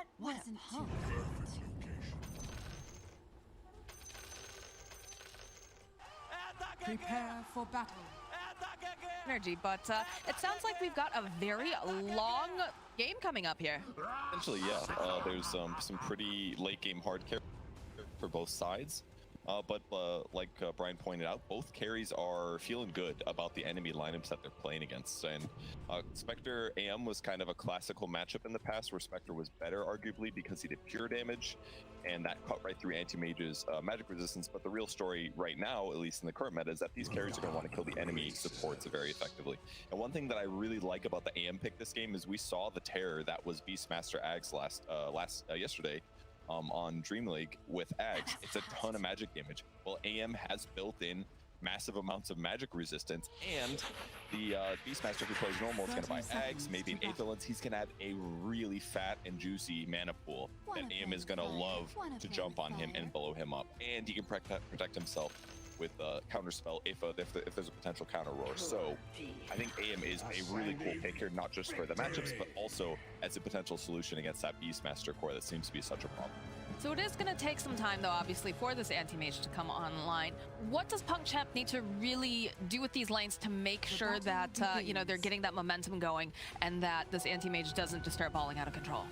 That wasn't too Prepare for battle. Energy, but it sounds like we've got a very long game coming up here. Essentially, yeah. There's some pretty late game hard carry for both sides. But like Brian pointed out, both carries are feeling good about the enemy lineups that they're playing against. And Spectre AM was kind of a classical matchup in the past where Spectre was better, arguably, because he did pure damage, and that cut right through Anti-Mage's magic resistance. But the real story right now, at least in the current meta, is that these carries are going to want to kill the enemy supports very effectively. And one thing that I really like about the AM pick this game is we saw the terror that was Beastmaster Ags yesterday. On Dream League with Ags, it's a ton of magic damage. Well, AM has built in massive amounts of magic resistance, and the Beastmaster who plays normal is going to buy Ags, maybe an Aetherlance. He's going to have a really fat and juicy mana pool that AM is going to love to jump on him and blow him up, and he can protect himself with counterspell if there's a potential counter roar. So I think AM is a really cool pick here, not just for the matchups, but also as a potential solution against that Beastmaster core that seems to be such a problem. So it is going to take some time, though, obviously, for this anti-mage to come online. What does PuckChamp need to really do with these lanes to make sure that you know, they're getting that momentum going and that this anti-mage doesn't just start balling out of control?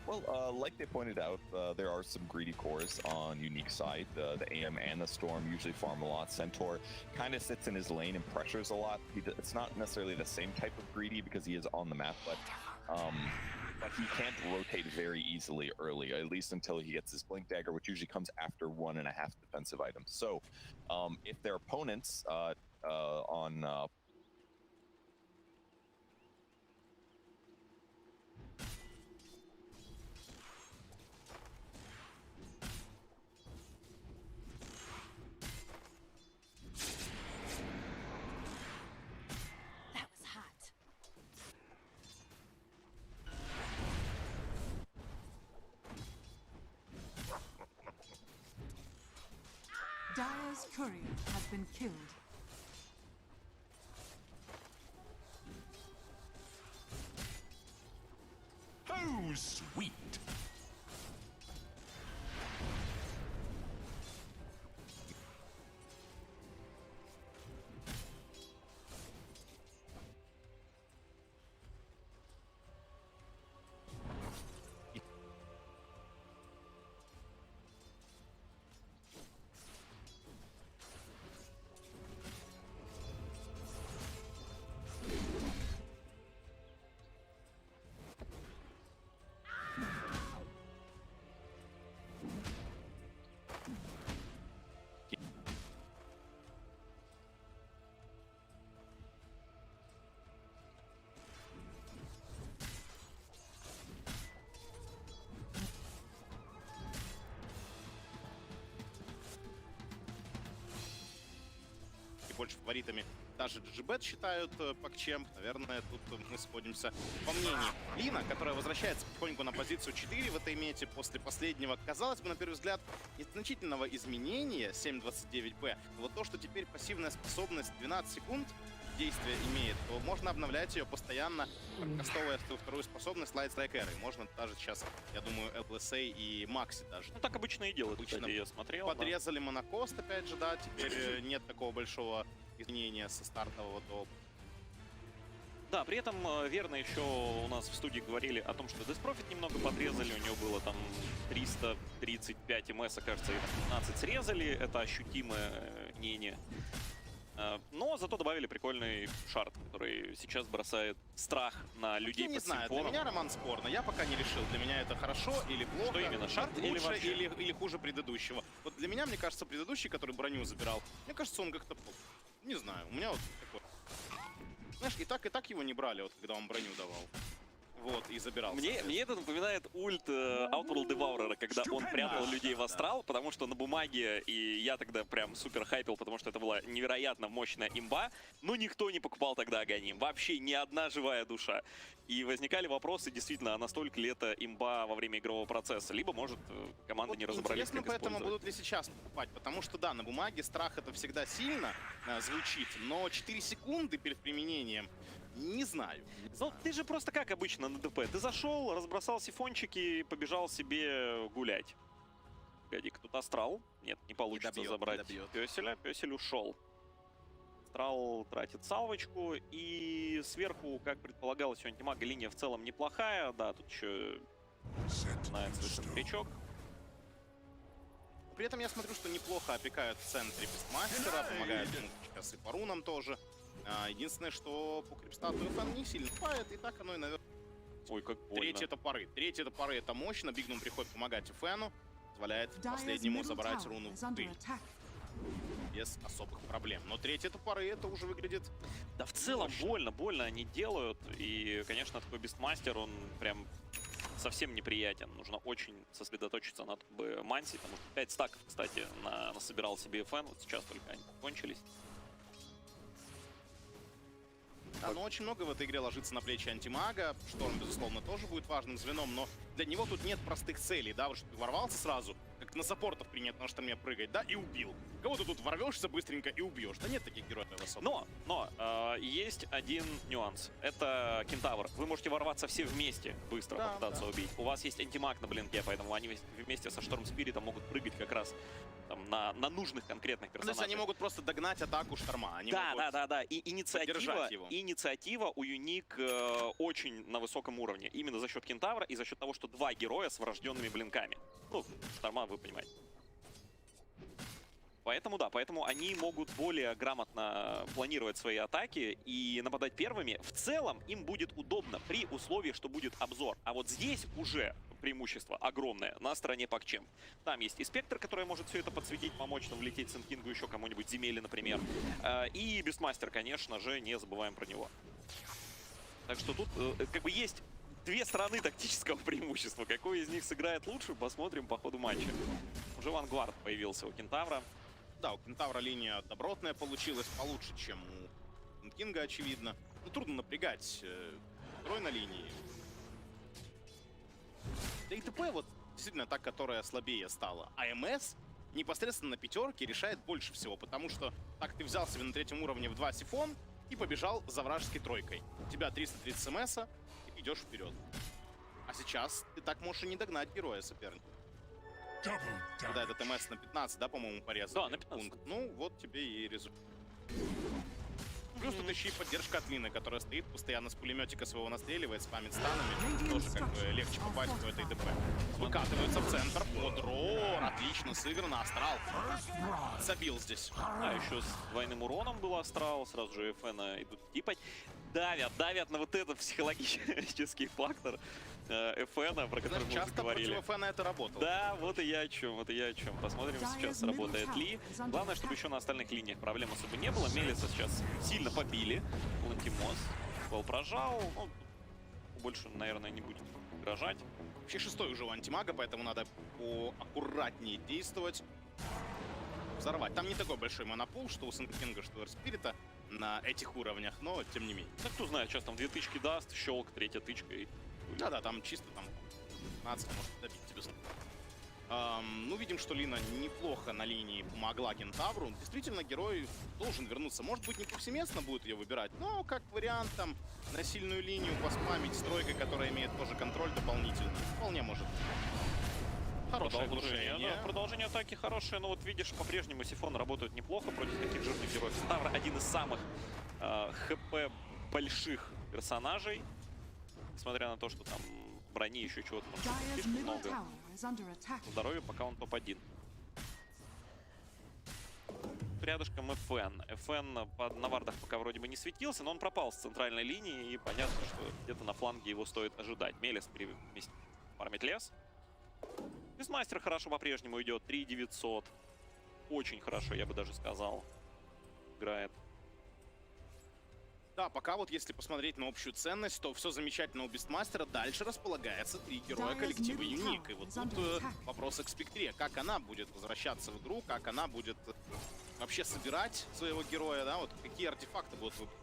Well, like they pointed out, there are some greedy cores on Unique side. The AM and the Storm usually farm a lot. Centaur kind of sits in his lane and pressures a lot. It's not necessarily the same type of greedy because he is on the map, but he can't rotate very easily early, at least until he gets his Blink Dagger, which usually comes after 1.5 defensive items. So if their opponents on Dire's courier has been killed. Oh, sweet. Больше фаворитами даже GGBet считают PuckChamp. Наверное, тут мы сходимся по мнению. Лина, которая возвращается потихоньку на позицию 4 в этой мете после последнего, казалось бы, на первый взгляд, незначительного изменения 7.29P. Вот то, что теперь пассивная способность 12 секунд действия имеет, то можно обновлять ее постоянно, кастовая вторую способность Light Strike Array. Можно даже сейчас, я думаю, LSA и Макси даже. Ну, так обычно и делают, кстати, я смотрел. Подрезали монокост, опять же, да, теперь нет такого большого изменения со стартового до... Да, при этом верно еще у нас в студии говорили о том, что Деспрофит немного подрезали, у него было там 335 МС, кажется, и 15 срезали, это ощутимое нение. Но зато добавили прикольный шарт, который сейчас бросает страх на людей. Я не знаю, для меня роман спорно. Я пока не решил, для меня это хорошо или плохо. Что именно, шарт лучше или вообще? Или хуже предыдущего. Вот для меня, мне кажется, предыдущий, который броню забирал, мне кажется, он как-то... Не знаю, у меня вот такой... Знаешь, и так его не брали, вот когда он броню давал. Вот, и забирал. Мне это напоминает ульт Outworld Devourer, когда он прятал людей в Астрал, потому что на бумаге, и я тогда прям супер хайпил, потому что это была невероятно мощная имба, но никто не покупал тогда Аганим. Вообще ни одна живая душа. И возникали вопросы, действительно, а настолько ли это имба во время игрового процесса, либо, может, команды вот не разобрались, интересно, поэтому будут ли сейчас покупать, потому что, да, на бумаге страх это всегда сильно звучит, но 4 секунды перед применением Не знаю. Ну, ты же просто как обычно на ДП. Ты зашел, разбросал сифончики и побежал себе гулять. Погоди-ка, тут Астрал. Нет, не получится добьет, забрать не добьет. Пёселя. Пёсель ушел. Астрал тратит салвочку. И сверху, как предполагалось, у антимага линия в целом неплохая. Да, тут еще начинается стричок. При этом я смотрю, что неплохо опекают в центре Бестмастера, помогают ему сейчас и по рунам тоже. Единственное, что по крипстату FN не сильно пает, и так оно и, наверное... Ой, как больно. Третьи топоры это мощно. Bignum приходит помогать FN, позволяет последнему забрать руну в тыль. Без особых проблем. Но третьи топоры это уже выглядит... Да в целом больно они делают. И, конечно, такой Бестмастер, он прям совсем неприятен. Нужно очень сосредоточиться на мансе, потому что 5 стаков, кстати, насобирал себе FN. Вот сейчас только они кончились. Да, но очень много в этой игре ложится на плечи антимага. Шторм, безусловно, тоже будет важным звеном, но для него тут нет простых целей, да, вот что ты ворвался сразу, как на саппортов принято на Шторме прыгать, да, и убил. Кого ты тут ворвешься быстренько и убьешь? Да нет таких героев особо. Но есть один нюанс. Это Кентавр. Вы можете ворваться все вместе быстро, Да, попытаться убить. У вас есть антимаг на блинке, поэтому они вместе со Шторм Спиритом могут прыгать как раз там, на нужных конкретных То персонажей. есть они могут просто догнать атаку Шторма. Они Да. могут И поддержать его. инициатива у Юник очень на высоком уровне. Именно за счет Кентавра и за счет того, что 2 героя с врожденными блинками. Ну, Шторма, вы понимаете. Поэтому они могут более грамотно планировать свои атаки и нападать первыми. В целом им будет удобно при условии, что будет обзор. А вот здесь уже преимущество огромное на стороне PuckChamp. Там есть и Спектр, который может все это подсветить, помочь там влететь Сенкингу, еще кому-нибудь Земеле, например. И Бестмастер, конечно же, не забываем про него. Так что тут как бы есть 2 стороны тактического преимущества. Какой из них сыграет лучше, посмотрим по ходу матча. Уже Вангвард появился у Кентавра. Да, у Кентавра линия добротная получилась, получше, чем у Кинга, очевидно. Ну, трудно напрягать герой на линии. Да и ТП вот действительно та, которая слабее стала. АМС непосредственно на пятерке решает больше всего, потому что так ты взял себе на 3-м уровне в 2 сифон и побежал за вражеской тройкой. У тебя 330 СМСа, и идешь вперед. А сейчас ты так можешь и не догнать героя соперника. Когда этот МС на 15, да, по-моему, порезал? Да, на 15. Пункт. Ну, вот тебе и результат. Плюс тут еще и поддержка от Лины, которая стоит, постоянно с пулеметика своего настреливает, спамит станами. Тоже как бы легче попасть в этой ДП. Выкатываются в центр. Подрор. Отлично сыграно. Астрал забил здесь. А еще с двойным уроном был Астрал. Сразу же FN идут типать. Давят на вот этот психологический фактор FN, про который мы уже Часто говорили. против FN это работало. Да, вот и я о чем. Посмотрим сейчас, работает ли. Главное, чтобы еще на остальных линиях проблем особо не было. Мелиса сейчас сильно побили. Palantimos был прожал. Ну, больше, наверное, не будет угрожать. Вообще 6-й уже у антимага, поэтому надо поаккуратнее действовать. Взорвать. Там не такой большой монопол, что у Сенкинга, что у Эрспирита на этих уровнях, но тем не менее. Да кто знает, сейчас там 2 тычки даст, щелк, 3-я тычка и... Да-да, там чисто там 15 может добить тебе. Ну, видим, что Лина неплохо на линии помогла Кентавру. Действительно, герой должен вернуться. Может быть, не повсеместно будет ее выбирать, но как вариант там на сильную линию поспамить с тройкой, которая имеет тоже контроль дополнительный. Вполне может. Хорошее продолжение. Да, продолжение атаки хорошее, но вот видишь, по-прежнему сифоны работают неплохо против таких жирных героев. Ставр один из самых хп больших персонажей. Несмотря на то, что там брони еще чего-то может быть много. Здоровье пока он топ-1. Рядышком FN. FN на вардах пока вроде бы не светился, но он пропал с центральной линии, и понятно, что где-то на фланге его стоит ожидать. Мелис фармит лес. Бестмастер хорошо по-прежнему идет. 3900. Очень хорошо, я бы даже сказал. Играет. Да, пока вот если посмотреть на общую ценность, то все замечательно у Бестмастера. Дальше располагается 3 героя коллектива Юник. И вот тут вопрос к Спектре. Как она будет возвращаться в игру, как она будет вообще собирать своего героя, да, вот какие артефакты будут выпадать.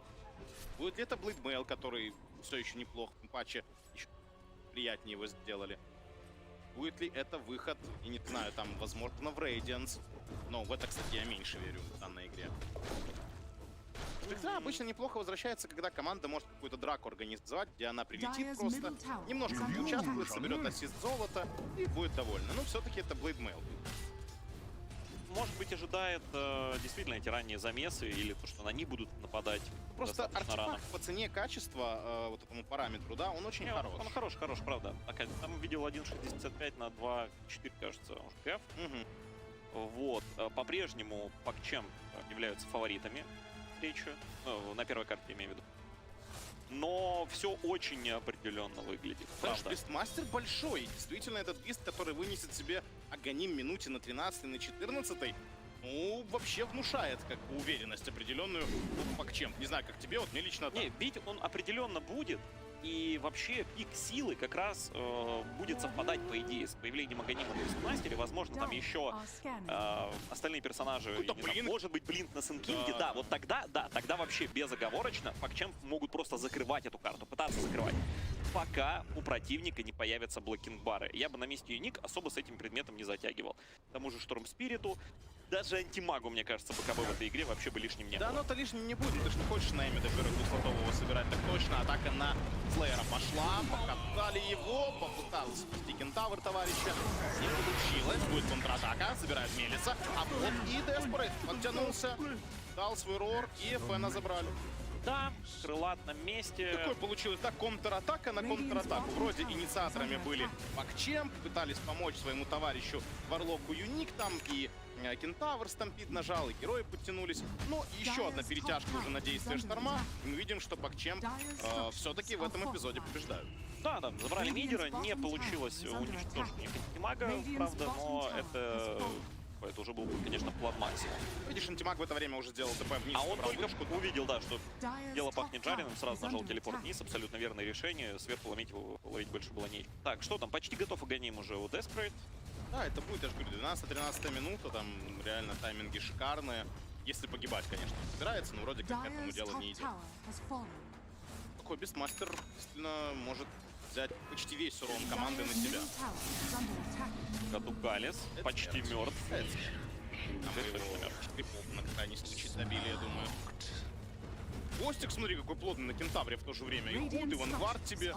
Будет ли это Блейдмейл, который все еще неплохо, в патче еще приятнее его сделали. Будет ли это выход, и не знаю, там, возможно, в Radiance. Но в это, кстати, я меньше верю в данной игре. Всегда обычно неплохо возвращается, когда команда может какую-то драку организовать, где она прилетит просто, немножко поучаствует, соберет ассист золота и будет довольна. Но все-таки это Блейдмейл. Может быть, ожидает действительно эти ранние замесы или то, что на них будут нападать. Просто достаточно рано. артефакт по цене качества, вот этому параметру, да, он очень Не, хорош. Он хорош, правда. Там видел 1.65 на 2.4, кажется, КФ. Вот. По-прежнему PuckChamp являются фаворитами встречи. Ну, на первой карте, имею в виду. Но все очень неопределенно выглядит. Знаешь, Правда. бистмастер большой. Действительно, этот бист, который вынесет себе Аганим минуте на 13 на 14, ну, вообще внушает как бы уверенность определенную в PuckChamp. Не знаю, как тебе, вот мне лично так. Не, бить он определенно будет. И вообще пик силы как раз будет совпадать, по идее, с появлением Аганима на Бистмастере. Возможно, там еще остальные персонажи, не знаю, может быть, Блинк на Сенкинге. Да, вот тогда, тогда вообще безоговорочно PuckChamp могут просто закрывать эту карту, пытаться закрывать. Пока у противника не появятся блокинг-бары. Я бы на месте Юник особо с этим предметом не затягивал. К тому же Шторм Спириту, даже антимагу, мне кажется, БКБ в этой игре вообще бы лишним не было. Да, но-то лишним не будет. Ты же не хочешь на Эми до первого двухслотового собирать так точно. Атака на Слеера пошла, покатали его, попытался спасти Кентавр товарища. Не получилось, будет контратака, забирают Мелиса. А вот и Деспорейт подтянулся, дал свой рор, и Фэна забрали. Да, Крылат на месте. Такое получилось, да, контратака на контратаку. Вроде инициаторами были PuckChamp, пытались помочь своему товарищу Варлоку Юник там, и Кентавр стампид нажал, и герои подтянулись. Но еще одна перетяжка уже на действие Шторма. И мы видим, что PuckChamp все-таки в этом эпизоде побеждают. Да, забрали мидера, не получилось уничтожить антимага, правда, но это уже был, конечно, план максимум. Видишь, антимаг в это время уже сделал ТП вниз. А он только вышку. увидел, да, что дело пахнет жареным, сразу нажал телепорт вниз, абсолютно верное решение, сверху ломить его ловить больше было нечего. Так, что там, почти готов Аганим уже у Desperate. Да, это будет, я же говорю, 12-13 минута, там реально тайминги шикарные. Если погибать, конечно, не собирается, но вроде как к этому дело не идет. Такой бистмастер действительно может взять почти весь урон команды на себя. Дукалис почти мертв. Там его на крайний случай добили, я думаю. Ghostik, смотри, какой плотный на Кентавре в то же время. И Худ, и Ванвард тебе.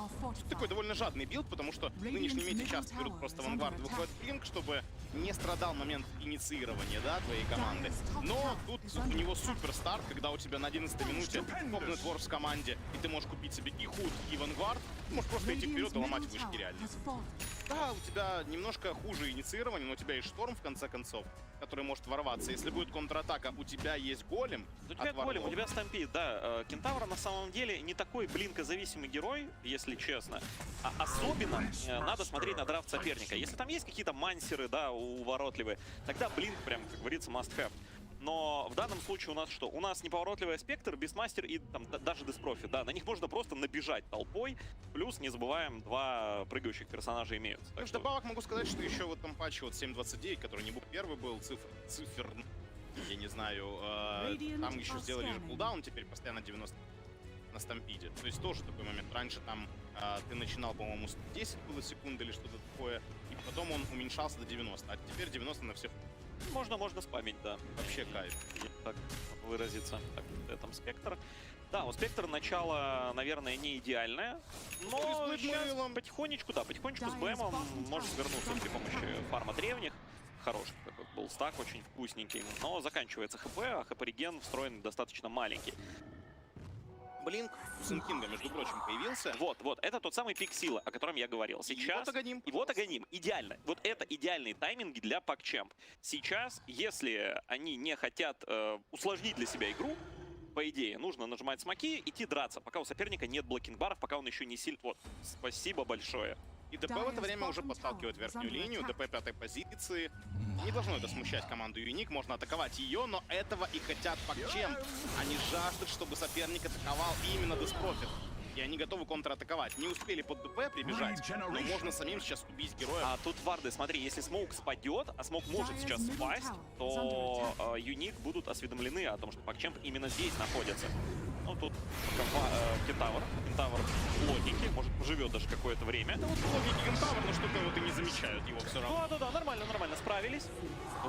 Такой довольно жадный билд, потому что нынешние мети часто берут просто Ванвард и выходит блинк, чтобы не страдал момент инициирования, да, твоей команды. Но тут у него супер старт, когда у тебя на 11-й минуте топнет ворс в команде, и ты можешь купить себе и Худ, и Ванвард. Ты можешь просто идти вперед и ломать вышки реально. Да, у тебя немножко хуже инициирование, но у тебя есть Шторм, в конце концов, который может ворваться. Если будет контратака, у тебя есть голем. У тебя голем, у тебя стампид, да. Кентавр на самом деле не такой блинкозависимый герой, если честно. А особенно надо смотреть на драфт соперника. Если там есть какие-то мансеры, да, уворотливые, тогда блинк прям, как говорится, must have. Но в данном случае у нас что? У нас неповоротливый Спектр, Бистмастер и там даже Деспрофи. Да, на них можно просто набежать толпой. Плюс, не забываем, 2 прыгающих персонажа имеются. Так что... Вдобавок могу сказать, что еще в этом патче вот 7.29, который не был первый был, цифр, я не знаю, там еще сделали же кулдаун, теперь постоянно 90 на стампиде. То есть тоже такой момент. Раньше там ты начинал, по-моему, 10 было секунд или что-то такое, и потом он уменьшался до 90, а теперь 90 на всех. Можно спамить, да. Вообще кайф. Так выразиться. Так, это там Спектр. Да, у Спектра начало, наверное, не идеальное, но сейчас потихонечку, да, потихонечку с БМом может вернуться при помощи фарма древних. Хороший такой был стак, очень вкусненький, но заканчивается ХП, а ХП-реген встроен достаточно маленький. Блинк у Сенкинга, между прочим, появился. Вот, это тот самый пик силы, о котором я говорил. Сейчас... И вот Аганим. Идеально. Вот это идеальные тайминги для PuckChamp. Сейчас, если они не хотят усложнить для себя игру, по идее, нужно нажимать смоки, идти драться, пока у соперника нет блокинг-баров, пока он еще не сильно... Вот, спасибо большое. И ДП в это время уже подталкивает верхнюю линию, ДП 5-й позиции. Не должно это смущать команду Юник, можно атаковать ее, но этого и хотят PuckChamp. Они жаждут, чтобы соперник атаковал именно Деспрофит. И они готовы контратаковать. Не успели под ДП прибежать, но можно самим сейчас убить героя. А тут варды, смотри, если смоук спадет, а смоук может сейчас спасть, то Юник будут осведомлены о том, что PuckChamp именно здесь находится. Ну, тут Кентавр в логике, может, поживет даже какое-то время. Это вот логики Кентавр, но что-то вот и не замечают его все равно. Да, нормально, справился. справились.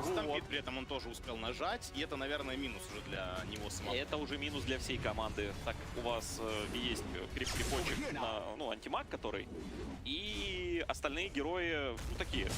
Стампит при этом он тоже успел нажать, и это, наверное, минус уже для него самого. Это уже минус для всей команды. Так как у вас есть крипочек, ну, антимаг, который, и остальные герои, ну, такие.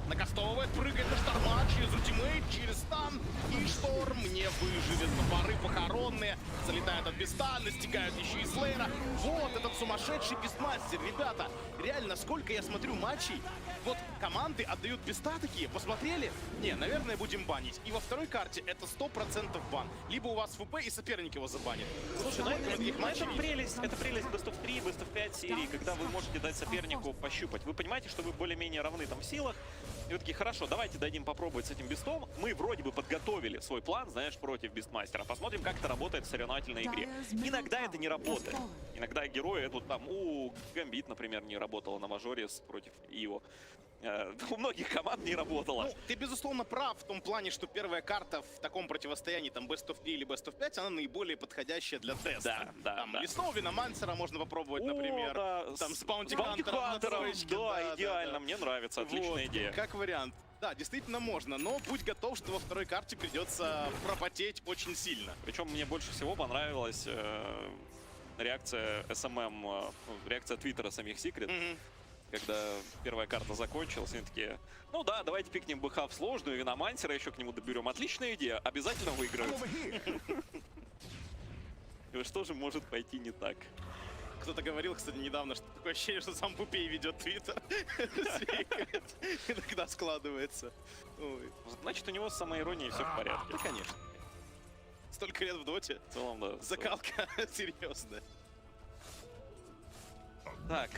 Накастовывает, прыгает на шторма через ультимейт, через стан, и шторм не выживет. Топоры похоронные, залетают от беста, настигают еще и слэйра. Вот этот сумасшедший бестмастер, ребята. Реально, сколько я смотрю матчей, вот команды отдают беста такие, посмотрели? Не, наверное, будем банить. И во второй карте это 100% бан. Либо у вас ФП и соперник его забанит. Слушай, ну это прелесть Best of 3, Best of 5 серии, когда вы можете дать сопернику пощупать. Вы понимаете, что вы более-менее равны там в силах. И вы такие, хорошо, давайте дадим попробовать с этим бестом. Мы вроде бы подготовили свой план, знаешь, против бестмастера. Посмотрим, как это работает в соревновательной игре. Иногда это не работает. Иногда герои, вот там, у Гамбит, например, не работало на мажоре против Ио. У многих команд не работало. Ну, ты, безусловно, прав в том плане, что первая карта в таком противостоянии, там, Best of 3 или Best of 5, она наиболее подходящая для теста. Да, там, да. Лесного Виномансера можно попробовать, например. Да, там, с Баунти Хантером, Хантером. да, идеально, мне нравится, отличная вот, идея. Как вариант. Да, действительно можно, но будь готов, что во второй карте придется пропотеть очень сильно. Причем мне больше всего понравилась реакция SMM, реакция Твиттера самих Secret. Когда первая карта закончилась, они такие, ну да, давайте пикнем БХ в сложную, Виномансера еще к нему доберем. Отличная идея, обязательно выиграют. И что же может пойти не так? Кто-то говорил, кстати, недавно, что такое ощущение, что сам Пупей ведет Твиттер. Иногда складывается. Значит, у него с самоиронией все в порядке. Да, конечно. Столько лет в доте. В целом, да. Закалка серьезная. Так,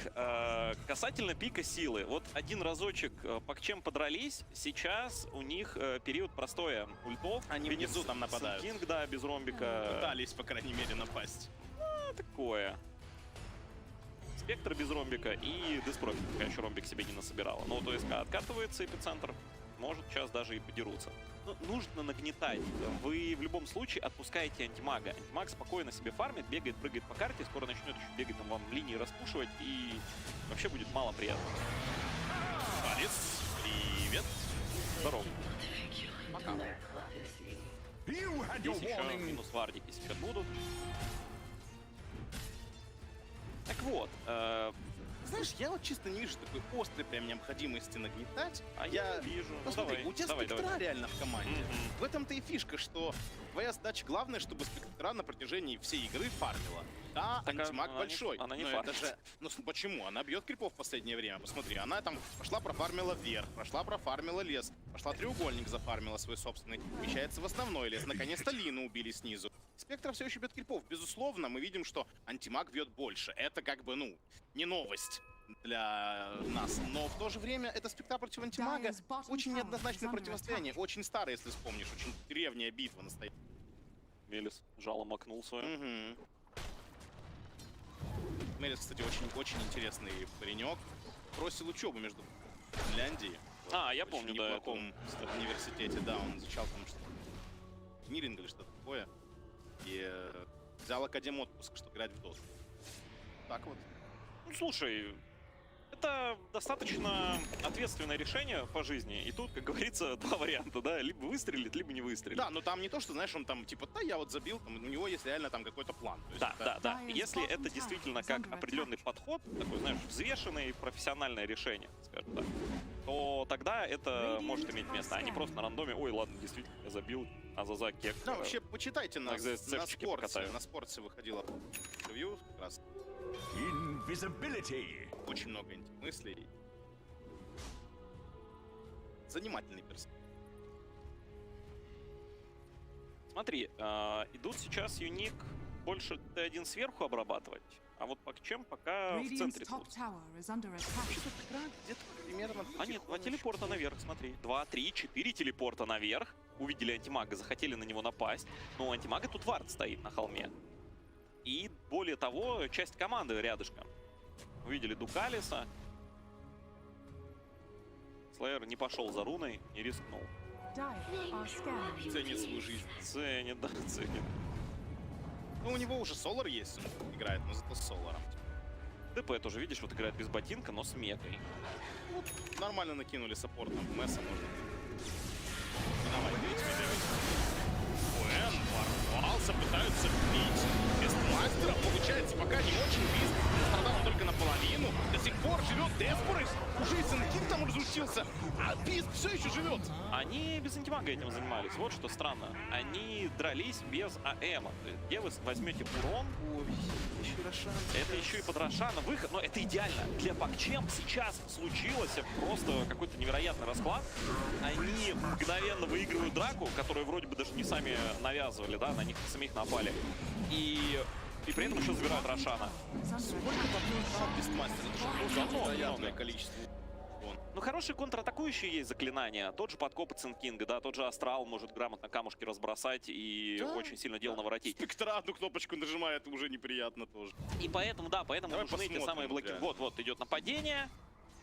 касательно пика силы. Вот один разочек PuckChamp подрались, сейчас у них период простоя ультов. Они внизу там нападают. Кинг, да, без ромбика. Пытались, по крайней мере, напасть. Такое. Спектр без ромбика и Деспрофит, пока еще ромбик себе не насобирала. Но то есть откатывается эпицентр, может сейчас даже и подерутся. Но нужно нагнетать. Вы в любом случае отпускаете антимага. Антимаг спокойно себе фармит, бегает, прыгает по карте, скоро начнет еще бегать там вам в линии распушивать, и вообще будет мало приятно. Алис, привет. Здорово. Пока. Здесь еще минус вардики сейчас будут. Так вот, знаешь, я вот чисто не вижу такой острой прям необходимости нагнетать. а я вижу. Посмотри, Давай, у тебя давай, спектра давай. реально в команде. В этом-то и фишка, что твоя задача главная, чтобы спектра на протяжении всей игры фармила. Да, Так, антимаг большой. она не но фармит. это же... Ну почему? Она бьет крипов в последнее время. Посмотри, она там пошла профармила вверх, пошла профармила лес, пошла треугольник зафармила свой собственный, вмещается в основной лес. Наконец-то Лину убили снизу. Спектр все еще бьет крипов. Безусловно, мы видим, что антимаг бьет больше. Это как бы, ну, не новость для нас. Но в то же время это спектр против антимага. Очень неоднозначное противостояние. Очень старое, если вспомнишь. Очень древняя битва настоящая. Мелис жало макнул свое. Мелис, кстати, очень интересный паренек. Бросил учебу между Финляндией. Я помню, да. В неплохом университете, да, он изучал там что-то. Миринг или что-то такое. И взял академ-отпуск, чтобы играть в Доту. Так вот. Ну, слушай, это достаточно ответственное решение по жизни. И тут, как говорится, два варианта, да, либо выстрелит, либо не выстрелит. Да, но там не то, что, знаешь, он там, типа, да, я вот забил, там, у него есть реально там какой-то план. То есть Да, это... да. Если это действительно как определенный подход, такой, знаешь, взвешенное профессиональное решение, скажем так, то тогда это может иметь место, а не просто на рандоме, ой, ладно, действительно, я забил, а за кек. Да, вообще, почитайте на цепчики покатаю. На спорте выходило интервью как раз. Invisibility. Очень много мыслей. Занимательный персонаж. Смотри, идут сейчас юник больше Т1 сверху обрабатывать, а вот PuckChamp пока в центре тут. Где-то примерно... Нет, два телепорта наверх, смотри. 2, 3, 4 телепорта наверх. Увидели антимага, захотели на него напасть. Но у антимага тут вард стоит на холме. И более того, часть команды рядышком. Увидели Дукалиса. Слэйр не пошел за руной, не рискнул. Ценит свою жизнь. Ценит, да, ценит. Ну, у него уже Солар есть, он играет, но зато с Соларом. ДП тоже, видишь, вот играет без ботинка, но с мекой. Вот, нормально накинули саппортом. Месса можно пока не очень. Биск пострадал он только наполовину. До сих пор живет Деспорис. Уже и Сенкин там разучился. А Биск все еще живет. Они без антимага этим занимались. Вот что странно. Они дрались без АМа. Где вы возьмете урон? Ой, еще и Рошан. Это еще и под Рошана выход. Но это идеально. Для PuckChamp сейчас случилось просто какой-то невероятный расклад. Они мгновенно выигрывают драку, которую вроде бы даже не сами навязывали, да, на них самих напали. И при этом еще забирают Рошана. Сколько там Бистмастер? Это же невероятное количество. Ну, хорошие контратакующие есть заклинания. Тот же подкоп Цинкинга, да, тот же Астрал может грамотно камушки разбросать и Да, очень сильно дело наворотить. Спектра одну кнопочку нажимает, уже неприятно тоже. И поэтому, да, поэтому Давай нужны эти посмотрим, самые блоки. да. Вот идет нападение.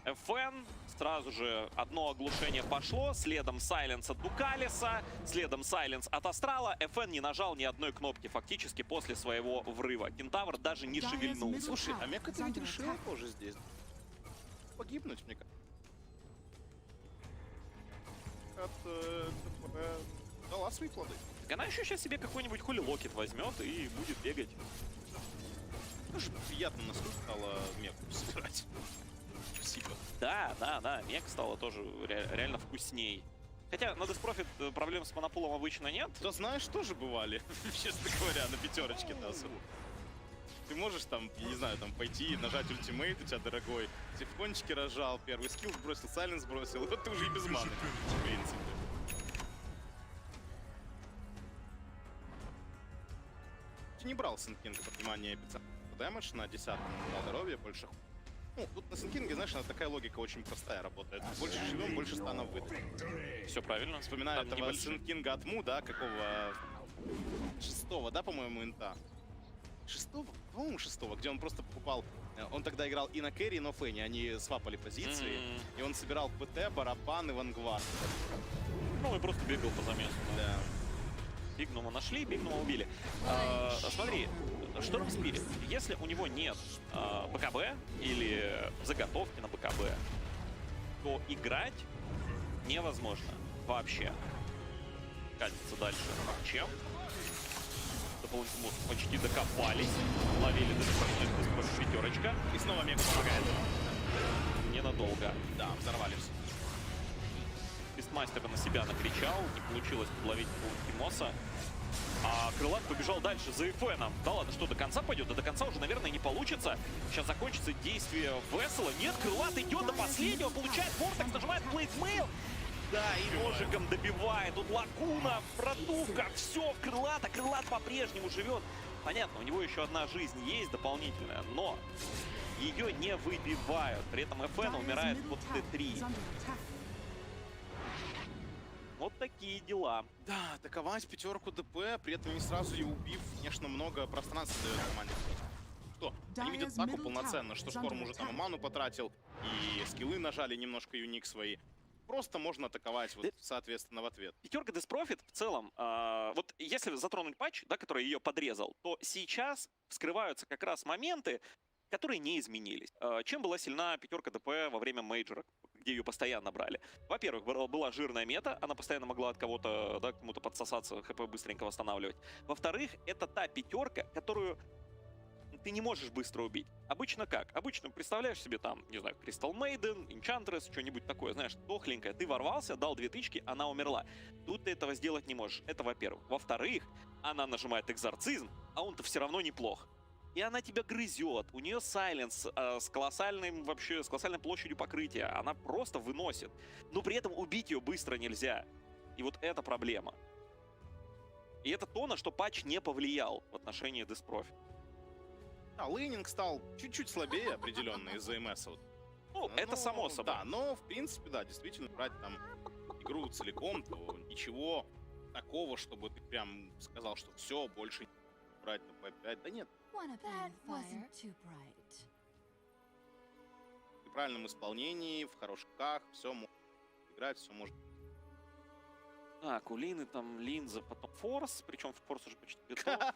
FN, сразу же одно оглушение пошло, следом сайленс от Дукалиса, следом сайленс от Астрала. FN не нажал ни одной кнопки фактически после своего врыва. Кентавр даже не шевельнулся. Слушай, а Мека ты ведь решила тоже здесь погибнуть, мне кажется. Дала свои плоды. Так она еще сейчас себе какой-нибудь хули-локет возьмет и будет бегать. Тоже приятно, насколько стало Меку собирать. Спасибо. Да, мег стало тоже реально вкусней. Хотя на Деспрофит проблем с монопулом обычно нет. Да знаешь, тоже бывали, честно говоря, на пятерочке-то особо. Ты можешь там, я не знаю, там пойти, нажать ультимейт, у тебя дорогой, телефончики разжал, первый скилл сбросил, сайленс сбросил, и вот ты уже и без маны, в принципе. Не брал Сенкинга под внимание эпицентр дэмэдж на 10-м на здоровье, больше. Ну, тут на Сенкинге, знаешь, она такая логика очень простая работает. Больше живем, больше станов выдать. Все правильно. Вспоминаю Там этого небольшие. Сенкинга от Му, да, какого... 6-го, да, по-моему, инта? 6-го? По-моему, 6-го, где он просто покупал... Он тогда играл и на кэрри, и на фэне. Они свапали позиции. И он собирал ПТ, барабан и вангвард. Ну и просто бегал по замесу. Да. Бигнума нашли, Бигнума убили. Смотри, Шторм Спирит, если у него нет БКБ или заготовки на БКБ, то играть невозможно вообще. Катится дальше. Чем? До Palantimos почти докопались. Ловили даже пятерочка. И снова Мега помогает. Ненадолго. Да, взорвали все. Бистмастер на себя накричал, не получилось подловить Palantimos. А Крылат побежал дальше за Эфеном. Да ладно, что, до конца пойдет? Да до конца уже, наверное, не получится. Сейчас закончится действие Весела. Нет, Крылат идет до последнего, получает Вортекс, нажимает плейтмейл. Да, и ножиком добивает. Тут лакуна, протувка, все в Крылата. Крылат по-прежнему живет. Понятно, у него еще одна жизнь есть дополнительная, но ее не выбивают. При этом Эфен умирает под Т3. Вот такие дела. Да, атаковать пятерку ДП, при этом не сразу ее убив, конечно, много пространства дает команде. Что? Они видят атаку полноценно, что Шторм уже там и ману потратил, и скиллы нажали немножко юник свои. Просто можно атаковать, вот, соответственно, в ответ. Пятерка Деспрофит в целом, вот если затронуть патч, да, который ее подрезал, то сейчас вскрываются как раз моменты, которые не изменились. Чем была сильна пятерка ДП во время мейджора, где ее постоянно брали? Во-первых, была жирная мета, она постоянно могла от кого-то, да, кому-то подсосаться, ХП быстренько восстанавливать. Во-вторых, это та пятерка, которую ты не можешь быстро убить. Обычно как? Обычно представляешь себе там, не знаю, Crystal Maiden, Enchantress, что-нибудь такое, знаешь, дохленькое. Ты ворвался, дал 2 тычки, она умерла. Тут ты этого сделать не можешь. Это во-первых. Во-вторых, она нажимает экзорцизм, а он-то все равно неплох. И она тебя грызет. У нее сайленс с колоссальным вообще, с колоссальной площадью покрытия. Она просто выносит. Но при этом убить ее быстро нельзя. И вот это проблема. И это то, на что патч не повлиял в отношении Деспрофит. Да, лейнинг стал чуть-чуть слабее определенно из-за МС. Вот. Ну, это само собой. Да, но в принципе, да, действительно, брать там игру целиком, то ничего такого, чтобы ты прям сказал, что все, больше не брать на P5. Да нет. В правильном исполнении, в хороших руках, все можно играть, все можно. Так, у Лины там линза, потом форс, причем форс уже почти готов.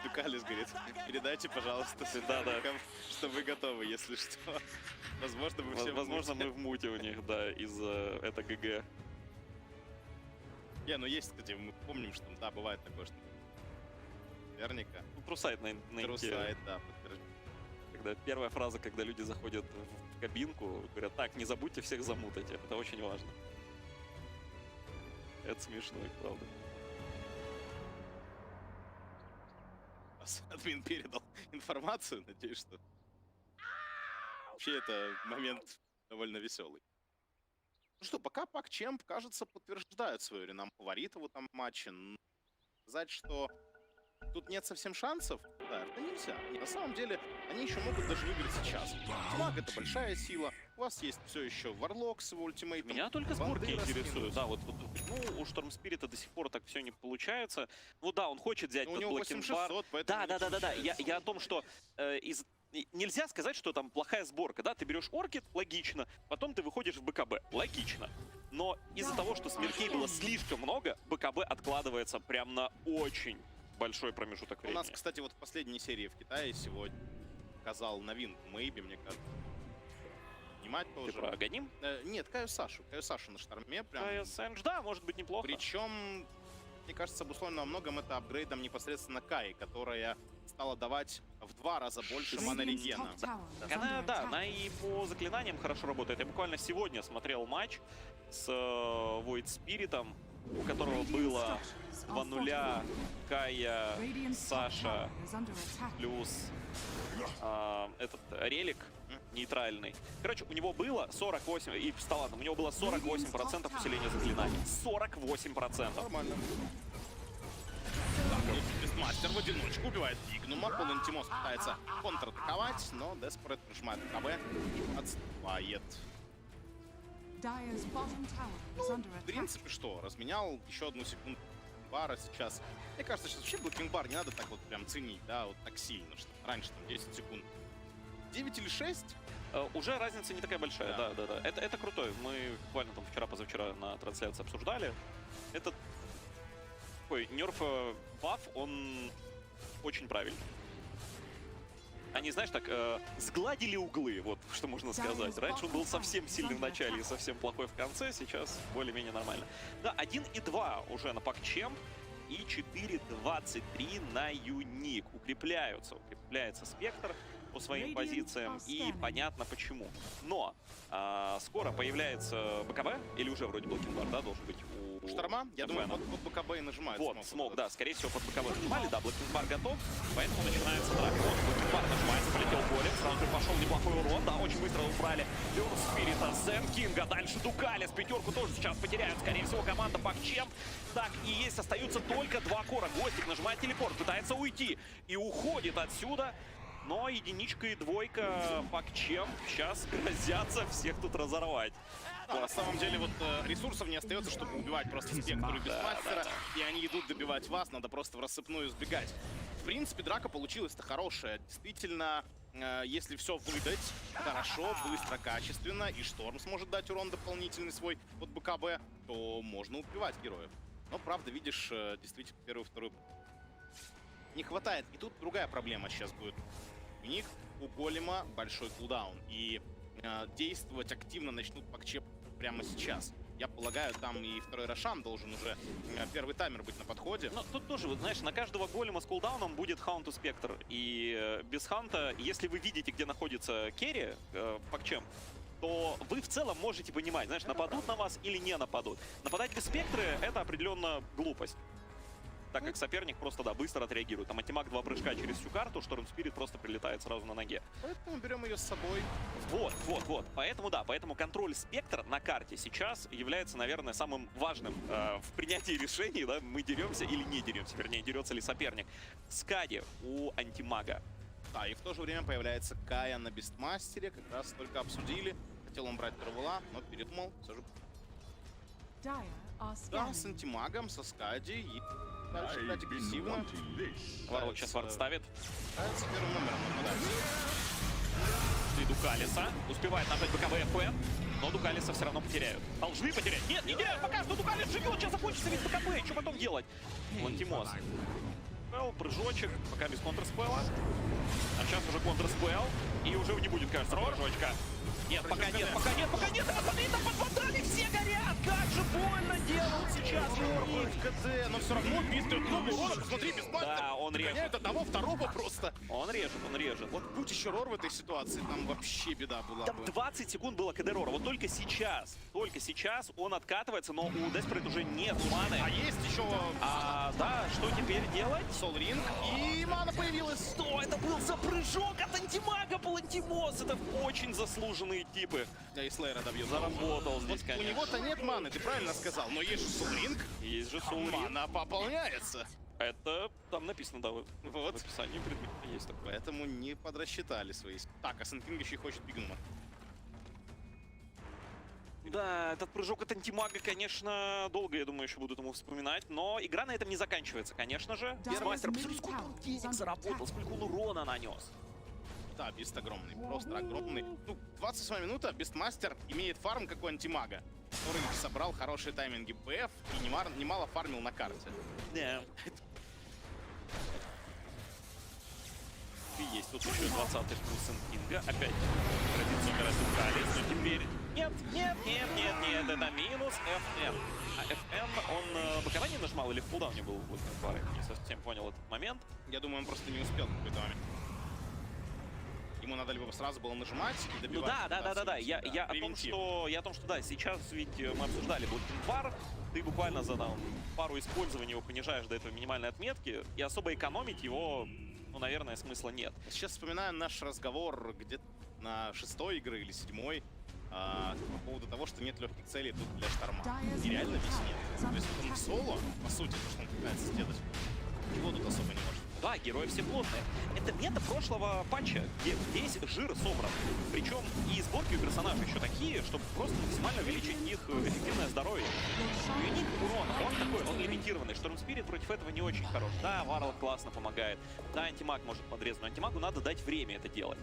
Дукалис говорит, передайте, пожалуйста, что вы готовы, если что. Возможно, мы все Возможно, мы в муте у них, да, из-за это ГГ. Не, ну есть, кстати, мы помним, что да, бывает такое, что соперника. Ну, трусайт на Трусайт, да, подтверждение. Когда первая фраза, когда люди заходят в кабинку, говорят, так, не забудьте всех замутать, это очень важно. Это смешно, и правда. Админ передал информацию, надеюсь, что... Вообще, это момент довольно веселый. Ну что, пока PuckChamp, кажется, подтверждают свою ренам фаворита в этом матче. Сказать, что тут нет совсем шансов, да, это нельзя. И на самом деле, они еще могут даже выиграть сейчас. Маг — это большая сила. У вас есть все еще Варлок с его ультимейтом. Меня только сборки Бандера интересуют. Да, вот почему у Шторм Спирита до сих пор так все не получается. Ну да, он хочет взять Но у под него блокинг-бар. 8600, поэтому Да. Я о том, что нельзя сказать, что там плохая сборка. Да, ты берешь оркид, логично. Потом ты выходишь в БКБ, логично. Но из-за того, что смертей было слишком много, БКБ откладывается прям на очень большой промежуток У времени. нас, кстати, вот в последней серии в Китае сегодня показал новинку Мэйби, мне кажется. Снимать Ты тоже. про Ганим? Нет, Каю Сашу на шторме. Прям. Сэндж, да, может быть неплохо. Причем, мне кажется, обусловлено во многом это апгрейдом непосредственно Каи, которая стала давать в 2 раза больше маны Radiant's регена. top tower is Она, under да, attack. она и по заклинаниям хорошо работает. Я буквально сегодня смотрел матч с Void Спиритом, у которого было 2-0 Кая, Radiant's top Саша tower is under attack. плюс этот релик нейтральный. Короче, у него было 48, и встала, у него было 48% усиления заклинаний. 48%. Нормально. Бестмастер в одиночку убивает Bignum. Palantimos пытается контратаковать, но Desperate нажимает КБ и отступает. Dire's bottom tower is under В attack. принципе, что? Разменял еще одну секунду бара сейчас. Мне кажется, сейчас вообще блокинг-бар не надо так вот прям ценить, да, вот так сильно, что раньше там 10 секунд. 9 или 6? Уже разница не такая большая, да. Это крутой. Мы буквально там вчера-позавчера на трансляции обсуждали. Этот такой нерф баф, он очень правильный. Они, знаешь, так, сгладили углы, вот что можно сказать. Раньше он был совсем сильный в начале и совсем плохой в конце, сейчас более-менее нормально. Да, 1-2 уже на PuckChamp и 4-23 на Юник. Укрепляется Спектр по своим позициям, и понятно почему. Но скоро появляется БКБ, или уже вроде блокинг-бар, да, должен быть у Шторма? Я ФН. думаю, под БКБ и нажимают. Вот, смог, да, скорее всего, под БКБ нажимали, да, блокинг-бар готов, поэтому начинается драка. Вот, блокинг-бар нажимается, полетел голем, сразу же пошел неплохой урон, да, очень быстро убрали Фёрст Спирита, Сэн Кинга, дальше Дукалис, пятерку тоже сейчас потеряют, скорее всего, команда PuckChamp. Так и есть, остаются только 2 кора. Ghostik нажимает телепорт, пытается уйти и уходит отсюда. Но единичка и двойка PuckChamp сейчас грозятся всех тут разорвать. Да, на самом деле, вот ресурсов не остается, чтобы убивать просто Спектр и Бестмастера, и они идут добивать вас, надо просто в рассыпную сбегать. В принципе, драка получилась-то хорошая. Действительно, если все выдать хорошо, быстро, качественно, и Шторм сможет дать урон дополнительный свой от БКБ, то можно убивать героев. Но, правда, видишь, действительно, первую, вторую не хватает. И тут другая проблема сейчас будет. У них, у голема, большой кулдаун. И действовать активно начнут PuckChamp прямо сейчас. Я полагаю, там и второй Рошан должен уже первый таймер быть на подходе. Но тут тоже, вот, знаешь, на каждого голема с кулдауном будет хаунт и спектр. И без хаунта, если вы видите, где находится керри, PuckChamp, то вы в целом можете понимать, знаешь, нападут на вас или не нападут. Нападать без спектры — это определенно глупость. Так как соперник просто, да, быстро отреагирует. Там антимаг 2 прыжка через всю карту, Шторм Спирит просто прилетает сразу на ноге. Поэтому берем ее с собой. Вот. Поэтому, да, поэтому контроль спектра на карте сейчас является, наверное, самым важным в принятии решений, да, мы деремся или не деремся, вернее, дерется ли соперник. Скади у антимага. Да, и в то же время появляется Кая на Бестмастере, как раз только обсудили. Хотел он брать Травела, но передумал. Все же... Dire are Да, с scanning. антимагом, со Скади и дальше играть агрессивно. Варлок сейчас вард ставит. Пытается первым номером нападать. И Дукалиса успевает нажать БКБ ФН, но Дукалиса все равно потеряют. Должны потерять. Нет, не теряют, пока что Дукалис живет, сейчас закончится ведь БКБ, что потом делать? Palantimos. Прыжочек, пока без контрспелла. А сейчас уже контрспелл, и уже не будет, кажется, прыжочка. Нет, пока нет. Остальные там под водами все горят! Как же больно делают сейчас Юрик! в КД, но все равно пиздит много урона. Посмотри, бесплатно. Да, он режет. Гоняет одного, второго просто. Он режет, он режет. Вот будь еще Рор в этой ситуации, там вообще беда была Там бы. 20 секунд было КД Рора. Вот только сейчас он откатывается, но у Desperate уже нет маны. А есть еще Да, что теперь делать? Сол Ринг, и мана появилась. Что это был за прыжок от антимага Палантимос? Это очень заслуженные типы. Да и Слейра добьет. Заработал здесь, У конечно. него-то нет маны, ты правильно сказал, но есть же Сол Ринг. Есть же Soul Ring. Мана пополняется. Это там написано, да, в Вот. описании предмета есть такое. Поэтому не подрасчитали свои. Так, а Сенкинг еще и хочет Бигнума. Да, этот прыжок от антимага, конечно, долго, я думаю, еще будут ему вспоминать. Но игра на этом не заканчивается, конечно же. Бестмастер, посмотри, сколько он денег заработал, сколько он урона нанес. Да, Бист огромный, просто огромный. Ну, 28 минута, Бестмастер имеет фарм, как у антимага, который собрал хорошие тайминги БФ и немало фармил на карте. Да. И есть тут еще 20-й плюс Кинга. Опять традиционный раз Дукалис, но теперь... Нет, это минус FN. А FN, он бокование нажимал или в кулдауне был в пары? Не совсем понял этот момент. Я думаю, он просто не успел в какой-то момент. Ему надо либо сразу было нажимать и Ну добивать. да. Я о том, что да, сейчас ведь мы обсуждали блокинг-бар, ты буквально за пару использований его понижаешь до этого минимальной отметки, и особо экономить его, ну, наверное, смысла нет. Сейчас вспоминаю наш разговор где-то на 6-й игры или 7-й по поводу того, что нет легких целей тут для Шторма. И реально здесь нет. То есть он в соло, по сути, то, что он пытается сделать, его тут особо не может. Да, герои все плотные. Это мета прошлого патча, где весь жир собран. Причем и сборки у персонажей еще такие, чтобы просто максимально увеличить их эффективное здоровье. Юнит урон, он такой, он лимитированный. Шторм Спирит против этого не очень хорош. Да, Варлок классно помогает. Да, антимаг может подрезать, но антимагу надо дать время это делать.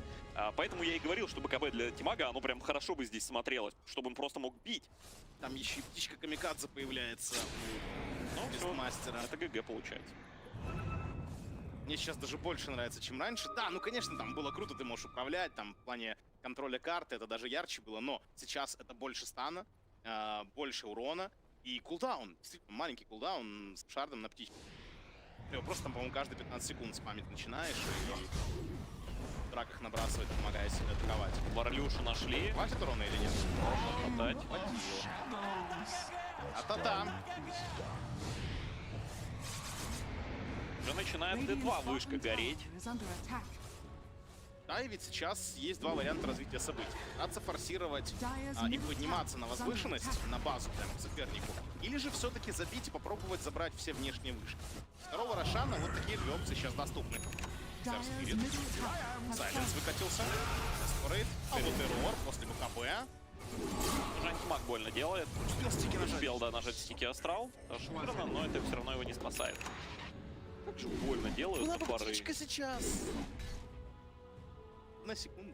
Поэтому я и говорил, что БКБ для антимага, оно прям хорошо бы здесь смотрелось, чтобы он просто мог бить. Там еще и птичка Камикадзе появляется у Бестмастера. Это ГГ получается. Мне сейчас даже больше нравится, чем раньше. Да, ну, конечно, там было круто, ты можешь управлять, там, в плане контроля карты, это даже ярче было, но сейчас это больше стана, больше урона и кулдаун. Действительно, маленький кулдаун с шардом на птичку. Ты его просто там, по-моему, каждые 15 секунд спамить начинаешь и в драках набрасывать, помогая себе атаковать. Варлюшу нашли. Хватит урона или нет? Хватать. А-та-та! Уже начинает Д2 вышка гореть. Да, и ведь сейчас есть два варианта развития событий. Пытаться форсировать и подниматься на возвышенность, на базу прямо к сопернику. Или же все-таки забить и попробовать забрать все внешние вышки. Второго Рошана вот такие две опции сейчас доступны. Сайленс выкатился. Спорейд. Эррор после БКБ. Уже антимаг больно делает. Успел стики нажать. Успел, да, нажать стики Астрал. Шикарно, но это все равно его не спасает. Как же больно делают Была на бы пары. птичка сейчас. На секунду.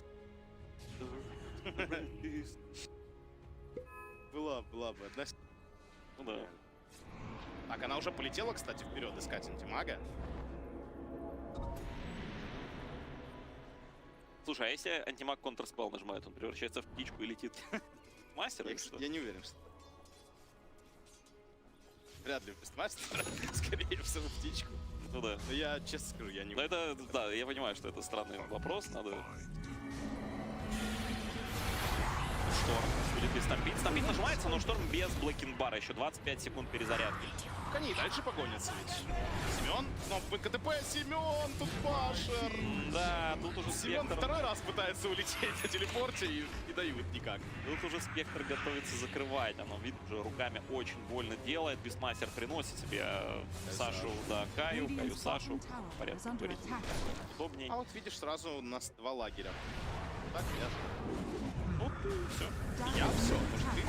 Была бы одна секунда. Ну да. Так, она уже полетела, кстати, вперед искать антимага. Слушай, а если антимаг контрспелл нажимает, он превращается в птичку и летит мастер или что? Я не уверен, что... Вряд ли Бестмастер, скорее всего, в птичку. Ну да. Но я, честно скажу, я не Но уверен. это, да, я понимаю, что это странный вопрос, надо... Шторм будет без стампит. Стампит нажимается, но Шторм без блокинг-бара. Еще 25 секунд перезарядки. Они и дальше погонятся ведь. Семен, снова будет КТП. Семен, тут Пашер. Да, тут уже Семен Спектр... второй раз пытается улететь на телепорте и не дают никак. Тут уже Спектр готовится закрывать. Оно, видно, уже руками очень больно делает. Бестмастер приносит себе Сашу, да, Каю Сашу. В порядке говорить удобней. А вот видишь, сразу у нас два лагеря. Так, я... Вот и все. Я все, может, ты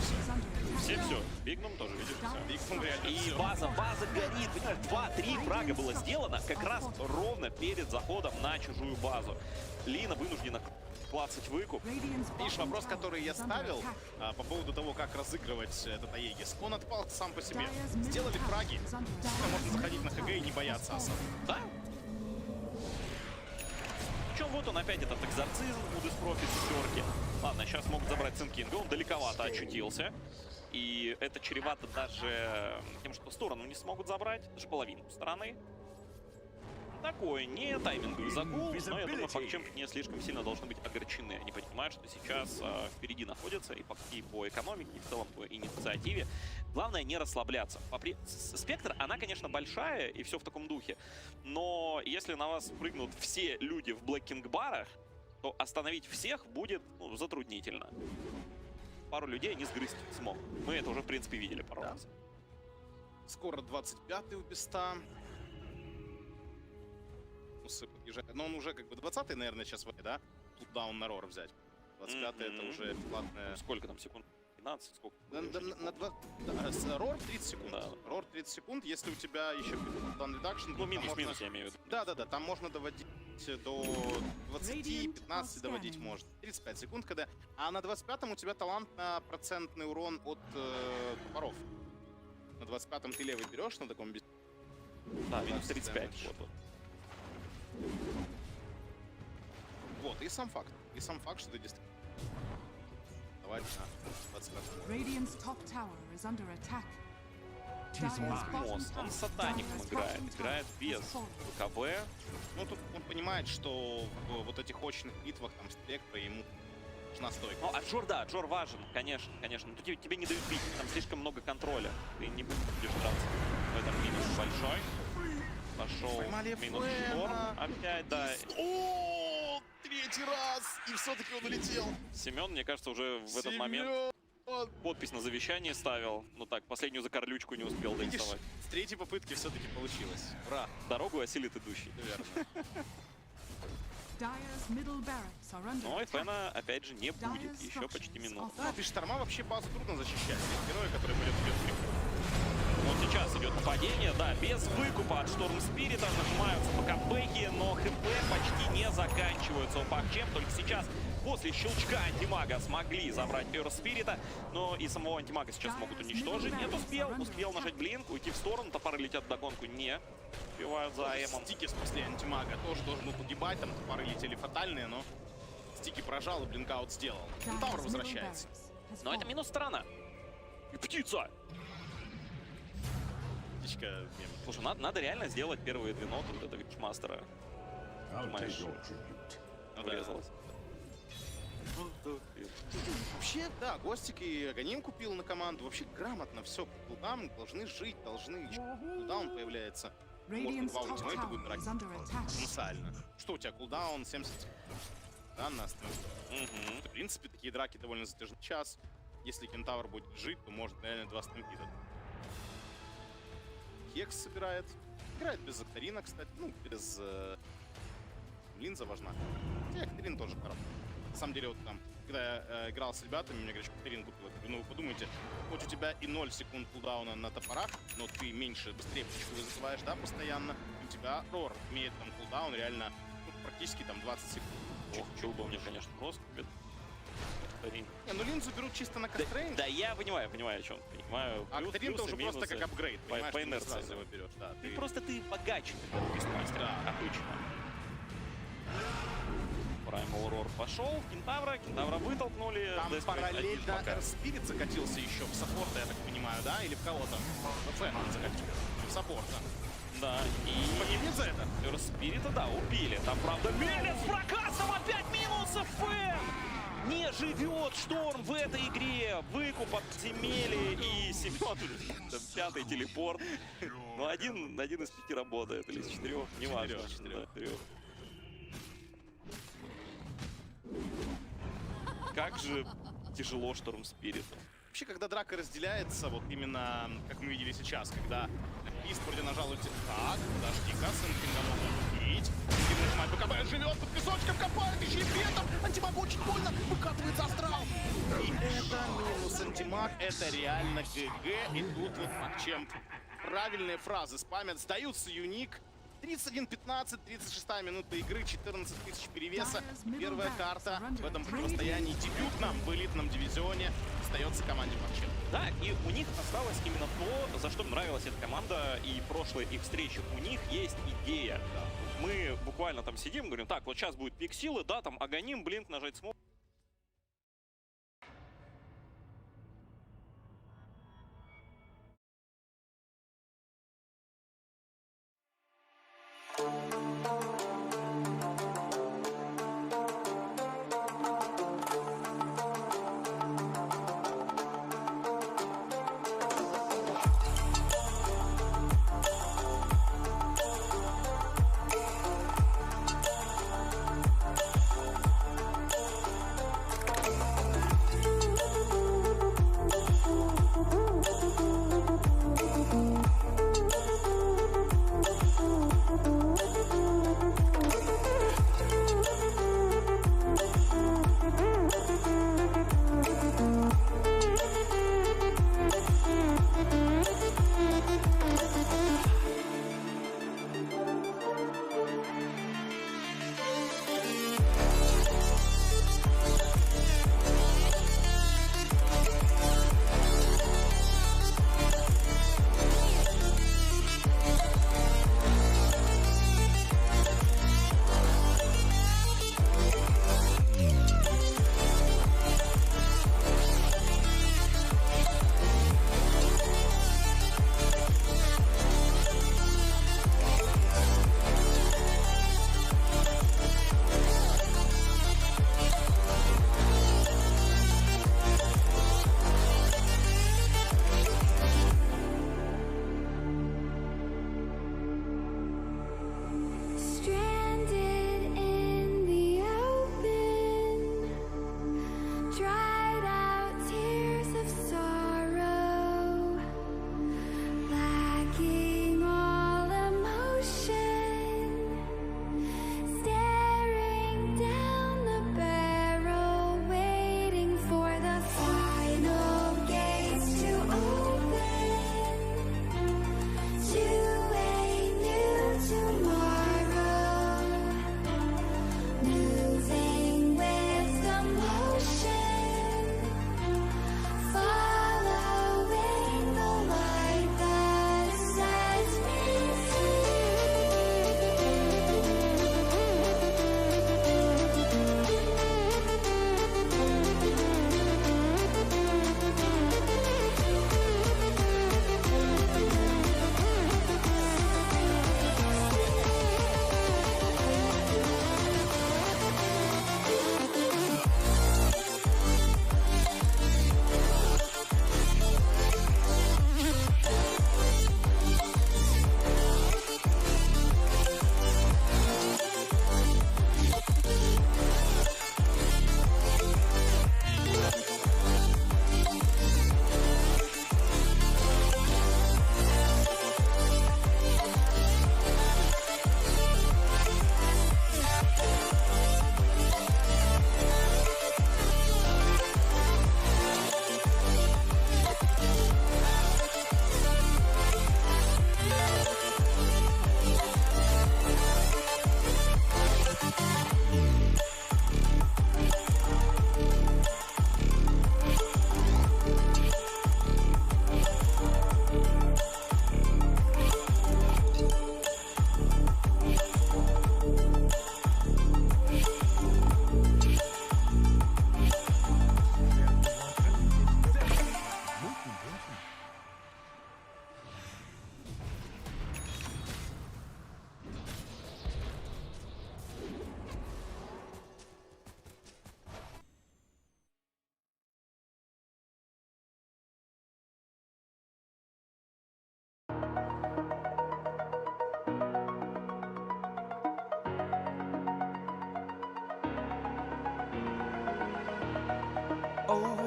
все. Все. Бигнум тоже, видишь, все. Бигнум реально И всё. база горит. Понимаешь, 2-3 фрага было сделано как раз ровно перед заходом на чужую базу. Лина вынуждена клацать выкуп. Видишь, вопрос, который я ставил по поводу того, как разыгрывать этот Аегис, он отпал сам по себе. Сделали фраги, можно заходить на ХГ и не бояться особо. Да? Причем вот он опять этот экзорцизм у Деспрофи 4. Ладно, сейчас могут забрать Сенкинга, он далековато очутился. и это чревато даже тем, что сторону не смогут забрать, даже половину стороны. Такой не тайминговый загул, но я думаю, PuckChamp не слишком сильно должны быть огорчены. Они понимают, что сейчас впереди находятся и по экономике, и в целом по инициативе. Главное не расслабляться. Спектр, она, конечно, большая, и все в таком духе. Но если на вас прыгнут все люди в блэккинг-барах, то остановить всех будет затруднительно. Пару людей они сгрызть смогут. Мы это уже, в принципе, видели пару раз. Скоро 25-й у Беста. Но он уже как бы 20-й, наверное, сейчас, да? Тут даун на рор взять. 25-й это уже платная... Ну, сколько там секунд? 15? Сколько? Рор 30 секунд. Да. Рор 30 секунд, если у тебя еще дан редакшн. Ну, минус, я имею в виду. Да, там можно доводить до 20-15 доводить можно. 35 секунд, когда... А на 25-м у тебя талант на процентный урон от топоров. На 25-м ты левый берешь на таком... Да, минус 35. Вот, и сам факт. И сам факт, что ты действительно... Давай на 25-м. Radiant's top tower is under attack. Он с сатаником играет без КБ. Ну, тут он понимает, что в вот этих очных битвах, там, спектра, ему нужна стойка. Ну, а Джор важен, конечно. Но тебе не дают бить, там слишком много контроля. Ты не будешь драться. В этом минус большой. Пошел минус шторм. Опять, да. О, третий раз! И все-таки он улетел. Семен, мне кажется, уже в этот момент подпись на завещание ставил. Ну так, последнюю закорлючку не успел дорисовать. С третьей попытки все-таки получилось. Ура! Дорогу осилит идущий. Верно. Но и Фэна, опять же, не будет. Еще почти минута. Да, без шторма вообще базу трудно защищать. Есть герои, которые пойдет вперед. Вот сейчас идет нападение, да, без выкупа от Шторм Спирита, нажимаются по капбэки, но хп почти не заканчиваются у PuckChamp. Только сейчас, после щелчка антимага, смогли забрать Earth Спирита, но и самого антимага сейчас могут уничтожить. Нет, успел нажать блинк, уйти в сторону, топоры летят вдогонку, не успевают за Эмом. Стикис после антимага тоже должен был погибать, там топоры летели фатальные, но Стики прожал и блинкаут сделал. Тауэр возвращается. Но это минус сторона. И птица! Слушай, надо реально сделать первые 2 ноты вот этого Вичмастера. Понимаешь, врезалось. Вообще, да, Ghostik и Аганим купил на команду. Вообще грамотно все. Кулдаун должны жить, Кулдаун появляется. Может, 2 ультимейта будет драть. Потенциально. Что у тебя? Кулдаун 70 секунд. Да, на остановке. В принципе, такие драки довольно затяжны. Час. Если Кентавр будет жить, то может реально 2 стампида. Хекс собирает. Играет без Акторина, кстати. Ну, без... Линза важна. Хотя Акторин тоже хорош. На самом деле, вот там, когда я играл с ребятами, мне говорят, что Акторин купил. Ну, вы подумайте, хоть у тебя и 0 секунд кулдауна на топорах, но ты быстрее птичку вызываешь, да, постоянно. У тебя Рор имеет там кулдаун реально, ну, практически там 20 секунд. Ох, чего бы мне, конечно, просто купит. Не, ну линзу берут чисто на кастрейн. Да, я понимаю, о чем. Понимаю. А Акторин-то уже просто как апгрейд, понимаешь, по инерции сразу его берешь. Да, ты богаче, да, обычно. Primal Roar пошел, Кентавра вытолкнули. Там параллельно Спирит закатился еще в саппорта, я так понимаю, да? Или в кого-то? В Фэн он закатился. В саппорта. Да, и... Погибнет за это? Спирита, да, убили. Там, правда, Мелец с прокастом, опять минусы Фэн! Не живет Шторм в этой игре. Выкуп от Тимели и Семен. 5-й телепорт. Ну, один из 5 работает, или из 4, неважно. 4. Как же тяжело Шторм Спириту. Вообще, когда драка разделяется, вот именно, как мы видели сейчас, когда Ист вроде нажал ульти... Так, подожди-ка, Сэнкинга можно убить. Сэнкин нажимает БКБ, живет под песочком, копает, ищет ветом. Антимаг очень больно, выкатывается Астрал. И это минус антимаг, это реально ГГ. И тут вот PuckChamp правильные фразы спамят. Сдаются юник. 31-15, 36-я минута игры, 14 тысяч перевеса. Первая карта в этом противостоянии дебютном в элитном дивизионе остается команде PuckChamp. Да, и у них осталось именно то, за что нравилась эта команда и прошлые их встречи. У них есть идея. Мы буквально там сидим, говорим, так, вот сейчас будет пик силы, да, там Аганим, блинк, нажать смог.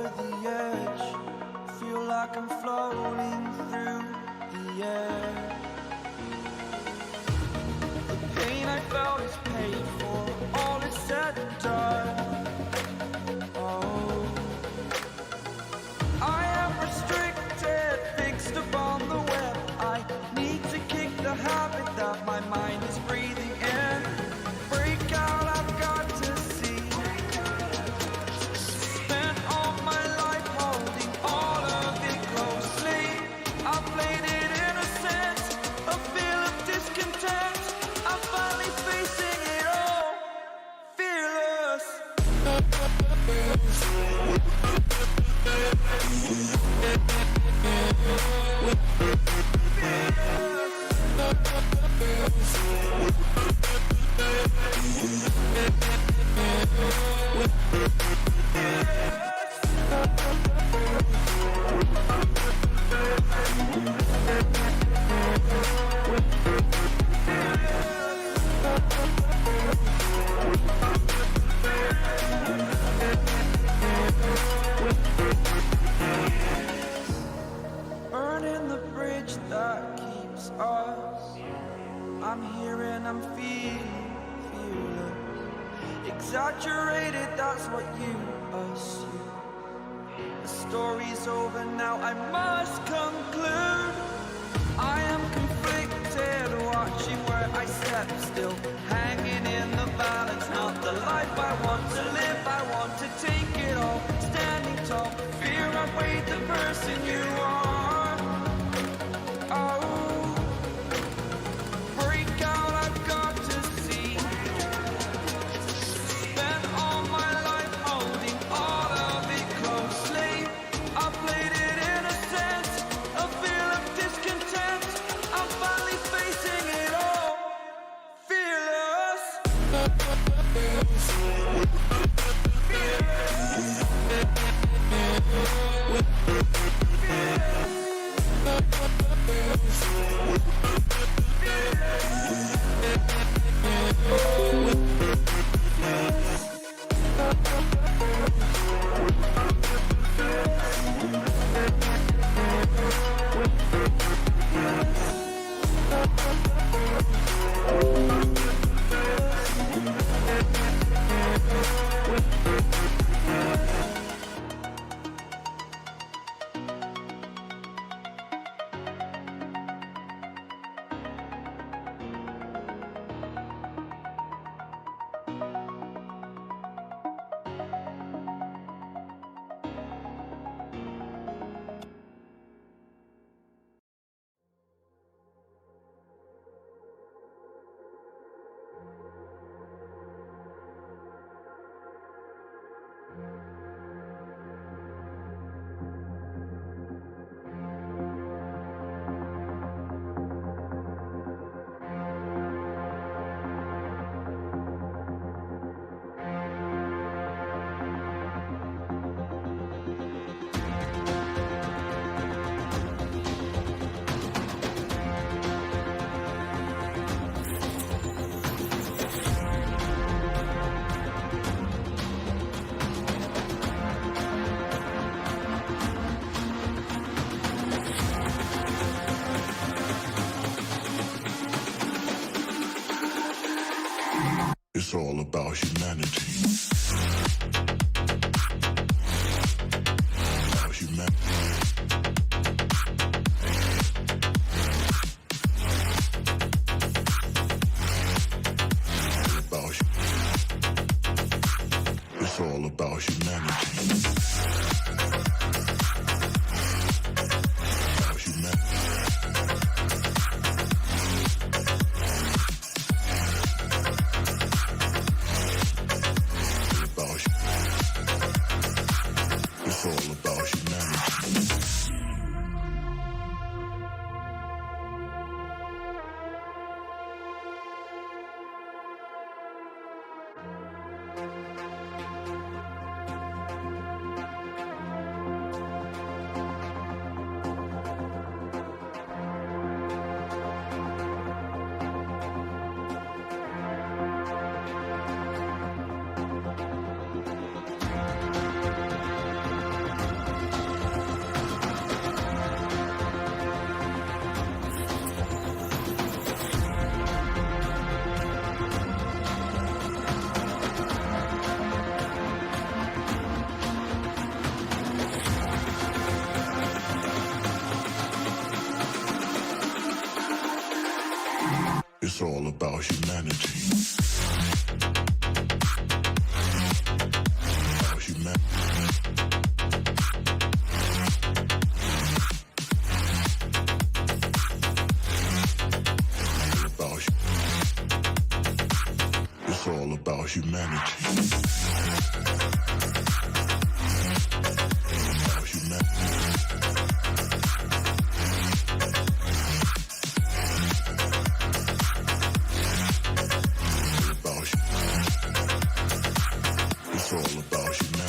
the edge. Feel like I'm floating through the air. The pain I felt is paid for, all is said and done. Oh, I am restricted, fixed upon the web. I need to kick the habit that my mind is breathing in. Break out, I've got to see. Spent all my life holding all of it closely. I played it innocent, a feel of discontent. I'm finally facing it all, fearless. Burning the bridge that keeps us. I'm here and I'm feeling fearless. Exaggerated, that's what you assume. The story's over now, I must conclude. I am conflicted, watching where I step still. Hanging in the balance, not the life I want to live. I want to take it all, standing tall. Fear outweighed the person you are. Oh, break out, I've got to see. Spent all my life holding all of it closely. I played it innocent, a feel of discontent. I'm finally facing it all, fearless. It's all about humanity. About humanity. It's all about humanity. About humanity. It's all about humanity. About It's all about humanity. About It's all about humanity.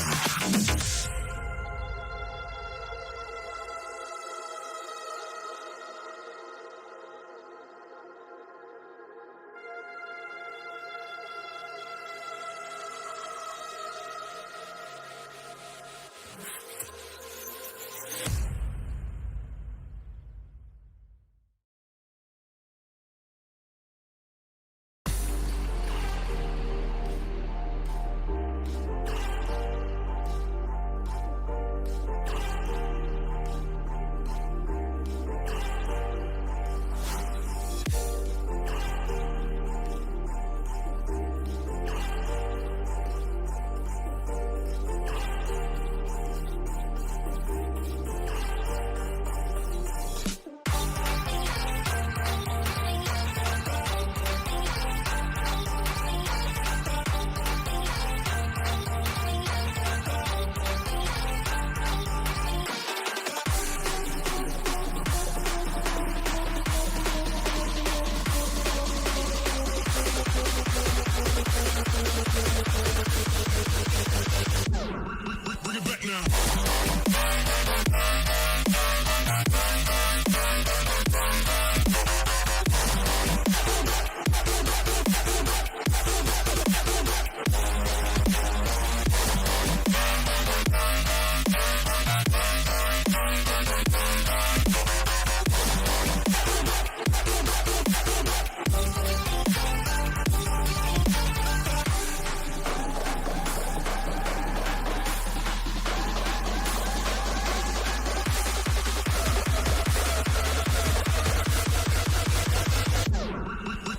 Bring it back now.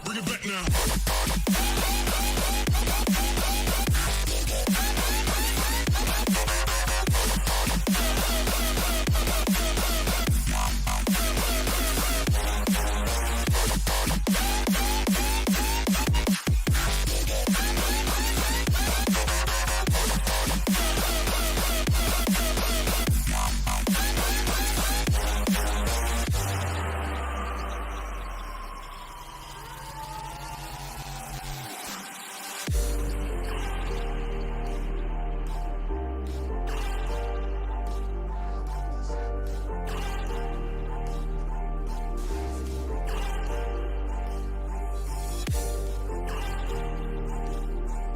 Bring it back now.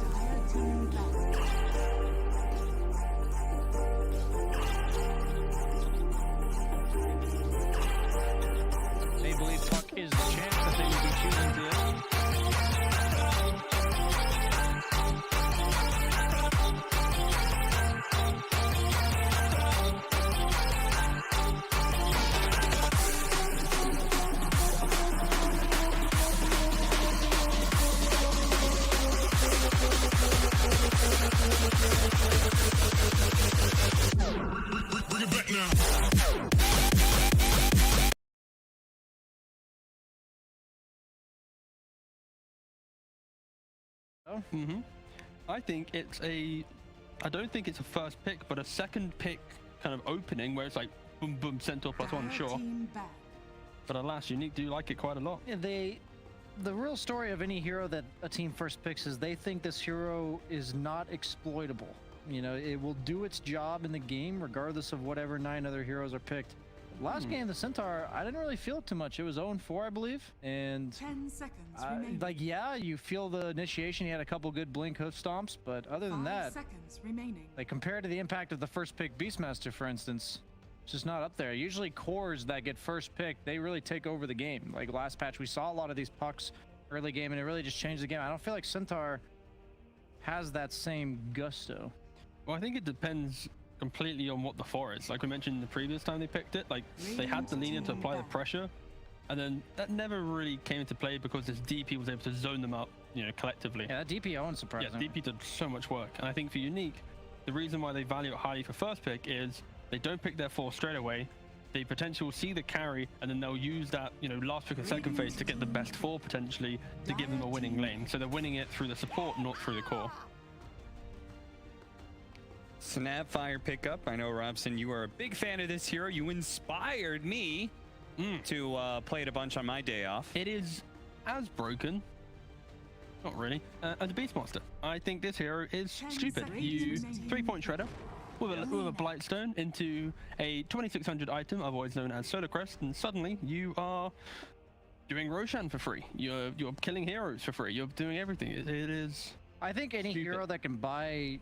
Dire team battle. They believe Puck is the champ that they will be choosing today. Bring it back now. I think it's a. I don't think it's a first pick, but a second pick kind of opening where it's like boom boom centaur +1, Dire sure. team bad. But alas, Unique do like it quite a lot. Yeah, the real story of any hero that a team first picks is they think this hero is not exploitable. You know, it will do its job in the game regardless of whatever 9 other heroes are picked. Last game, the Centaur, I didn't really feel it too much. It was 0-4, I believe. And 10 seconds remaining. like, yeah, you feel the initiation. He had a couple good blink hoof stomps, but other than 5 that, seconds remaining. like compared to the impact of the first pick Beastmaster, for instance, it's just not up there. Usually cores that get first pick, they really take over the game. Like last patch, we saw a lot of these pucks early game, and it really just changed the game. I don't feel like Centaur has that same gusto. Well, I think it depends completely on what the 4 is. Like we mentioned the previous time they picked it, like they had the leader to apply the pressure, And then that never really came into play because this DP was able to zone them up, you know, collectively. Yeah, that DP Owen surprising. Yeah, DP did so much work. And I think for Unique, the reason why they value it highly for first pick is they don't pick their 4 straight away. They potentially will see the carry, and then they'll use that, you know, last pick and second phase to get the best 4 potentially to give them a winning lane. So they're winning it through the support, not through the core. Snapfire pickup. I know, Robson, you are a big fan of this hero. You inspired me to play it a bunch on my day off. It is as broken, not really, as a Beastmaster. I think this hero is stupid. You 3-point shredder with a Blightstone into a 2600 item, otherwise known as Solar Crest, and suddenly you are doing Roshan for free. You're killing heroes for free. You're doing everything. It is. I think any stupid. hero that can buy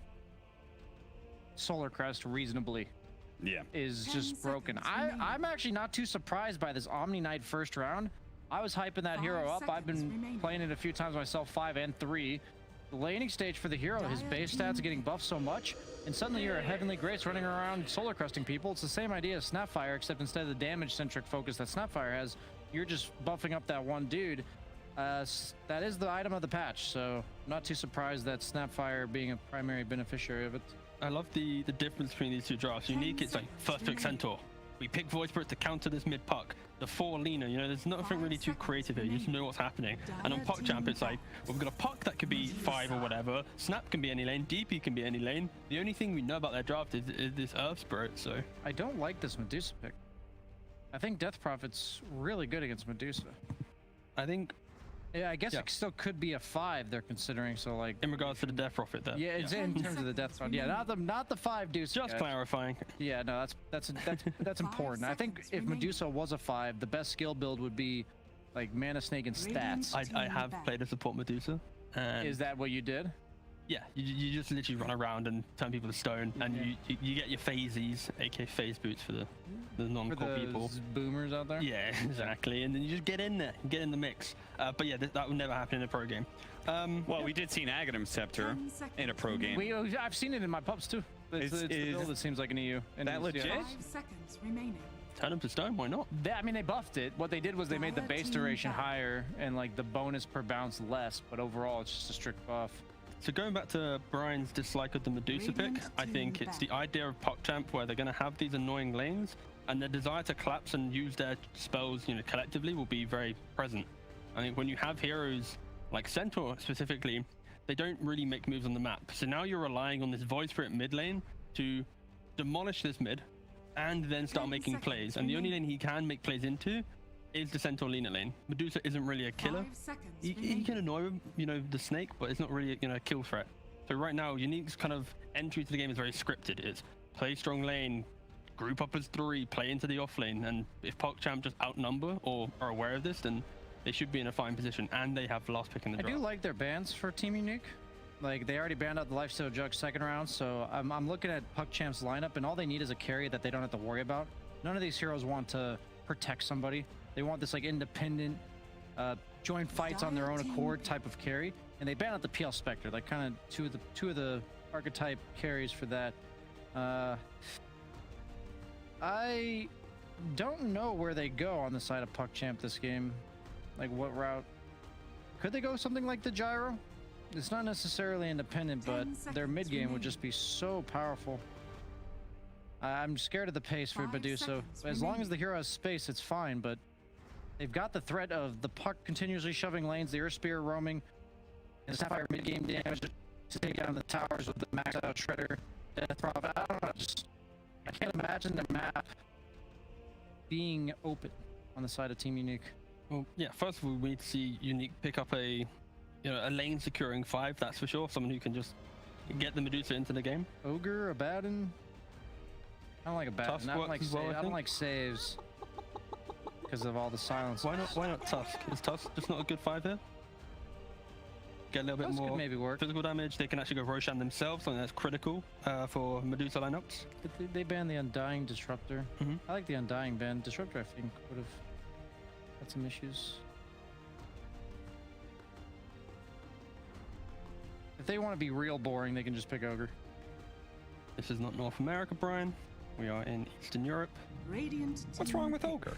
Solar Crest reasonably is just broken. I'm actually not too surprised by this Omni Knight first round. I was hyping that hero up. I've been playing it a few times myself, 5 and 3. The laning stage for the hero, his base stats are getting buffed so much, and suddenly you're a Heavenly Grace running around Solar Cresting people. It's the same idea as Snapfire, except instead of the damage-centric focus that Snapfire has, you're just buffing up that one dude. That is the item of the patch, so I'm not too surprised that Snapfire being a primary beneficiary of it. I love the difference between these two drafts. Unique, it's like first pick Centaur. We pick Void Spirit to counter this mid puck. The 4 Lina, you know, there's nothing really too creative here. You just know what's happening. And on PuckChamp, it's like, well, we've got a puck that could be 5 or whatever. Snap can be any lane. DP can be any lane. The only thing we know about their draft is this Earth Spirit, so. I don't like this Medusa pick. I think Death Prophet's really good against Medusa. I think. Yeah, I guess it still could be a 5 they're considering. So like in regards to the Death Prophet, there. Yeah, it's in terms of the Death Prophet. Yeah, not the 5 Deuce. Just clarifying. Yeah, no, that's important. I think if Medusa was a 5, the best skill build would be like Mana Snake and stats. I have played a support Medusa. Is that what you did? Yeah, you just literally run around and turn people to stone, and you get your phasies, aka phase boots for the non-core people. Boomers out there? Yeah, exactly. And then you just get in there, get in the mix. But yeah, that would never happen in a pro game. Well, we did see an Aghanim Scepter in a pro game. I've seen it in my pubs too. It's the build that seems like an EU. And that legit? 5 seconds remaining. Turn them to stone, why not? I mean, they buffed it. What they did was they made the base duration higher and like the bonus per bounce less, but overall it's just a strict buff. So going back to Brian's dislike of the Medusa pick, I think it's the idea of PuckChamp where they're going to have these annoying lanes, and their desire to collapse and use their spells, you know, collectively will be very present. I think when you have heroes like Centaur specifically, they don't really make moves on the map. So now you're relying on this Void Spirit mid lane to demolish this mid and then start making plays. And the only lane he can make plays into is the Centaur Lina lane. Medusa isn't really a killer. He can annoy him, you know, the snake, but it's not really, you know, a kill threat. So right now, Unique's kind of entry to the game is very scripted. It's play strong lane, group up as 3, play into the off lane, and if PuckChamp just outnumber or are aware of this, then they should be in a fine position, and they have last pick in the draft. I do like their bans for Team Unique. Like, they already banned out the Lifesteal Jug second round, so I'm looking at PuckChamp's lineup, and all they need is a carry that they don't have to worry about. None of these heroes want to protect somebody. They want this like independent, join fights on their own accord type of carry, and they ban out the PL Spectre, like kind of two of the archetype carries for that. I don't know where they go on the side of PuckChamp this game. Like what route? Could they go something like the Gyro? It's not necessarily independent, but their mid game would just be so powerful. I'm scared of the pace for Medusa. As long as the hero has space, it's fine, but they've got the threat of the puck continuously shoving lanes, the Earth Spear roaming, and Sapphire mid-game damage to take down the towers with the maxed out Shredder, Death Prophet. I don't know, I can't imagine the map being open on the side of Team Unique. Well, yeah, first of all, we need to see Unique pick up a lane securing 5, that's for sure. Someone who can just get the Medusa into the game. Ogre, Abaddon. I don't like Abaddon. I don't like saves. Because of all the silence. Why not Tusk? Is Tusk just not a good 5 here? Get a little bit more maybe work. physical damage. They can actually go Roshan themselves, something that's critical for Medusa lineups. They banned the Undying Disruptor. I like the Undying ban. Disruptor, I think, would have had some issues. If they want to be real boring, they can just pick Ogre. This is not North America, Brian. We are in Eastern Europe. Radiant What's wrong with Ogre?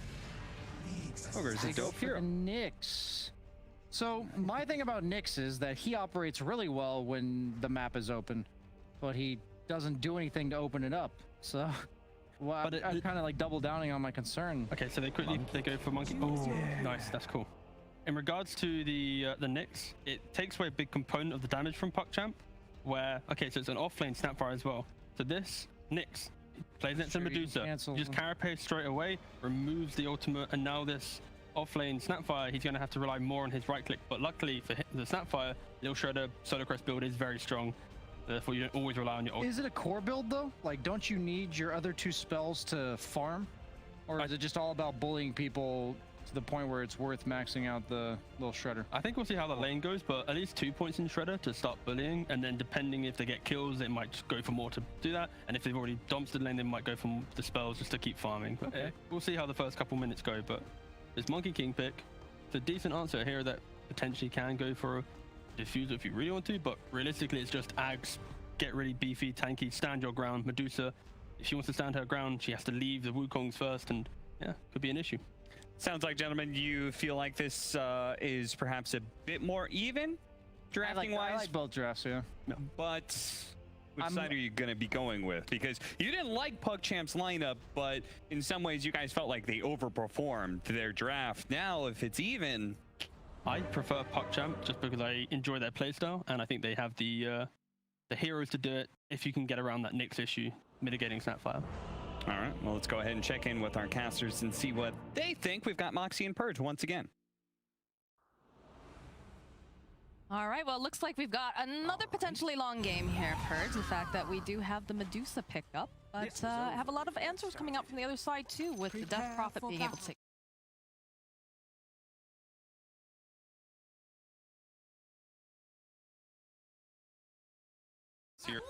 Ogre's a They go dope for hero. the Nyx. So my thing about Nyx is that he operates really well when the map is open, but he doesn't do anything to open it up. So, well, But I'm kind of like double downing on my concern. Okay, so they go for monkey. Oh, nice, that's cool. In regards to the Nyx, it takes away a big component of the damage from PuckChamp, where okay, so it's an offlane Snapfire as well. So this Nyx plays next to Sure, you can Medusa, cancel just them. carapace straight away, removes the ultimate, and now this offlane Snapfire, he's going to have to rely more on his right click. But luckily for the Snapfire, Lil Shredder Solar Crest build is very strong. Therefore, you don't always rely on your ult. Is it a core build though? Like, don't you need your other 2 spells to farm, or is it just all about bullying people to the point where it's worth maxing out the little Shredder? I think we'll see how the lane goes, but at least 2 points in Shredder to start bullying, and then depending if they get kills, they might just go for more to do that, and if they've already dumped the lane, they might go for the spells just to keep farming. But Okay. we'll see how the first couple minutes go. But this Monkey King pick, it's a decent answer here that potentially can go for a diffuser if you really want to, but realistically it's just Ags, get really beefy, tanky, stand your ground. Medusa, if she wants to stand her ground, she has to leave the Wukongs first, and yeah, could be an issue. Sounds like, gentlemen, you feel like this is perhaps a bit more even drafting I wise, like both drafts, yeah. but which side are you going to be going with? Because you didn't like PuckChamp's lineup, but in some ways you guys felt like they overperformed their draft. Now, if it's even, I prefer PuckChamp just because I enjoy their playstyle, and I think they have the heroes to do it if you can get around that Nyx issue, mitigating Snapfire. all right, well, let's go ahead and check in with our casters and see what they think. We've got Moxie and Purge once again. All right, well, it looks like we've got another potentially long game here, Purge. The fact that we do have the Medusa picked up, but have a lot of answers coming out from the other side too, with the Death Prophet being able to take. Here,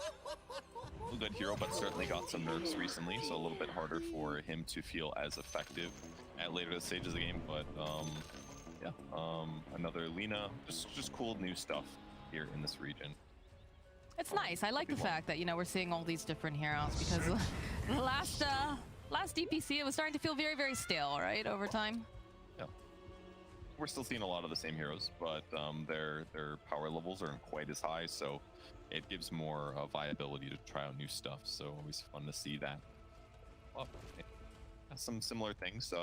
a good hero, but certainly got some nerfs recently, so a little bit harder for him to feel as effective at later stages of the game. But yeah, another Lina, just cool new stuff here in this region. It's nice. I like the fact that, you know, we're seeing all these different heroes, because the last DPC, it was starting to feel very, very stale, right, over time. Yeah, we're still seeing a lot of the same heroes, but their power levels aren't quite as high, so it gives more viability to try out new stuff. So always fun to see that. Well, some similar things.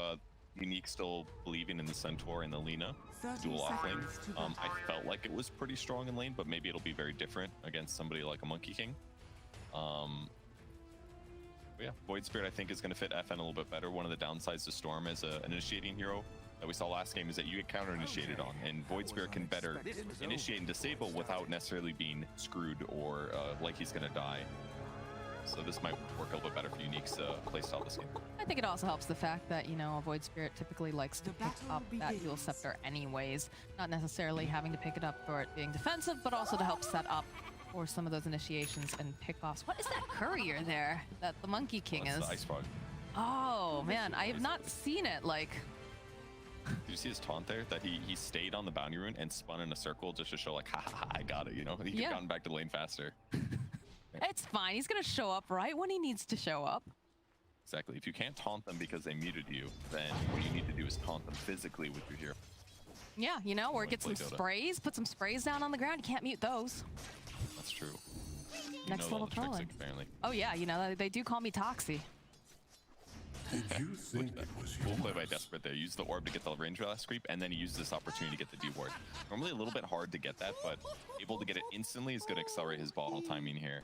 Unique still believing in the Centaur and the Lina dual offlane. I felt like it was pretty strong in lane, but maybe it'll be very different against somebody like a Monkey King. But yeah, Void Spirit I think is going to fit FN a little bit better. One of the downsides to Storm as an initiating hero that we saw last game is that you get counter initiated on, and Void Spirit can better initiate and disable without necessarily being screwed or like he's going to die. So this might work a little bit better for Unique's playstyle this game. I think it also helps the fact that, you know, a Void Spirit typically likes to pick up that dual scepter anyways, not necessarily having to pick it up for it being defensive, but also to help set up for some of those initiations and pickoffs. What is that courier there that the Monkey King is? The Ice Frog. Oh man, I have not seen it. Like, did you see his taunt there? That he stayed on the bounty rune and spun in a circle just to show like, ha ha ha, I got it, you know? He could have gotten back to lane faster. it's fine. He's gonna show up right when he needs to show up. Exactly. If you can't taunt them because they muted you, then what you need to do is taunt them physically with your hero. Yeah, you know, or get some Dota. sprays, put some sprays down on the ground. You can't mute those. That's true. Next know all level the tricks, trolling. apparently. Oh yeah, you know, they do call me Toxie. Did you think it was Cool play yours? by Desperate there. Use the orb to get the range last creep, and then he used this opportunity to get the D-ward. Normally a little bit hard to get that, but able to get it instantly is going to accelerate his bottle timing here.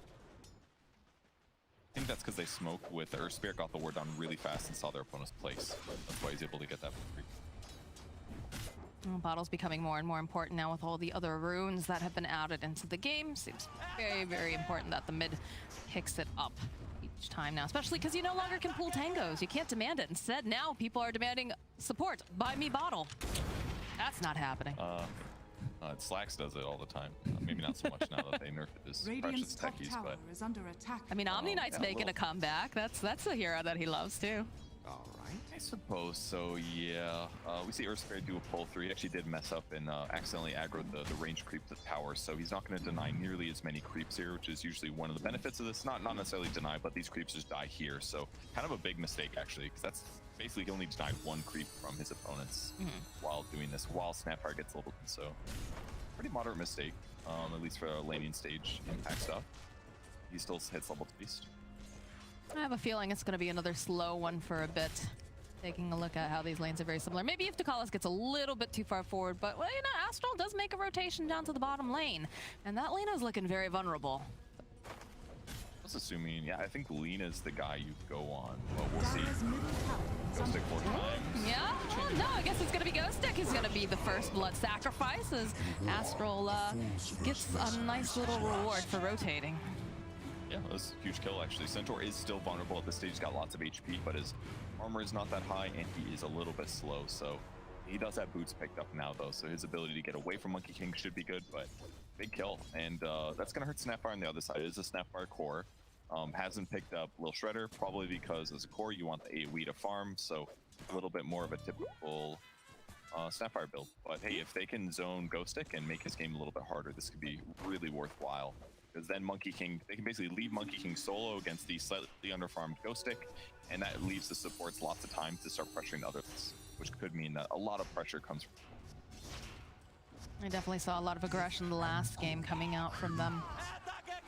I think that's because they smoked with the Earth Spirit, got the ward down really fast and saw their opponent's place. That's why he's able to get that for free. Well, bottle's becoming more and more important now with all the other runes that have been added into the game. Seems very, very important that the mid picks it up each time now, especially because you no longer can pull tangos. You can't demand it. Instead, now people are demanding support. Buy me bottle. That's not happening. Slacks does it all the time. Maybe not so much now that they nerfed his Radiant's precious top techies, tower but is under attack. I mean, Omni Knight's yeah, making well. a comeback. That's a hero that he loves too. All right. I suppose so, yeah. We see Earthspare do a pull through. He actually did mess up and accidentally aggroed the range creep to the tower, so he's not going to deny nearly as many creeps here, which is usually one of the benefits of this. Not necessarily deny, but these creeps just die here, so kind of a big mistake, actually, because that's basically he only denied one creep from his opponents while doing this, while Snapfire gets leveled, so pretty moderate mistake, at least for a laning stage impact stuff. He still hits level beast. I have a feeling it's going to be another slow one for a bit. Taking a look at how these lanes are very similar. Maybe if Dukalis gets a little bit too far forward, but well, you know, Astral does make a rotation down to the bottom lane, and that Lina is looking very vulnerable. I was assuming, yeah, I think Lena's the guy you go on. Well, we'll see. Ghostik 4 times. Yeah? Well, no, I guess it's going to be Ghostik who's going to be the first blood sacrifice as Astral gets a nice little reward for rotating. Yeah, that was a huge kill, actually. Centaur is still vulnerable at this stage. He's got lots of HP, but his armor is not that high, and he is a little bit slow, so he does have boots picked up now, though, so his ability to get away from Monkey King should be good, but big kill, and that's going to hurt Snapfire on the other side. It is a Snapfire core. Hasn't picked up Lil Shredder, probably because as a core, you want the AoE to farm, so a little bit more of a typical Snapfire build. But hey, if they can zone Ghostik and make his game a little bit harder, this could be really worthwhile. Because then Monkey King, they can basically leave Monkey King solo against the slightly underfarmed Ghostik, and that leaves the supports lots of time to start pressuring others, which could mean that a lot of pressure comes from. I definitely saw a lot of aggression the last game coming out from them.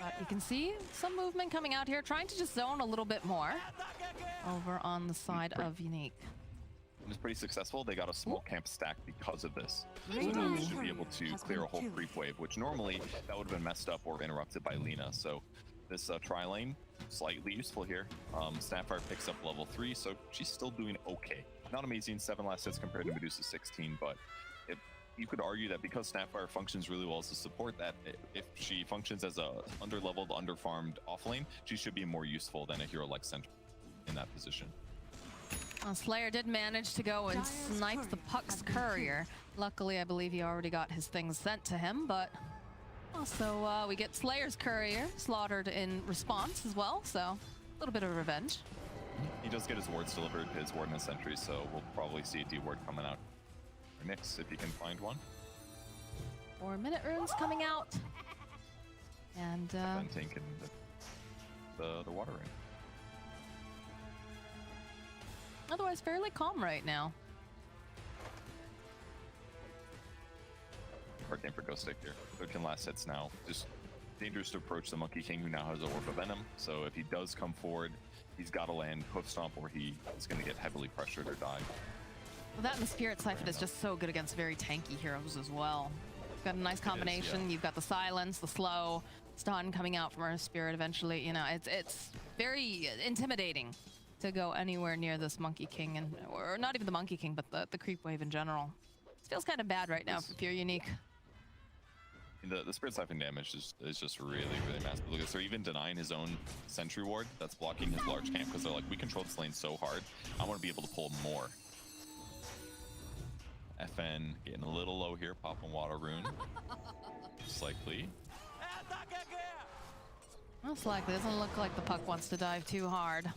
But you can see some movement coming out here, trying to just zone a little bit more over on the side of Unique. It was pretty successful. They got a small camp stack because of this. So now they should be able to clear a whole creep wave, which normally that would have been messed up or interrupted by Lina. So this tri-lane, slightly useful here. Snapfire picks up level 3, so she's still doing okay. Not amazing, 7 last hits compared to Medusa's 16, but you could argue that because Snapfire functions really well as a support, that if she functions as a under-leveled, under-farmed offlane, she should be more useful than a hero like Centaur in that position. Slayer did manage to go and snipe the Puck's courier. Luckily, I believe he already got his things sent to him, but also we get Slayer's courier slaughtered in response as well, so a little bit of revenge. He does get his wards delivered, his ward and sentry, so we'll probably see a D-ward coming out for Nyx if he can find one. 4-minute runes coming out. And then taking the water ring. Otherwise, fairly calm right now. Hard game for Ghostik here. 13 last hits now. Just dangerous to approach the Monkey King, who now has a Orb of Venom. So if he does come forward, he's got to land Hoof Stomp, or he is going to get heavily pressured or die. Well, that and the Spirit Siphon is just so good against very tanky heroes as well. You've got a nice combination. Yeah. You've got the silence, the slow, stun coming out from our Spirit eventually. You know, it's very intimidating to go anywhere near this Monkey King, and or not even the Monkey King, but the creep wave in general. It feels kind of bad right now if you're Unique. The Spirit Siphon damage is just really massive. Look, they're even denying his own sentry ward that's blocking his large camp, because they're like, we control this lane so hard, I want to be able to pull more. FN getting a little low here, popping water rune. Most likely. Most likely. Doesn't look like the Puck wants to dive too hard.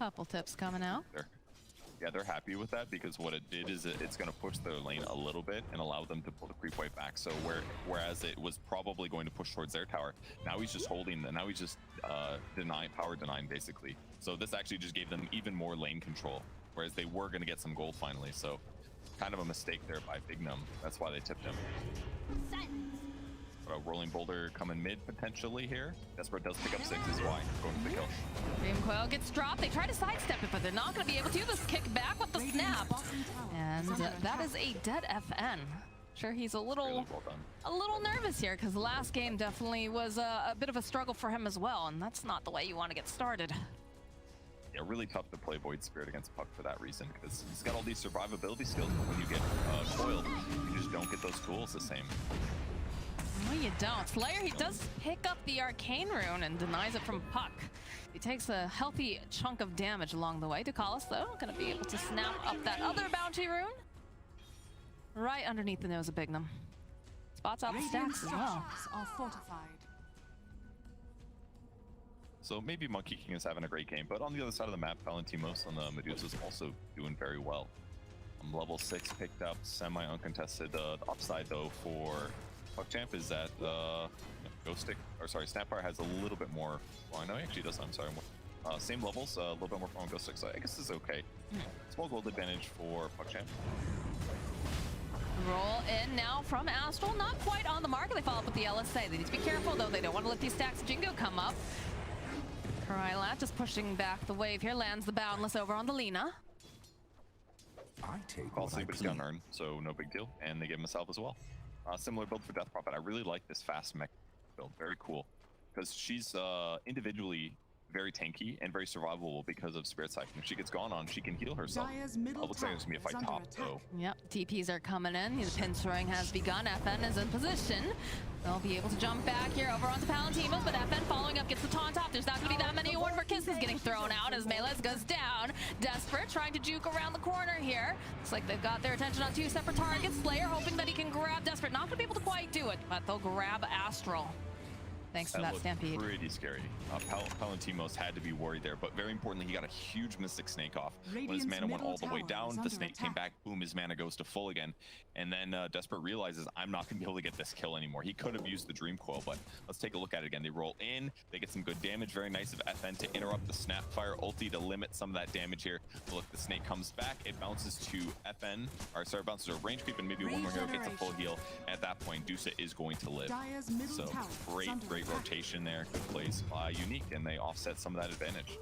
Couple tips coming out. They're happy with that, because what it did is it's going to push their lane a little bit and allow them to pull the creep wave back. So whereas it was probably going to push towards their tower, now he's just holding, now he's just power denying basically. So this actually just gave them even more lane control, whereas they were going to get some gold finally. So kind of a mistake there by Bignum. That's why they tipped him. A rolling boulder coming mid potentially here. Desperate does pick up 6 is why. Going for the kill. Dream Coil gets dropped. They try to sidestep it, but they're not going to be able to. This kick back with the snap. And that is a dead FN. Sure, he's a little nervous here, because the last game definitely was a bit of a struggle for him as well, and that's not the way you want to get started. Yeah, really tough to play Void Spirit against Puck for that reason, because he's got all these survivability skills, but when you get coiled, you just don't get those tools the same. No, you don't. Slayer, he does pick up the Arcane Rune and denies it from Puck. He takes a healthy chunk of damage along the way. Dukalis, though, going to be able to snap up that other bounty rune right underneath the nose of Bignum. Spots out the stacks as well. Are fortified. So maybe Monkey King is having a great game, but on the other side of the map, Palantimos on the Medusa is also doing very well. Level 6 picked up, semi-uncontested. The upside though for PuckChamp is that Ghostik, or sorry, Snapfire has a little bit more. Well, I know he actually does. I'm sorry. Same levels, a little bit more from Ghostik, so I guess it's okay. Small gold advantage for PuckChamp. Roll in now from Astral, not quite on the mark. They follow up with the LSA. They need to be careful though. They don't want to let these stacks of Jingo come up. Krlt just pushing back the wave here, lands the Boundless over on the Lina. I take Also, but he's got an earn, so no big deal. And they give him a salve as well. Similar build for Death Prophet. I really like this fast mech build. Very cool. Because she's individually very tanky and very survivable because of Spirit Siphon. If she gets gone on, she can heal herself. Looks like there's going to be a fight top, though. Yep, TPs are coming in. The pincerring has begun. FN is in position. They'll be able to jump back here over onto Palantimos, but FN following up gets the taunt off. There's not going to be that many Order Kisses getting thrown out as Melee goes down. Desperate, trying to juke around the corner here. Looks like they've got their attention on two separate targets. Slayer hoping that he can grab Desperate. Not going to be able to quite do it, but they'll grab Astral. Thanks to that stampede. Pretty scary. Palantimos had to be worried there, but very importantly, he got a huge Mystic Snake off. When his mana went all the way down, the snake came back, boom, his mana goes to full again. And then Desperate realizes, I'm not going to be able to get this kill anymore. He could have used the Dream Coil, but let's take a look at it again. They roll in, they get some good damage. Very nice of FN to interrupt the Snapfire ulti to limit some of that damage here. But look, the snake comes back, it bounces to FN, or sorry, bounces to a range creep, and maybe one more hero gets a full heal. At that point, Dusa is going to live. So great rotation there. Good plays by Unique, and they offset some of that advantage.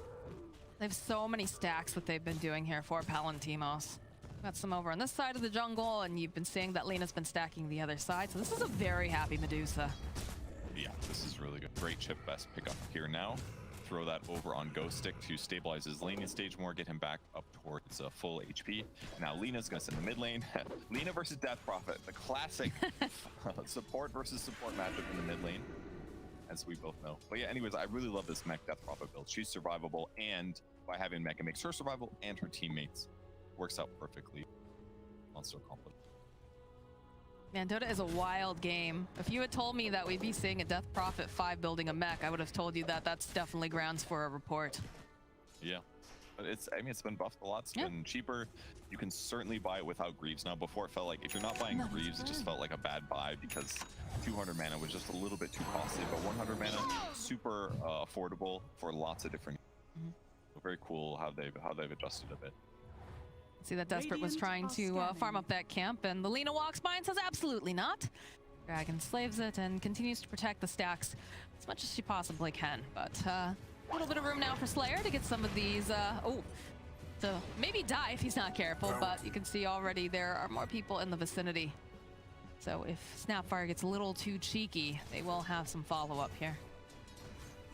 They have so many stacks that they've been doing here for Palantimos. Got some over on this side of the jungle, and you've been seeing that Lina's been stacking the other side, so this is a very happy Medusa. Yeah, this is really good. Great chip best pickup here now. Throw that over on Ghostik to stabilize his lane in stage more, get him back up towards full HP. Now Lina's gonna send the mid lane. Lina versus Death Prophet, the classic support versus support matchup in the mid lane, as we both know. But yeah, anyways, I really love this mech Death Prophet build. She's survivable, and by having mech, it makes her survivable and her teammates. Works out perfectly. Monster accomplished. Man, Dota is a wild game. If you had told me that we'd be seeing a Death Prophet 5 building a mech, I would have told you that that's definitely grounds for a report. Yeah, but it's been buffed a lot. It's been cheaper. You can certainly buy it without Greaves now. Before it felt like if you're not buying Greaves, it just felt like a bad buy because 200 mana was just a little bit too costly. But 100 mana, super affordable for lots of different. So very cool how they've adjusted a bit. See that Desperate was trying to farm up that camp, and the Lina walks by and says absolutely not. Dragon slaves it and continues to protect the stacks as much as she possibly can. But a little bit of room now for Slayer to get some of these, to maybe die if he's not careful, but you can see already there are more people in the vicinity. So if Snapfire gets a little too cheeky, they will have some follow-up here.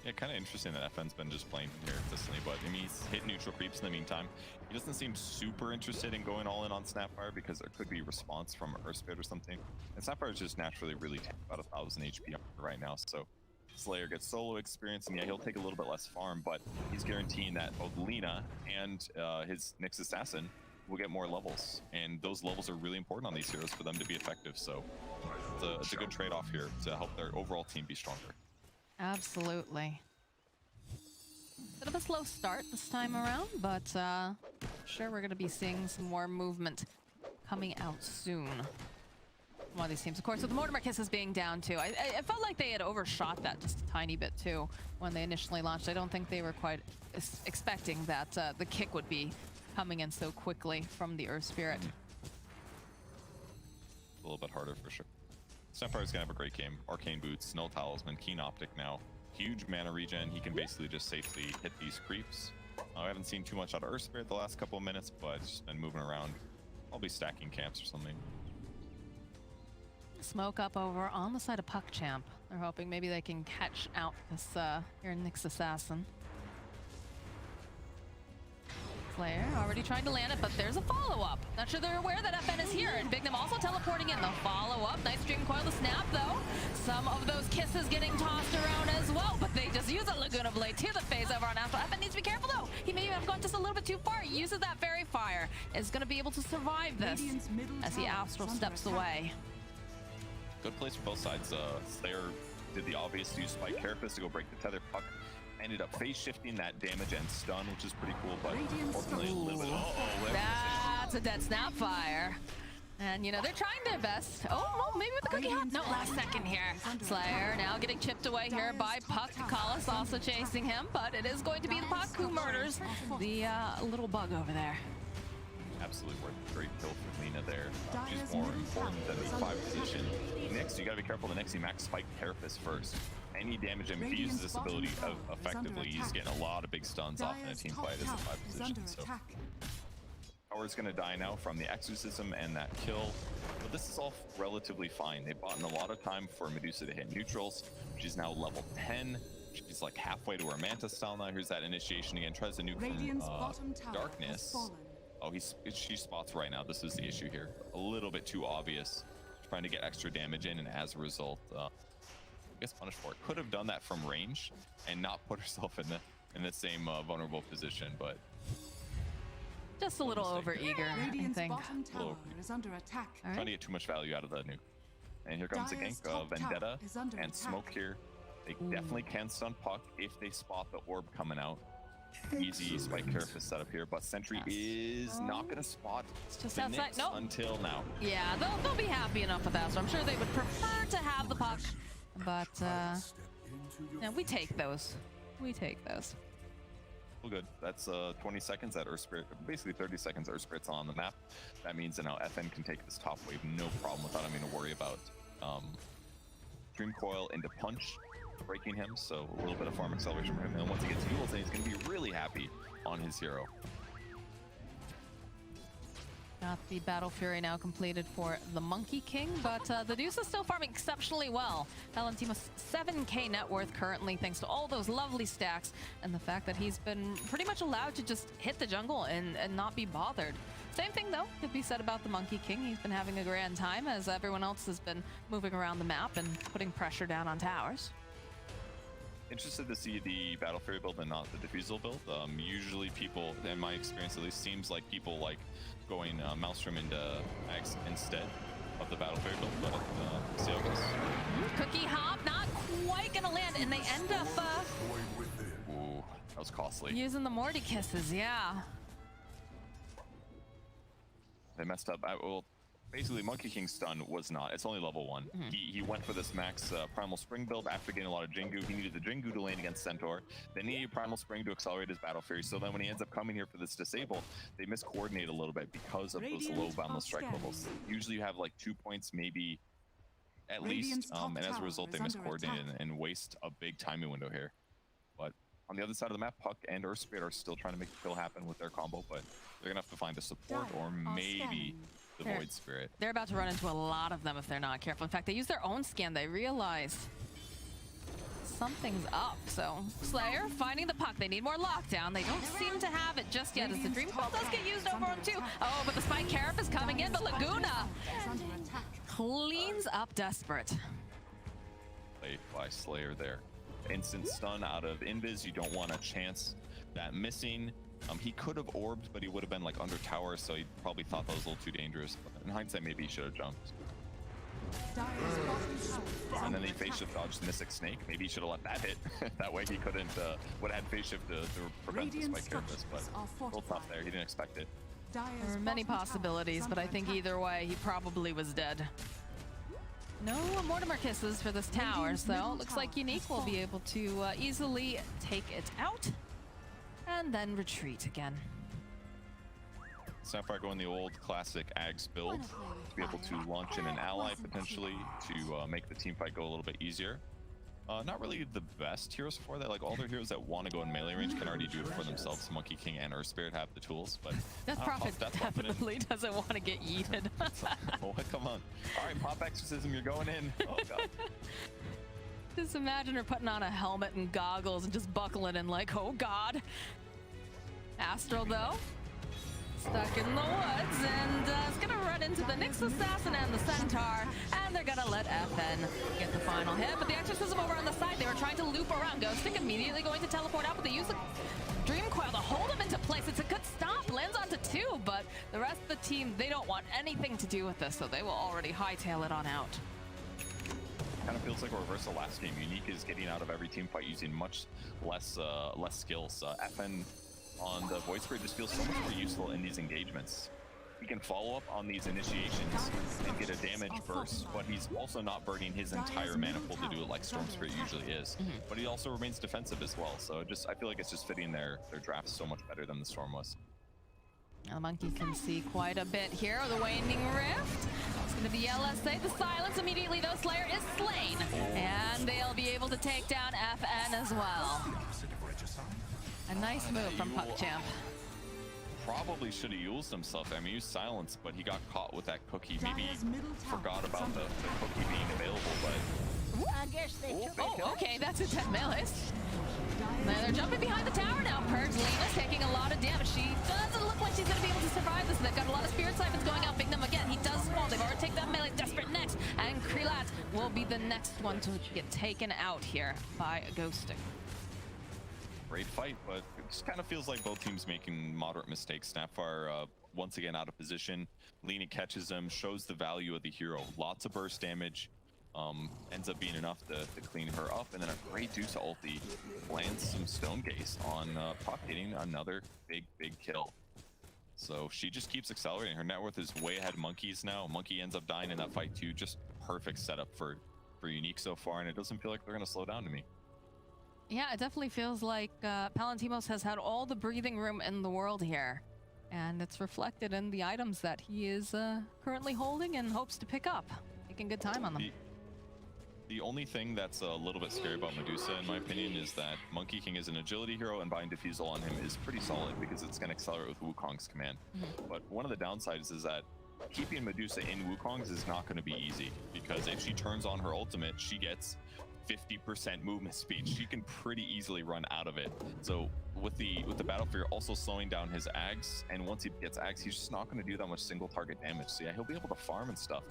Yeah, kind of interesting that FN's been just playing here consistently, but I mean, he's hit neutral creeps in the meantime. He doesn't seem super interested in going all in on Snapfire because there could be response from Earth Spirit or something. And Snapfire is just naturally really about 1,000 HP right now, so Slayer gets solo experience, and yeah, he'll take a little bit less farm, but he's guaranteeing that both Lina and his Nyx Assassin will get more levels, and those levels are really important on these heroes for them to be effective, so it's a good trade-off here to help their overall team be stronger. Absolutely. Bit of a slow start this time around, but sure we're going to be seeing some more movement coming out soon. One of these teams, of course, with the Mortimer Kisses being down too. I felt like they had overshot that just a tiny bit too when they initially launched. I don't think they were quite expecting that the kick would be coming in so quickly from the Earth Spirit. A little bit harder for sure. Snapfire's gonna have a great game. Arcane Boots, Null Talisman, Keen Optic now. Huge mana regen. He can basically just safely hit these creeps. I haven't seen too much out of Earth Spirit the last couple of minutes, but it's just been moving around. I'll be stacking camps or something. Smoke up over on the side of PuckChamp. They're hoping maybe they can catch out this here Nyx Assassin. Slayer already trying to land it, but there's a follow-up. Not sure they're aware that FN is here, and Bignum also teleporting in. The follow-up. Nice Dream Coil to snap, though. Some of those kisses getting tossed around as well, but they just use a Laguna Blade to the phase over on Astral. FN needs to be careful, though. He may have gone just a little bit too far. He uses that Fairy Fire. Is going to be able to survive this as the Astral steps away. Good plays for both sides. Slayer did the obvious, use Spike Carapace to go break the tether. Puck ended up phase shifting that damage and stun, which is pretty cool, but Radiant ultimately a little bit. That's a dead Snapfire. And, you know, they're trying their best. Oh, well, maybe with the cookie hop. No, last second here. Slayer now getting chipped away here by Puck. Dukalis also chasing him, but it is going to be the Puck who murders the little bug over there. Absolutely worth a great kill for Lina there. She's more important than the 5 position. Next, you gotta be careful. The next, you max spike Carapace first. Any damage, and if he uses this ability effectively, he's getting a lot of big stuns off in a team fight as a 5 position. So Tower's gonna die now from the exorcism and that kill, but this is all relatively fine. They've bought in a lot of time for Medusa to hit neutrals. She's now level 10. She's like halfway to her Manta style now. Here's that initiation again. Tries to nuke from darkness. Oh, she spots right now. This is the issue here. A little bit too obvious. Trying to get extra damage in, and as a result, I guess punished for it. Could have done that from range and not put herself in the same vulnerable position, but. Just a little overeager, I think. Is under attack. Trying to get too much value out of the nuke. And here comes the gank of Vendetta and Smoke here. They definitely can stun Puck if they spot the orb coming out. Easy spike Carapace setup here, but Sentry is not going to spot just outside. Nope. Until now. Yeah, they'll be happy enough with that, so I'm sure they would prefer to have the Puck. But, yeah, we take those. We take those. Well, good. That's 20 seconds that Earth Spirit, basically 30 seconds Earth Spirit's on the map. That means that now FN can take this top wave no problem without having to worry about Dream Coil into Punch, breaking him, so a little bit of farm acceleration for him. And once he gets heals, then he's going to be really happy on his hero. Got the Battle Fury now completed for the Monkey King, but the Deuce is still farming exceptionally well. Palantimos 7k net worth currently, thanks to all those lovely stacks and the fact that he's been pretty much allowed to just hit the jungle and not be bothered. Same thing, though, could be said about the Monkey King. He's been having a grand time as everyone else has been moving around the map and putting pressure down on towers. Interested to see the Battle Fury build and not the Diffusal build. Usually people, in my experience at least, seems like people like going Maelstrom into Axe instead of the Battle Fury build, but see how it goes. Cookie Hop not quite gonna land, and they end up ooh, that was costly. Using the Morty Kisses, yeah. They messed up. Well, basically, Monkey King's stun was not. It's only level 1. He went for this max Primal Spring build after getting a lot of Jingu. He needed the Jingu to lane against Centaur. Then he needed Primal Spring to accelerate his Battle Fury. So then when he ends up coming here for this disable, they miscoordinate a little bit because of those low boundless strike levels. Usually you have like 2 points, maybe at least, and as a result, they miscoordinate and waste a big timing window here. But on the other side of the map, Puck and Earth Spirit are still trying to make the kill happen with their combo, but they're gonna have to find a support or maybe the Void Spirit. They're about to run into a lot of them if they're not careful. In fact, they use their own scan. They realize something's up. So Slayer finding the Puck. They need more lockdown. They don't seem to have it just yet as the Dream Coil does get used over on 2. Oh, but the Spike Carapace is coming in. The Laguna cleans up Desperate. Played by Slayer there. Instant stun out of Invis. You don't want to chance that missing. He could have orbed, but he would have been like under tower, so he probably thought that was a little too dangerous. But in hindsight, maybe he should have jumped. And then he face shift dodged Mystic Snake. Maybe he should have let that hit. That way he couldn't, would have had face shift to prevent the Spike Carapace, but a little tough there. He didn't expect it. There were many possibilities, but I think either way, he probably was dead. No Mortimer Kisses for this towers, though. Looks like Unique will be able to easily take it out and then retreat again. Sapphire going the old classic Ags build to be able to launch in an ally potentially to make the team fight go a little bit easier. Not really the best heroes for that. Like all their heroes that want to go in melee range can already do it for themselves. Monkey King and Earth Spirit have the tools, but Death Prophet definitely doesn't want to get yeeted. Oh, come on. All right, Pop Exorcism, you're going in. Oh god. Just imagine her putting on a helmet and goggles and just buckling in like, oh god. Astral though, stuck in the woods, and is gonna run into the Nyx Assassin and the Centaur, and they're gonna let FN get the final hit. But the Exorcism over on the side, they were trying to loop around. Ghostik immediately going to teleport out, but they use the Dream Coil to hold him into place. It's a good stop, lands onto 2, but the rest of the team, they don't want anything to do with this, so they will already hightail it on out. kind of feels like a reversal last game. Unique is getting out of every team fight using much less skills. FN on the Void Spirit just feels so much more useful in these engagements. He can follow up on these initiations and get a damage burst, but he's also not burning his entire mana pool to do it like Storm Spirit usually is. But he also remains defensive as well. So I feel like it's just fitting their drafts so much better than the Storm was. Now Monkey can see quite a bit here. The Waning Rift. It's going to be LSA. The silence immediately, though. Slayer is slain. And they'll be able to take down FN as well. A nice move from PuckChamp. Probably should have used himself. I mean, he used silence, but he got caught with that cookie. Maybe he forgot about the cookie being available, but... I guess they took it. Oh, okay, that's a 10 melis. They're jumping behind the tower now. Purge Lena's taking a lot of damage. She doesn't look like she's going to be able to survive this. They've got a lot of Spirit Siphons going out. Bignum again. He does fall. They've already taken that melee. Desperate next. And Krlt will be the next one to get taken out here by Ghostik. Great fight, but it just kind of feels like both teams making moderate mistakes. Snapfire once again out of position. Lena catches him, shows the value of the hero. Lots of burst damage. Ends up being enough to clean her up, and then a great Deuce ulti lands some Stone Gaze on Puck, getting another big kill. So she just keeps accelerating. Her net worth is way ahead of Monkey's now. Monkey ends up dying in that fight too. Just perfect setup for Unique so far, and it doesn't feel like they're going to slow down to me. Yeah, it definitely feels like Palantimos has had all the breathing room in the world here. And it's reflected in the items that he is currently holding and hopes to pick up. Making good time on them. The only thing that's a little bit scary about Medusa, in my opinion, is that Monkey King is an agility hero, and buying Diffusal on him is pretty solid because it's going to accelerate with Wukong's command. But one of the downsides is that keeping Medusa in Wukong's is not going to be easy, because if she turns on her ultimate, she gets 50% movement speed. She can pretty easily run out of it. So with the Battle Fear also slowing down his Ags, and once he gets Ags, he's just not going to do that much single target damage. So yeah, he'll be able to farm and stuff,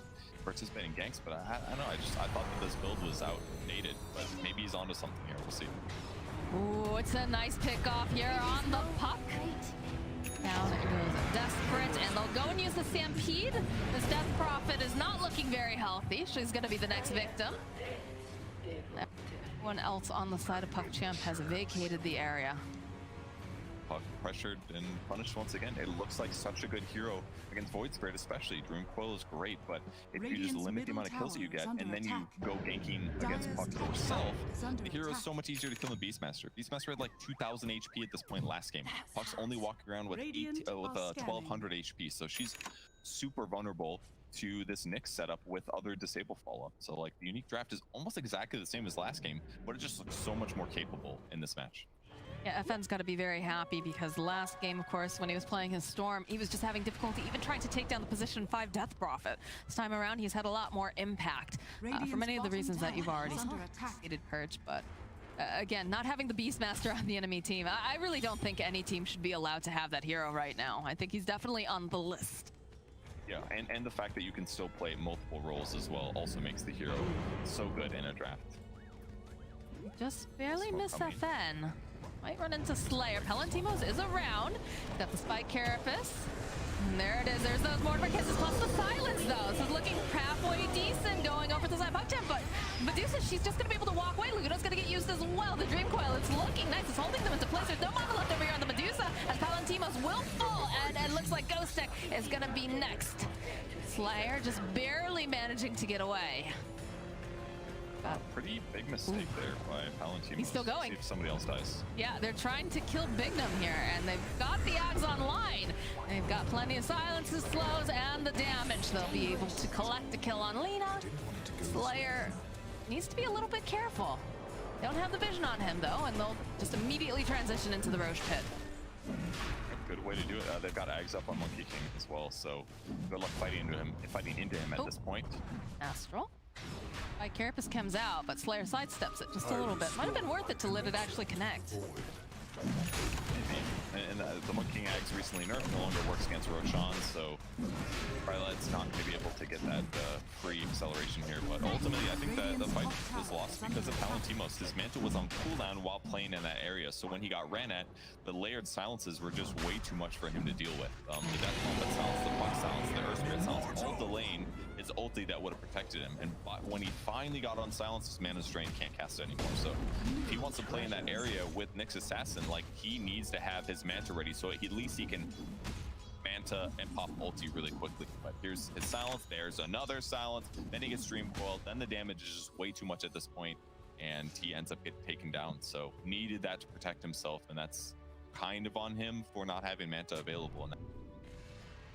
participate in ganks, but I don't know, I thought that this build was outdated, but maybe he's onto something here. We'll see. Ooh, it's a nice pick off here on the Puck. Down it goes Desperate, and they'll go and use the Stampede. This Death Prophet is not looking very healthy. She's going to be the next victim. Everyone else on the side of PuckChamp has vacated the area. Puck pressured and punished once again. It looks like such a good hero against Void Spirit, especially. Dream Coil is great, but if you just limit the amount of kills that you get and then you go ganking against Puck yourself, the hero is so much easier to kill than Beastmaster. Beastmaster had like 2,000 HP at this point last game. Puck's only walking around with 1,200 HP, so she's super vulnerable to this Nyx setup with other disable follow-up. So like the Unique draft is almost exactly the same as last game, but it just looks so much more capable in this match. Yeah, FN's got to be very happy because last game, of course, when he was playing his Storm, he was just having difficulty even trying to take down the position 5 Death Prophet. This time around, he's had a lot more impact for many of the reasons that you've already stated, Purge, but again, not having the Beastmaster on the enemy team, I really don't think any team should be allowed to have that hero right now. I think he's definitely on the list. Yeah, and the fact that you can still play multiple roles as well also makes the hero so good in a draft. Just barely miss FN. Might run into Slayer. Palantimos is around. Got the Spike Carapace. And there it is. There's those Mortimer Kisses plus the silence, though. This is looking halfway decent going over to the side of PuckChamp, but Medusa, she's just going to be able to walk away. Luna's going to get used as well. The Dream Coil, it's looking nice. It's holding them into place. There's no mana left over here on the Medusa, as Palantimos will fall, and it looks like Ghostik is going to be next. Slayer just barely managing to get away. Pretty big mistake there by Palantimos. He's still going. See if somebody else dies. Yeah, they're trying to kill Bignum here, and they've got the Ags online. They've got plenty of silences, slows, and the damage. They'll be able to collect a kill on Lena. Slayer needs to be a little bit careful. Don't have the vision on him, though, and they'll just immediately transition into the Roche Pit. Good way to do it. They've got Ags up on Monkey King as well, so good luck fighting into him at this point. Astral. Carapace comes out, but Slayer sidesteps it just a little bit. Might have been worth it to let it actually connect. And the Monkey King Axe recently nerfed, no longer works against Roshan, so Krlt's not going to be able to get that free acceleration here. But ultimately, I think that the fight was lost because of Palantimos. His mantle was on cooldown while playing in that area, so when he got ran at, the layered silences were just way too much for him to deal with. The Death Combat silence, the Puck silence, the Earth Spirit silence, all delaying his ulti that would have protected him. And when he finally got on silence, his mana drain, can't cast it anymore. So if he wants to play in that area with Nyx Assassin, like, he needs to have his Manta ready, so at least he can Manta and pop ulti really quickly. But here's his silence, there's another silence, then he gets Dream Coiled, then the damage is just way too much at this point, and he ends up getting taken down. So needed that to protect himself, and that's kind of on him for not having Manta available in that.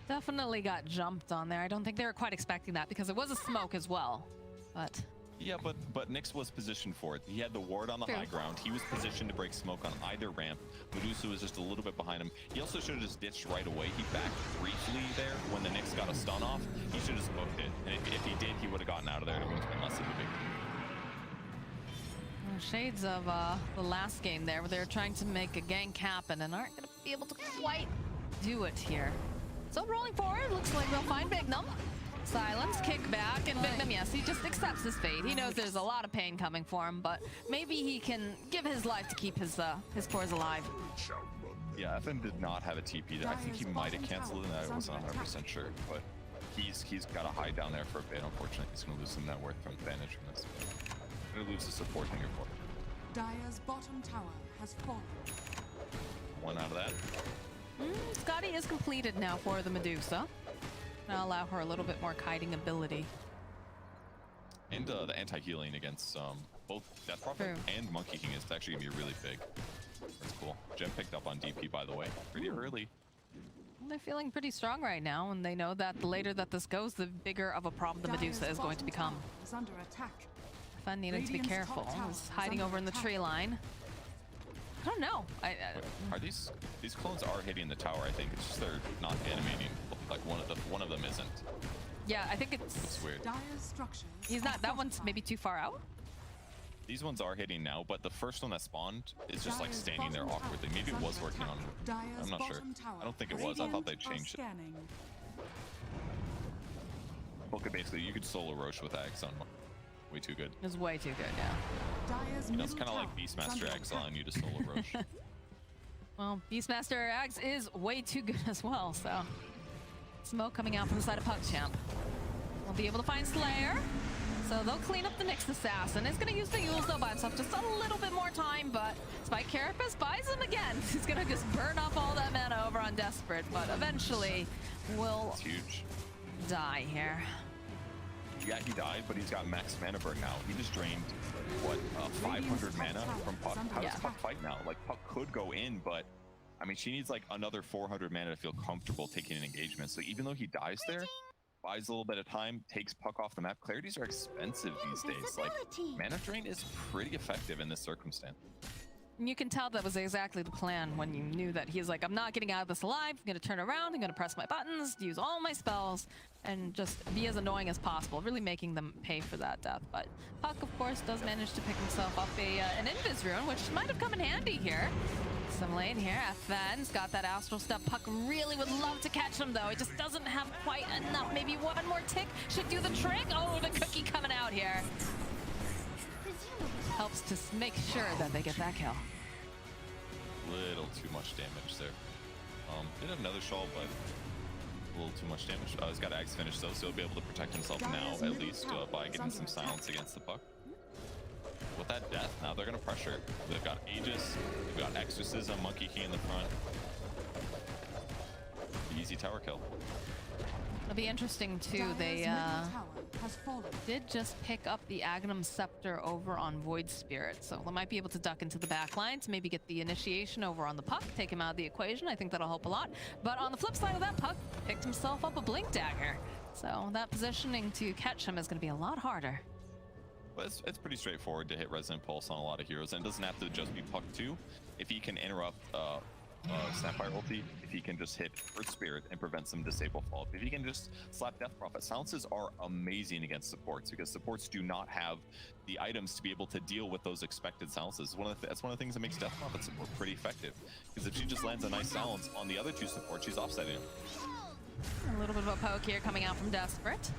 Definitely got jumped on there. I don't think they were quite expecting that because it was a smoke as well. But yeah, but Nyx was positioned for it. He had the ward on the high ground. He was positioned to break smoke on either ramp. Medusa was just a little bit behind him. He also should have just ditched right away. He backed briefly there when the Nyx got a stun off. He should have just booked it. And if he did, he would have gotten out of there. It would have been less of a big deal. Shades of the last game there where they were trying to make a gank happen and aren't going to be able to quite do it here. So rolling forward, looks like they'll find Bignum. Silence, kickback, and Bignum, yes, he just accepts his fate. He knows there's a lot of pain coming for him, but maybe he can give his life to keep his cores alive. Yeah, FN did not have a TP. I think he might have canceled it, and I wasn't 100% sure, but he's got to hide down there for a bit. Unfortunately, he's going to lose some net worth from advantage from this. Going to lose the support in your port. Dire's bottom tower has fallen. One out of that. Scotty is completed now for the Medusa. Now allow her a little bit more kiting ability. And the anti-healing against both Death Prophet and Monkey King is actually going to be really big. That's cool. Gem picked up on DP, by the way, pretty early. They're feeling pretty strong right now, and they know that the later that this goes, the bigger of a problem the Medusa is going to become. Is under attack. Fun needing to be careful. He's hiding over in the tree line. I don't know. Are these clones are hitting the tower? I think it's just they're not animating. Like one of them isn't. Yeah, I think it's weird. He's not. That one's maybe too far out. These ones are hitting now, but the first one that spawned is just like standing there awkwardly. Maybe it was working on him. I'm not sure. I don't think it was. I thought they changed it. Okay, basically, you could solo Roche with Axe on. Way too good. It's way too good, yeah. You know, it's kind of like Beastmaster Axe allowing you to solo Roche. Well, Beastmaster Axe is way too good as well, so. Smoke coming out from the side of PuckChamp. We'll be able to find Slayer. So they'll clean up the Nyx Assassin. He's going to use the Yules though by himself just a little bit more time, but Spike Carapace buys him again. He's going to just burn off all that mana over on Desperate, but eventually will die here. Yeah, he died, but he's got max mana burn now. He just drained, what, 500 mana from Puck. How does Puck fight now? Like, Puck could go in, but, I mean, she needs, like, another 400 mana to feel comfortable taking an engagement. So even though he dies there, buys a little bit of time, takes Puck off the map. Clarities are expensive these days. Like, mana drain is pretty effective in this circumstance. And you can tell that was exactly the plan when you knew that he's like, I'm not getting out of this alive. I'm going to turn around. I'm going to press my buttons, use all my spells, and just be as annoying as possible, really making them pay for that death. But Puck, of course, does manage to pick himself up an Invis rune, which might have come in handy here. Some lane here. FN's got that Astral step. Puck really would love to catch him, though. He just doesn't have quite enough. Maybe one more tick should do the trick. Oh, the cookie coming out here. Helps to make sure that they get that kill. Little too much damage there. Did have another shawl, but a little too much damage. He's got Axe finish though, so he'll be able to protect himself now, at least by getting some silence against the Puck. With that death, now they're gonna pressure. They've got Aegis, they've got Exorcism, Monkey Key in the front. Easy tower kill. It'll be interesting too. They did just pick up the Agnum Scepter over on Void Spirit, so they might be able to duck into the back line to maybe get the initiation over on the Puck, take him out of the equation. I think that'll help a lot. But on the flip side of that, Puck picked himself up a Blink Dagger, so that positioning to catch him is going to be a lot harder. But it's pretty straightforward to hit Resonant Pulse on a lot of heroes, and it doesn't have to just be Puck too. If he can interrupt Snapfire ulti if he can just hit Earth Spirit and prevent some disable fall. If he can just slap Death Prophet. Silences are amazing against supports because supports do not have the items to be able to deal with those expected silences. That's one of the things that makes Death Prophet support pretty effective, because if she just lands a nice silence on the other two supports, she's offsetting him. A little bit of a poke here coming out from Desperate.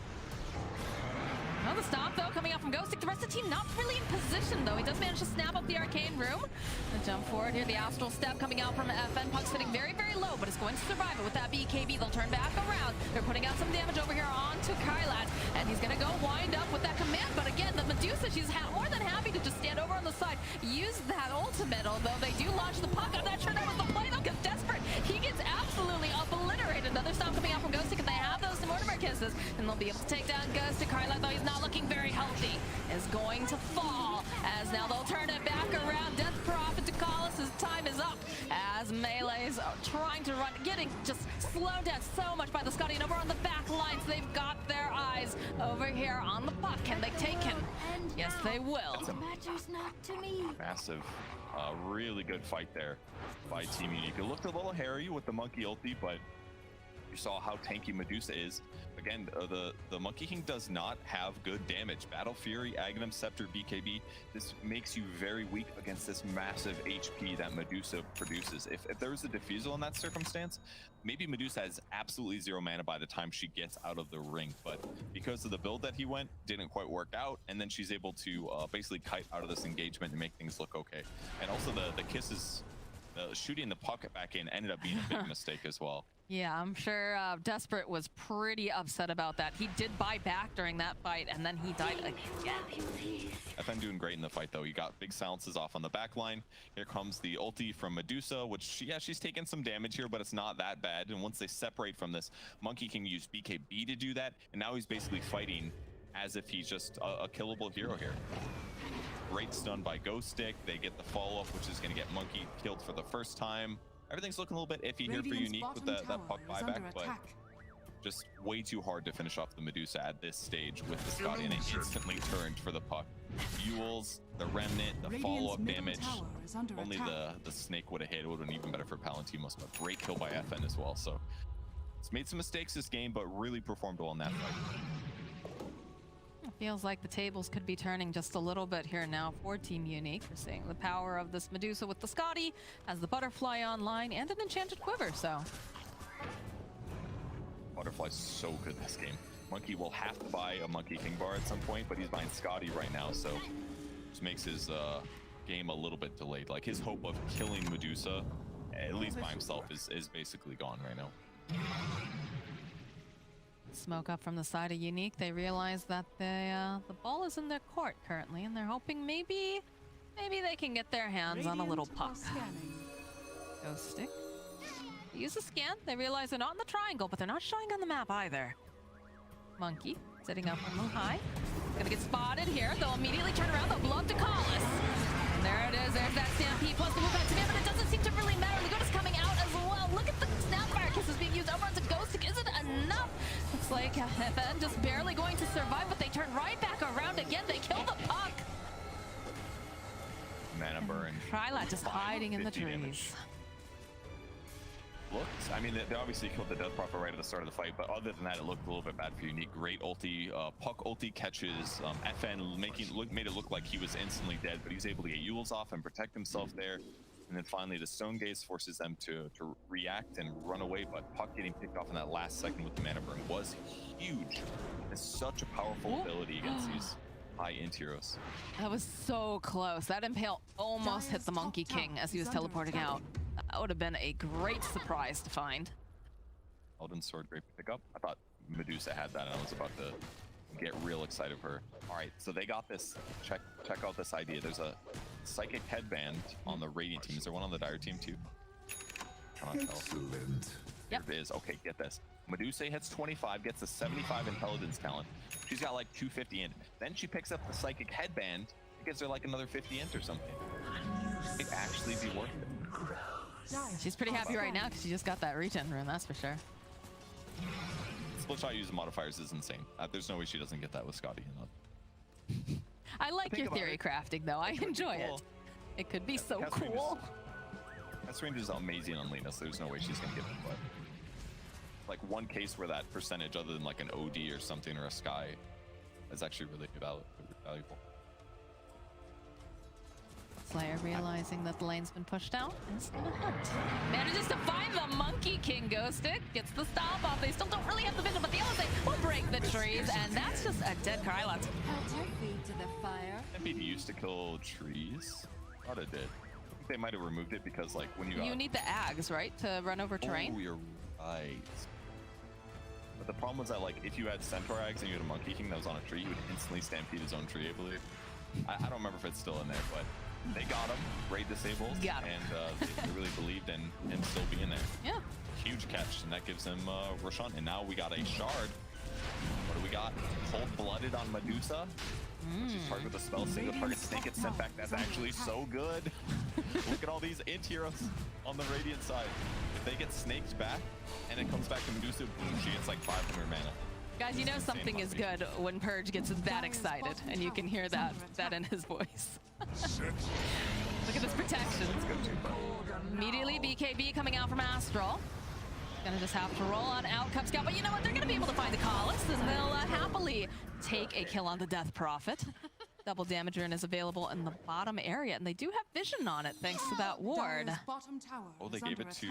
Oh, the stop though coming out from Ghostik. The rest of the team not really in position though. He does manage to snap up the arcane room. The jump forward here, the Astral step coming out from FN. Puck sitting very, very low, but is going to survive it with that BKB. They'll turn back around. They're putting out some damage over here onto Krlt, and he's gonna go wind up with that command. But again, the Medusa, she's more than happy to just stand over on the side, use that ultimate, although they do launch the puck. I'm not sure that was the play though, because Desperate, he gets absolutely obliterated. Another stop coming out from Ghostik, and they have those Mortimer kisses, and they'll be able to take down Ghostik. Krlt, though he's not looking very healthy, is going to fall, as now they'll turn it back around. Death Prophet Dukalis' time is up, as Melee's trying to run, getting just slowed down so much by the Scotty, and over on the back lines, they've got their eyes over here on the puck. Can they take him? Yes, they will. Matters not to me. Massive, really good fight there by Team Unique. It looked a little hairy with the Monkey ulti, but you saw how tanky Medusa is. Again, the Monkey King does not have good damage. Battle Fury, Agnum, Scepter, BKB, this makes you very weak against this massive HP that Medusa produces. If there was a defusal in that circumstance, maybe Medusa has absolutely zero mana by the time she gets out of the ring, but because of the build that he went, didn't quite work out, and then she's able to basically kite out of this engagement and make things look okay. And also the kisses, shooting the puck back in ended up being a big mistake as well. Yeah, I'm sure Desperate was pretty upset about that. He did buy back during that fight, and then he died again. FN doing great in the fight, though. He got big silences off on the back line. Here comes the ulti from Medusa, which, yeah, she's taking some damage here, but it's not that bad. And once they separate from this, Monkey King used BKB to do that, and now he's basically fighting as if he's just a killable hero here. Great stun by Ghostik. They get the follow-up, which is going to get Monkey killed for the first time. Everything's looking a little bit iffy here for Unique with that puck buyback, but just way too hard to finish off the Medusa at this stage with the Scotty, and it instantly turned for the puck. Fuels, the Remnant, the follow-up damage. Only the Snake would have hit. It would have been even better for Palantimos, but great kill by FN as well. So it's made some mistakes this game, but really performed well in that fight. It feels like the tables could be turning just a little bit here now for Team Unique. We're seeing the power of this Medusa with the Scotty, as the Butterfly online, and an Enchanted Quiver, so. Butterfly's so good this game. Monkey will have to buy a Monkey King bar at some point, but he's buying Scotty right now, so just makes his game a little bit delayed. Like, his hope of killing Medusa, at least by himself, is basically gone right now. Smoke up from the side of Unique. They realize that the ball is in their court currently, and they're hoping maybe they can get their hands on a little puck. Ghostik. They use a scan. They realize they're not in the triangle, but they're not showing on the map either. Monkey sitting up a little high. Gonna get spotted here. They'll immediately turn around. They'll blow up Dukalis. And there it is. There's that Stampede plus the move back to man, but it doesn't seem to really matter. Legoda's coming out as well. Look at the Snapfire kisses being used over onto Ghostik. Is it enough? Looks like FN just barely going to survive, but they turn right back around again. They kill the puck. Mana burn. Krlt just hiding in the trees. Damage. Looks, I mean, they obviously killed the Death Prophet right at the start of the fight, but other than that, it looked a little bit bad for Unique. Great ulti, puck ulti catches, FN made it look like he was instantly dead, but he's able to get Yules off and protect himself there. And then finally, the Stone Gaze forces them to react and run away, but Puck getting picked off in that last second with the mana burn was huge. It's such a powerful ability against these high-end heroes. That was so close. That Impale almost hit the Monkey King as he was teleporting out. That would have been a great surprise to find. Elden Sword, great pick up. I thought Medusa had that, and I was about to get real excited for her. All right, so they got this. Check out this idea. There's a Psychic Headband on the Radiant team. Is there one on the Dire team too? Excellent. Yep. There it is. Okay, get this. Medusa hits 25, gets a 75 intelligence talent. She's got like 250 int. Then she picks up the Psychic Headband. It gives her like another 50 int or something. It'd actually be worth it. She's pretty happy right now because she just got that regen rune, that's for sure. Split shot using modifiers is insane. There's no way she doesn't get that with Scotty. I like your theory crafting though. I enjoy it. It could be so cool. That range is amazing on Lena, so there's no way she's gonna get it. But like one case where that percentage, other than like an OD or something or a Sky, is actually really valuable. Slayer realizing that the lane's been pushed out is gonna hunt. Manages to find the Monkey King. Ghostik gets the stop off. They still don't really have the vision, but the other thing will break the trees, and that's just a dead Krlt. Held her feet to the fire. MPD used to kill trees. Thought it did. I think they might have removed it because like when you need the Ags, right, to run over terrain? Oh, you're right. But the problem was that like if you had Centaur Ags and you had a Monkey King that was on a tree, he would instantly stampede his own tree, I believe. I don't remember if it's still in there, but they got him, raid disabled, and they really believed in him still being there. Yeah. Huge catch, and that gives him Roshan. And now we got a shard. What do we got? Cold-blooded on Medusa. She's targeted with a spell, single target snake gets sent back. That's actually so good. Look at all these int heroes on the Radiant side. If they get snaked back, and it comes back to Medusa, boom, she gets like 500 mana. Guys, you know something is good when Purge gets that excited, and you can hear that in his voice. Look at this protection. Immediately, BKB coming out from Astral. Gonna just have to roll on out Cub Scout, but you know what? They're gonna be able to find the Dukalis, and they'll happily take a kill on the Death Prophet. Double Damager is available in the bottom area, and they do have vision on it thanks to that ward. Oh, they gave it to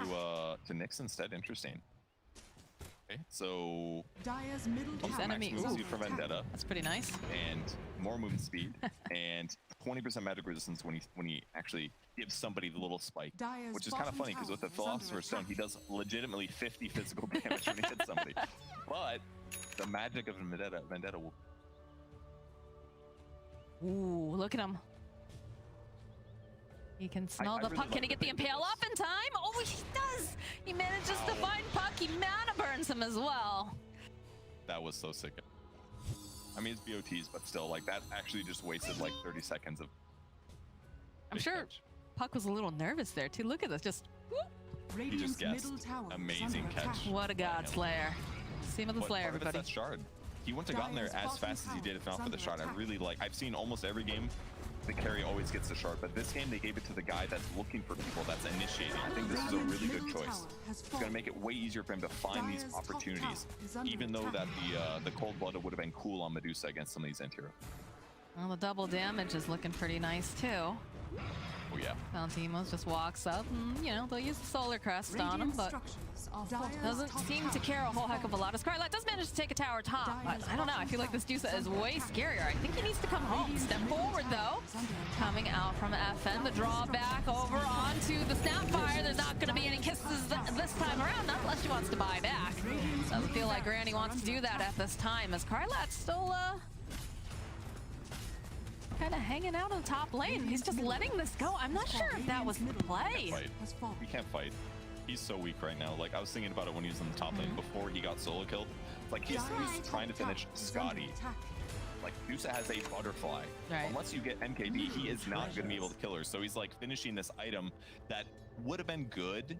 Nyx instead. Interesting. Okay, so Dire's middle max move speed for Vendetta. That's pretty nice. And more movement speed, and 20% magic resistance when he actually gives somebody the little spike, which is kind of funny because with the Philosopher's Stone, he does legitimately 50 physical damage when he hits somebody. But the magic of Vendetta will. Ooh, look at him. He can smell the Puck. Can he get the Impale off in time? Oh, he does! He manages to find Puck. He mana burns him as well. That was so sick. I mean, it's BOTs, but still, like, that actually just wasted like 30 seconds of. I'm sure Puck was a little nervous there, too. Look at this. Just whoop. He just guessed. Amazing catch. What a God Slayer. See him with the Slayer, everybody. That shard. He wouldn't have gotten there as fast as he did if not for the shard. I really like. I've seen almost every game the carry always gets the shard, but this game they gave it to the guy that's looking for people, that's initiating. I think this is a really good choice. It's going to make it way easier for him to find these opportunities, even though that the cold-blooded would have been cool on Medusa against some of these int heroes. Well, the double damage is looking pretty nice too. Oh yeah. Palantimos just walks up and, you know, they'll use the Solar Crest on him, but doesn't seem to care a whole heck of a lot. Krlt does manage to take a tower top, but I don't know. I feel like this Dusa is way scarier. I think he needs to come home. Step forward, though. Coming out from FN, the drawback over onto the Snapfire. There's not going to be any kisses this time around, not unless she wants to buy back. Doesn't feel like Granny wants to do that at this time, as Krlt's still, kind of hanging out on the top lane. He's just letting this go. I'm not sure if that was the play. He can't fight. He's so weak right now. Like, I was thinking about it when he was in the top lane before he got solo killed. Like, he's trying to finish Scotty. Like, Dusa has a butterfly. Right. Unless you get MKB, he is not going to be able to kill her. So he's, like, finishing this item that would have been good,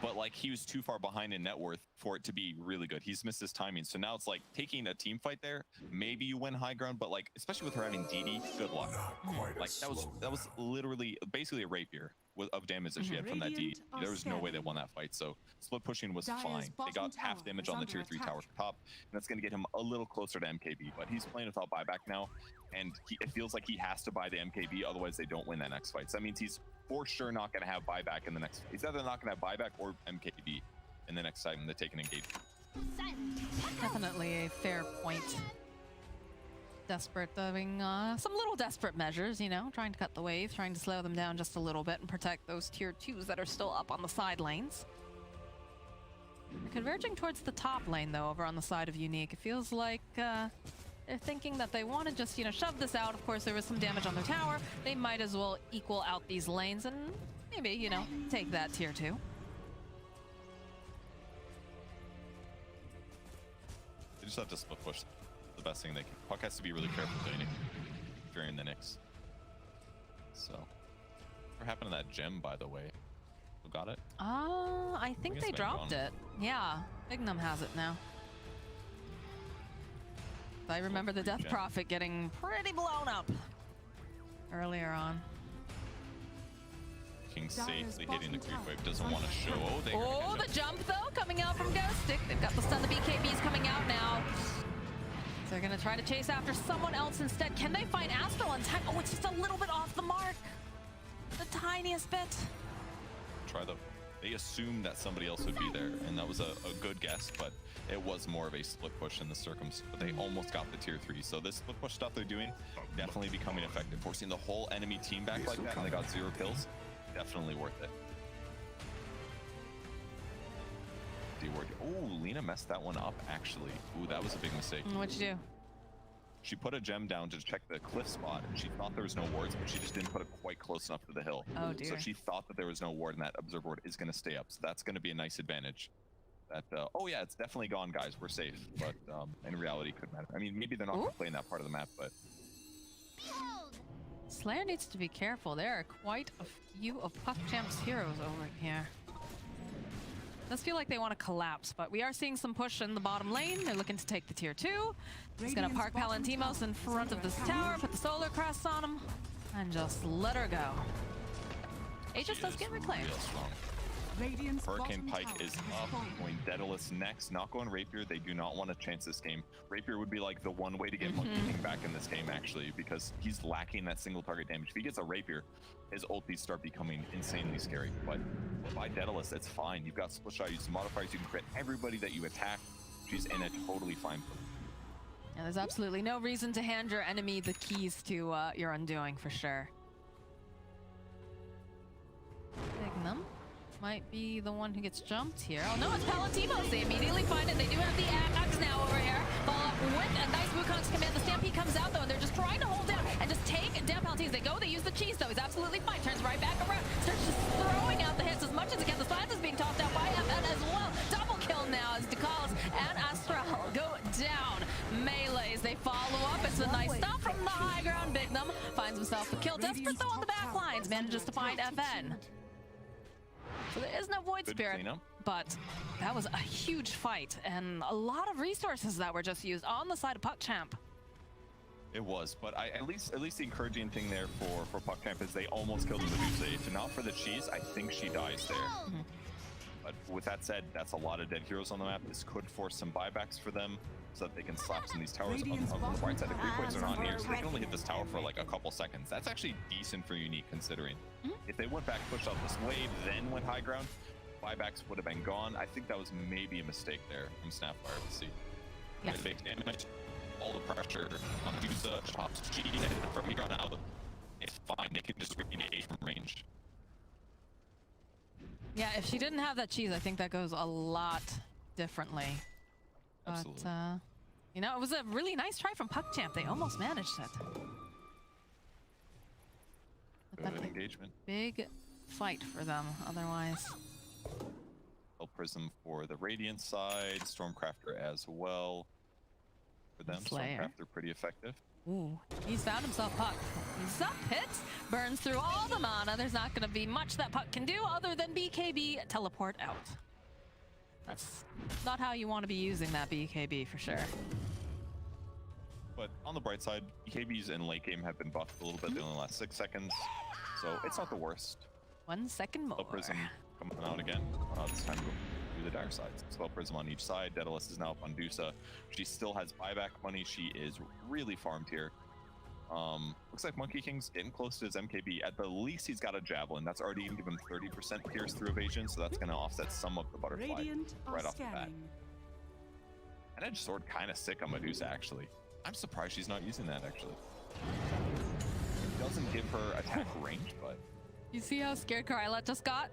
but, like, he was too far behind in net worth for it to be really good. He's missed his timing. So now it's like taking a team fight there. Maybe you win high ground, but, like, especially with her having DD, good luck. Like, that was literally basically a rapier of damage that she had from that DD. There was no way they won that fight. So split pushing was fine. They got half damage on the tier 3 tower top, and that's going to get him a little closer to MKB. But he's playing without buyback now, and it feels like he has to buy the MKB, otherwise they don't win that next fight. So that means he's for sure not going to have buyback in the next. He's either not going to have buyback or MKB in the next time they take an engagement. Definitely a fair point. Desperate, doing some little desperate measures, you know, trying to cut the wave, trying to slow them down just a little bit and protect those tier 2s that are still up on the side lanes. They're converging towards the top lane, though, over on the side of Unique. It feels like they're thinking that they want to just, you know, shove this out. Of course, there was some damage on their tower. They might as well equal out these lanes and maybe, you know, take that tier 2. They just have to split push. The best thing they can. Puck has to be really careful doing it during the Nyx. So, what happened to that gem, by the way? Who got it? I think they dropped it. Yeah, Bignum has it now. I remember the Death Prophet getting pretty blown up earlier on. Kings safely hitting the creep wave. Doesn't want to show. Oh, they Oh, the jump though coming out from Ghostik. They've got the stun. The BKBs coming out now. So they're gonna try to chase after someone else instead. Can they find Astral in time? Oh, it's just a little bit off the mark. The tiniest bit. try the. They assumed that somebody else would be there, and that was a good guess, but it was more of a split push in the circumstance. But they almost got the tier 3, so this split push stuff they're doing definitely becoming effective. Forcing the whole enemy team back like that, and they got 0 kills. Definitely worth it. Oh, Lina messed that one up, actually. Ooh, that was a big mistake. What'd you do? She put a gem down to check the cliff spot, and she thought there was no wards, but she just didn't put it quite close enough to the hill. Oh, dear. So she thought that there was no ward, and that observer ward is going to stay up. So that's going to be a nice advantage. That oh yeah, it's definitely gone, guys. We're safe, but in reality, it could matter. I mean, maybe they're not going to play in that part of the map, but Slayer needs to be careful. There are quite a few of PuckChamp's heroes over here. Does feel like they want to collapse, but we are seeing some push in the bottom lane. They're looking to take the tier 2. He's going to park Palantimos in front of this tower, put the solar crest on him, and just let her go. Aegis does get reclaimed. Real strong. Hurricane Pike is up, going Daedalus next. Not going Rapier. They do not want to chance this game. Rapier would be like the one way to get Monkey King back in this game, actually, because he's lacking that single target damage. If he gets a Rapier, his ultis start becoming insanely scary. But by Daedalus, it's fine. You've got split shot, you use modifiers, you can crit everybody that you attack. She's in a totally fine place. Yeah, there's absolutely no reason to hand your enemy the keys to your undoing, for sure. Bignum might be the one who gets jumped here. Oh no, it's Palantimos. They immediately find it. They do have the axe now over here. Follow up with a nice Wukong's command. The Stampede comes out though, and they're just trying to hold down and just take down Palantimos. They go, they use the cheese though. He's absolutely fine. Turns right back around. Starts just throwing out the hits as much as he can. The silence is being tossed out by FN as well. Double kill now as Dukalis and Astral go down. Melees, they follow up. It's a nice stop from the high ground. Bignum finds himself the kill. Desperate though on the back lines. Manages to find FN. So there is no Void Spirit, but that was a huge fight and a lot of resources that were just used on the side of PuckChamp. It was, but at least the encouraging thing there for PuckChamp is they almost killed Medusa. If not for the cheese, I think she dies there. But with that said, that's a lot of dead heroes on the map. This could force some buybacks for them so that they can slap some of these towers on the right side. The creep waves are not near, so they can only hit this tower for like a couple seconds. That's actually decent for Unique considering. If they went back, pushed out this wave, then went high ground, buybacks would have been gone. I think that was maybe a mistake there from Snapfire. Let's see. Yeah. Big damage. All the pressure on Medusa, chops G, and from here on out, it's fine. They can just re-engage from range. Yeah, if she didn't have that cheese, I think that goes a lot differently. Absolutely. But, you know, it was a really nice try from PuckChamp. They almost managed it. But Good engagement. Big fight for them otherwise. Prism for the Radiant side, Stormcrafter as well. For them, Slayer. Stormcrafter pretty effective. Ooh, he's found himself Puck. He's up, hits, burns through all the mana. There's not going to be much that Puck can do other than BKB teleport out. That's not how you want to be using that BKB for sure. But on the bright side, BKBs in late game have been buffed a little bit. They only last 6 seconds, so it's not the worst. 1 second more. Spell Prism coming out again. This time through the dire sides. Spell Prism on each side. Daedalus is now up on Dusa. She still has buyback money. She is really farmed here. Looks like Monkey King's getting close to his MKB. At the least, he's got a Javelin. That's already going to give him 30% pierce through evasion, so that's going to offset some of the butterfly right off the bat. An Edge Sword kind of sick on Medusa, actually. I'm surprised she's not using that, actually. It doesn't give her attack range, but... You see how scared Krlt just got?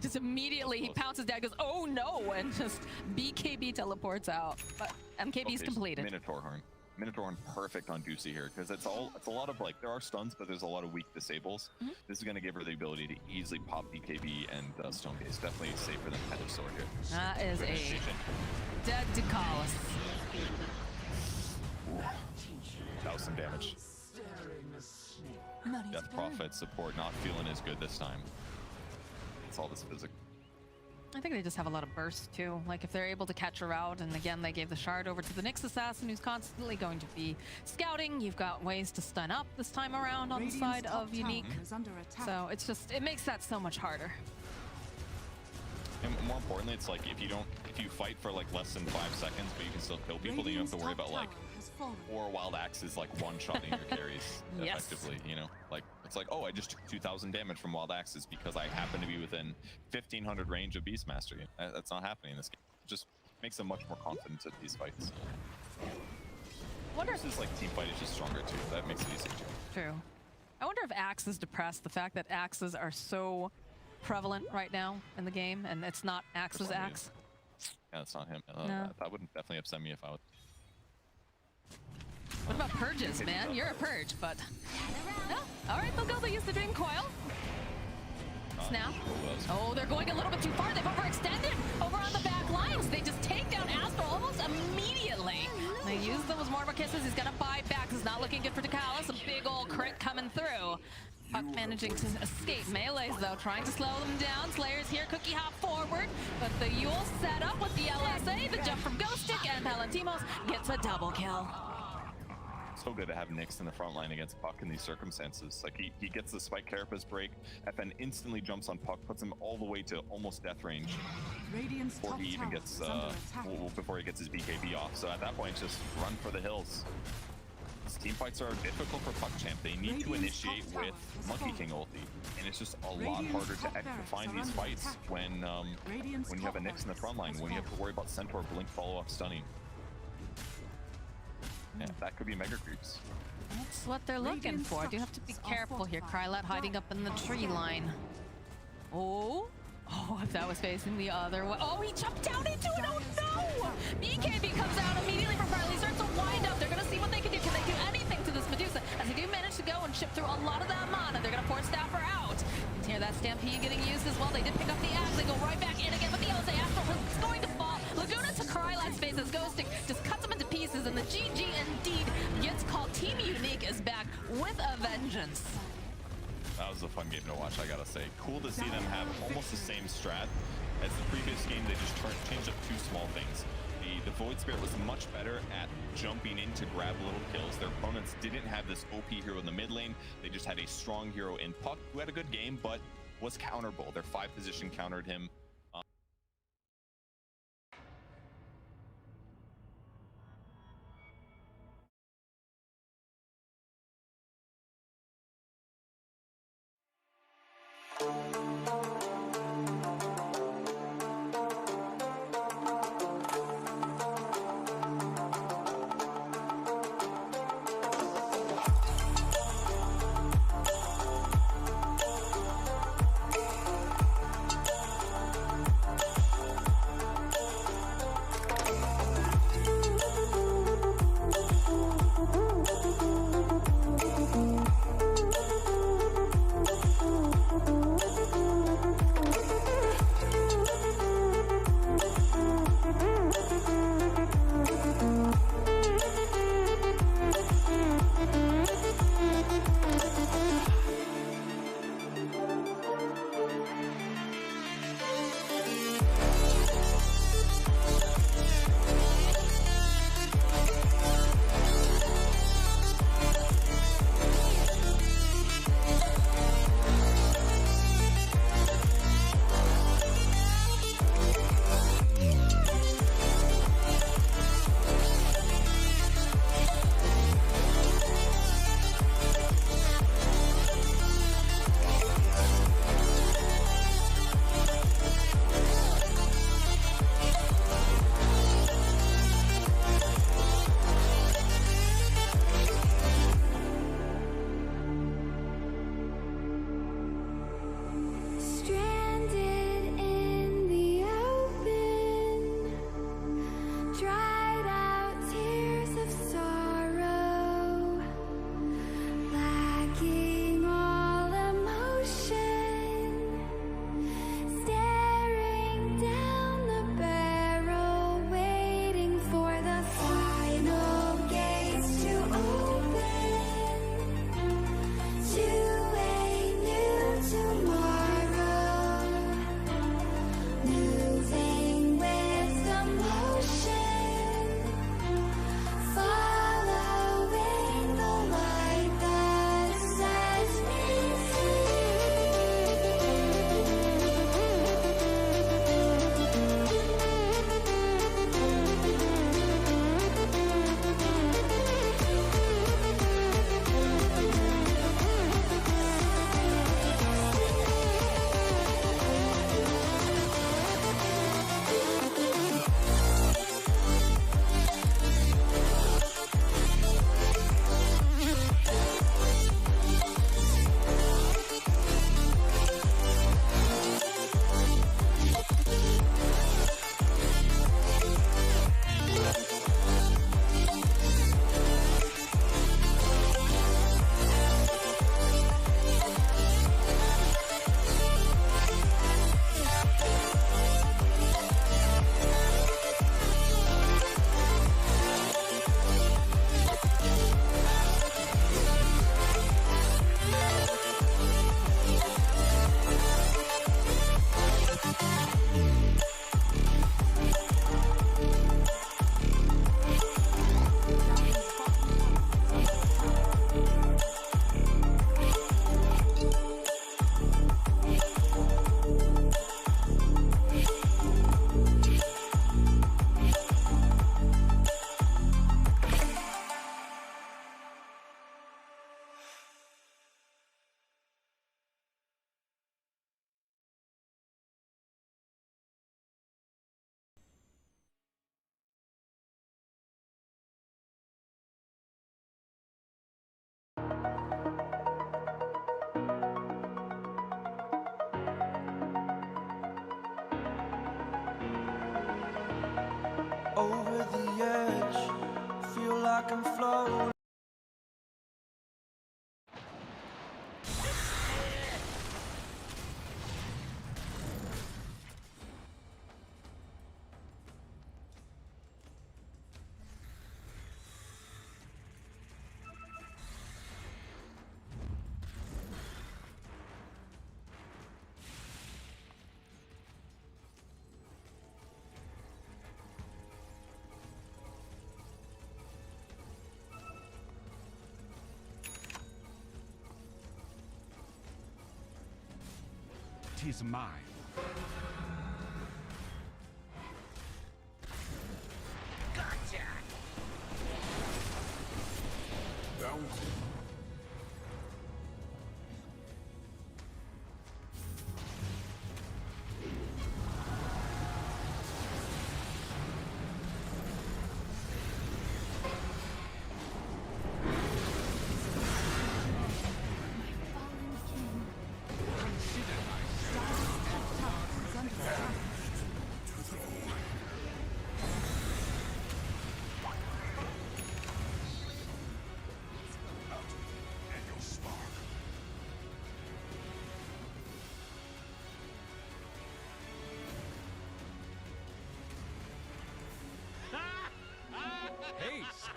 Just immediately he pounces down, goes, oh no, and just BKB teleports out. But MKB's completed. Minotaur Horn. Minotaur Horn perfect on Ducey here, because it's a lot of like, there are stuns, but there's a lot of weak disables. This is going to give her the ability to easily pop BKB and Stone Gaze. Definitely safer than Head of Sword here. That is a dead Dukalis. That was some damage. Death Prophet support not feeling as good this time. It's all this physical. I think they just have a lot of bursts too. Like if they're able to catch her out, and again they gave the shard over to the Nyx assassin who's constantly going to be scouting. You've got ways to stun up this time around on the side of Unique. So it's just, it makes that so much harder. And more importantly, it's like if you fight for like less than 5 seconds, but you can still kill people, then you don't have to worry about like 4 wild axes like one-shotting your carries effectively, you know? Like, it's like, oh, I just took 2,000 damage from wild axes because I happen to be within 1,500 range of Beastmaster. That's not happening in this game. It just makes them much more confident at these fights. This is like team fight is just stronger too. That makes it easier too. True. I wonder if Axe is depressed, the fact that axes are so prevalent right now in the game, and it's not Axe's axe. Yeah, it's not him. No. That would definitely upset me if I was. What about purges, man? You're a purge, but no. All right, they'll use the Dream Coil. Snap. Oh, they're going a little bit too far. They've overextended over on the back lines. They just take down Astral almost immediately. They use those Mortar Kisses. He's gonna buy back. It's not looking good for Dukalis. A big old crit coming through. Puck managing to escape melees though, trying to slow them down. Slayer's here, cookie hop forward, but the Yule set up with the LSA, the jump from Ghostik, and Palantimos gets a double kill. So good to have Nyx in the front line against Puck in these circumstances. Like he gets the Spike Carapace break, FN instantly jumps on Puck, puts him all the way to almost death range before he even gets before he gets his BKB off. So at that point, it's just run for the hills. These team fights are difficult for PuckChamp. They need to initiate with Monkey King ulti, and it's just a lot harder to find these fights when you have a Nyx in the front line, when you have to worry about Centaur blink follow-up stunning. Yeah, that could be mega creeps. That's what they're looking for. Do have to be careful here. Krlt hiding up in the tree line. Oh, if that was facing the other way. Oh, he jumped down into it. Oh no! BKB comes out immediately from Krlt. He starts to wind up. They're gonna see what they can do. Can they do anything to this Medusa? As they do manage to go and chip through a lot of that mana, they're gonna force Staffer out. You can hear that Stampede getting used as well. They did pick up the axe. They go right back in again, but the LSA Astral is going to fall. Laguna to Kryl's face as Ghostik just cuts him into pieces, and the GG indeed gets called. Team Unique is back with a vengeance. That was a fun game to watch, I gotta say. Cool to see them have almost the same strat as the previous game. They just changed up 2 small things. The Void Spirit was much better at jumping in to grab little kills. Their opponents didn't have this OP hero in the mid lane. They just had a strong hero in Puck, who had a good game, but was counterable. Their 5 position countered him. New can float. Tis mine. Gotcha. Down. Haste!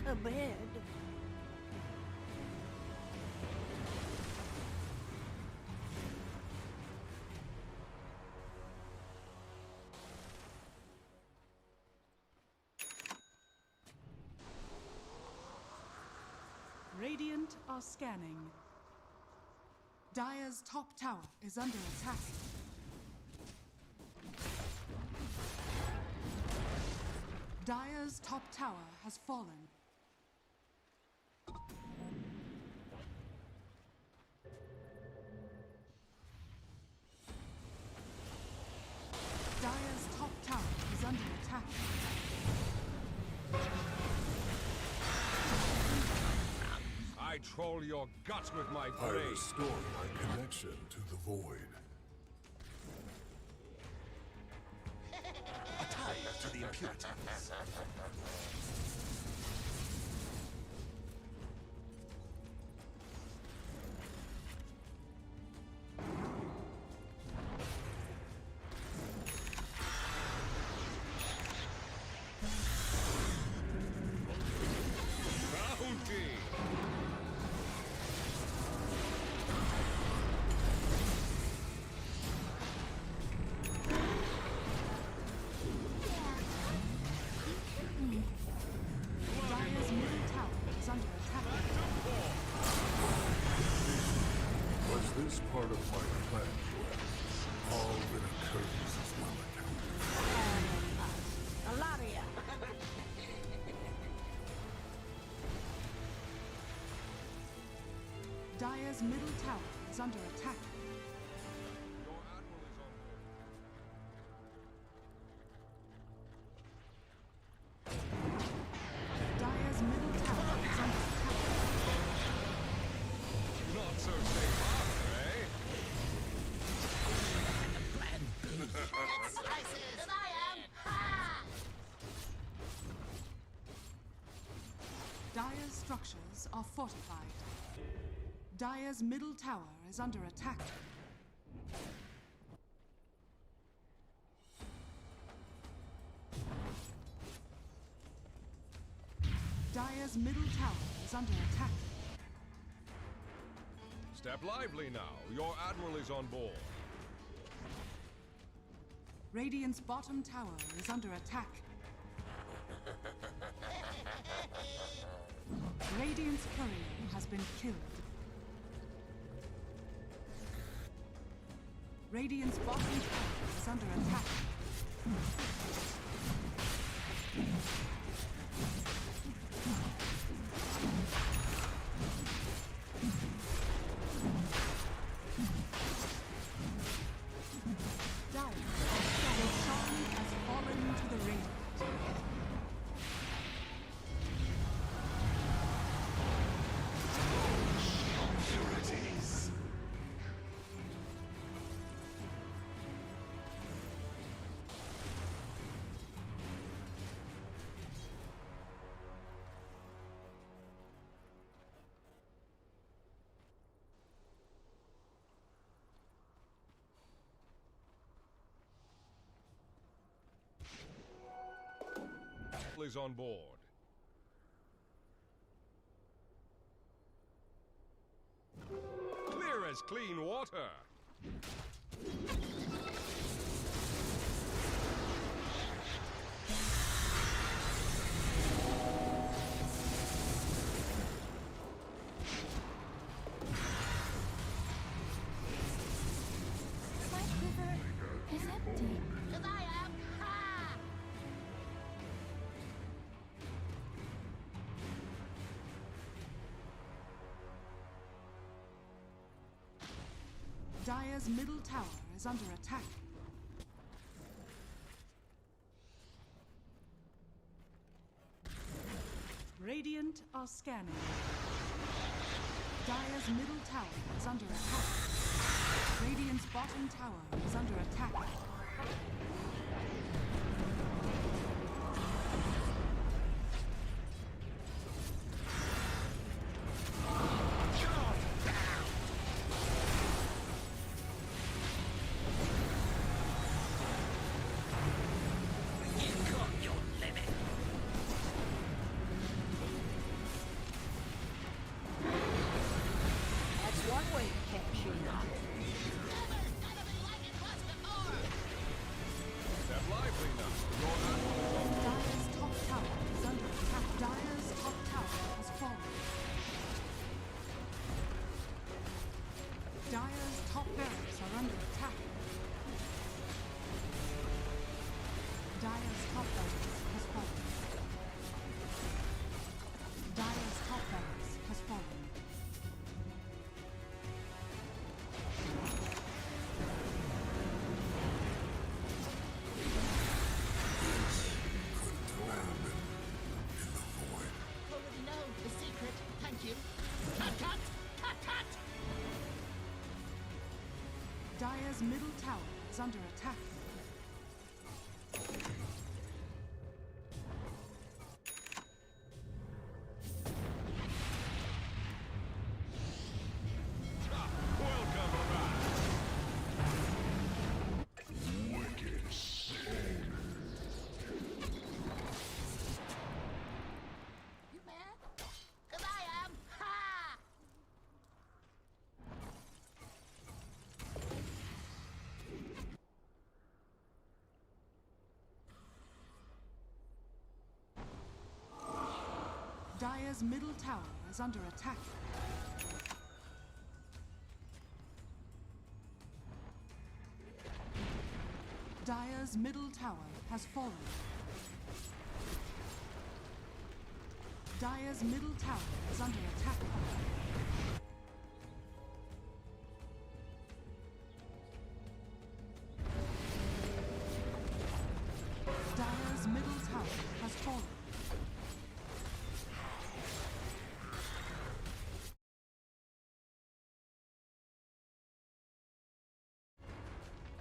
A bed. Radiant are scanning. Dire's top tower is under attack. Dire's top tower has fallen. Dire's top tower is under attack. I troll your guts with my I blade. restore my connection to the void. A tie to the impurities. This part of my plan, all that occurs is well accounted. A lot of ya. Dire's middle tower is under attack. Dire's middle tower is under attack. Dire's structures are fortified. Dire's middle tower is under attack. Dire's middle tower is under attack. Step lively now. Your admiral is on board. Radiant's bottom tower is under attack. Radiant's courier has been killed. Radiant's bottom tower is under attack. Is on board. Clear as clean water. My quiver is empty. 'Cause I am. Ha! Dire's middle tower is under attack. Radiant are scanning. Dire's middle tower is under attack. Radiant's bottom tower is under attack. Dire's top barracks are under attack. Dire's top barracks has fallen. Dire's top barracks has fallen. Already know the secret. Thank you. Cut, cut! Cut, cut! Dire's middle tower is under attack. You mad? 'Cause I am. Ha! Dire's middle tower is under attack. Dire's middle tower has fallen. Dire's middle tower is under attack. Dire's middle tower has fallen.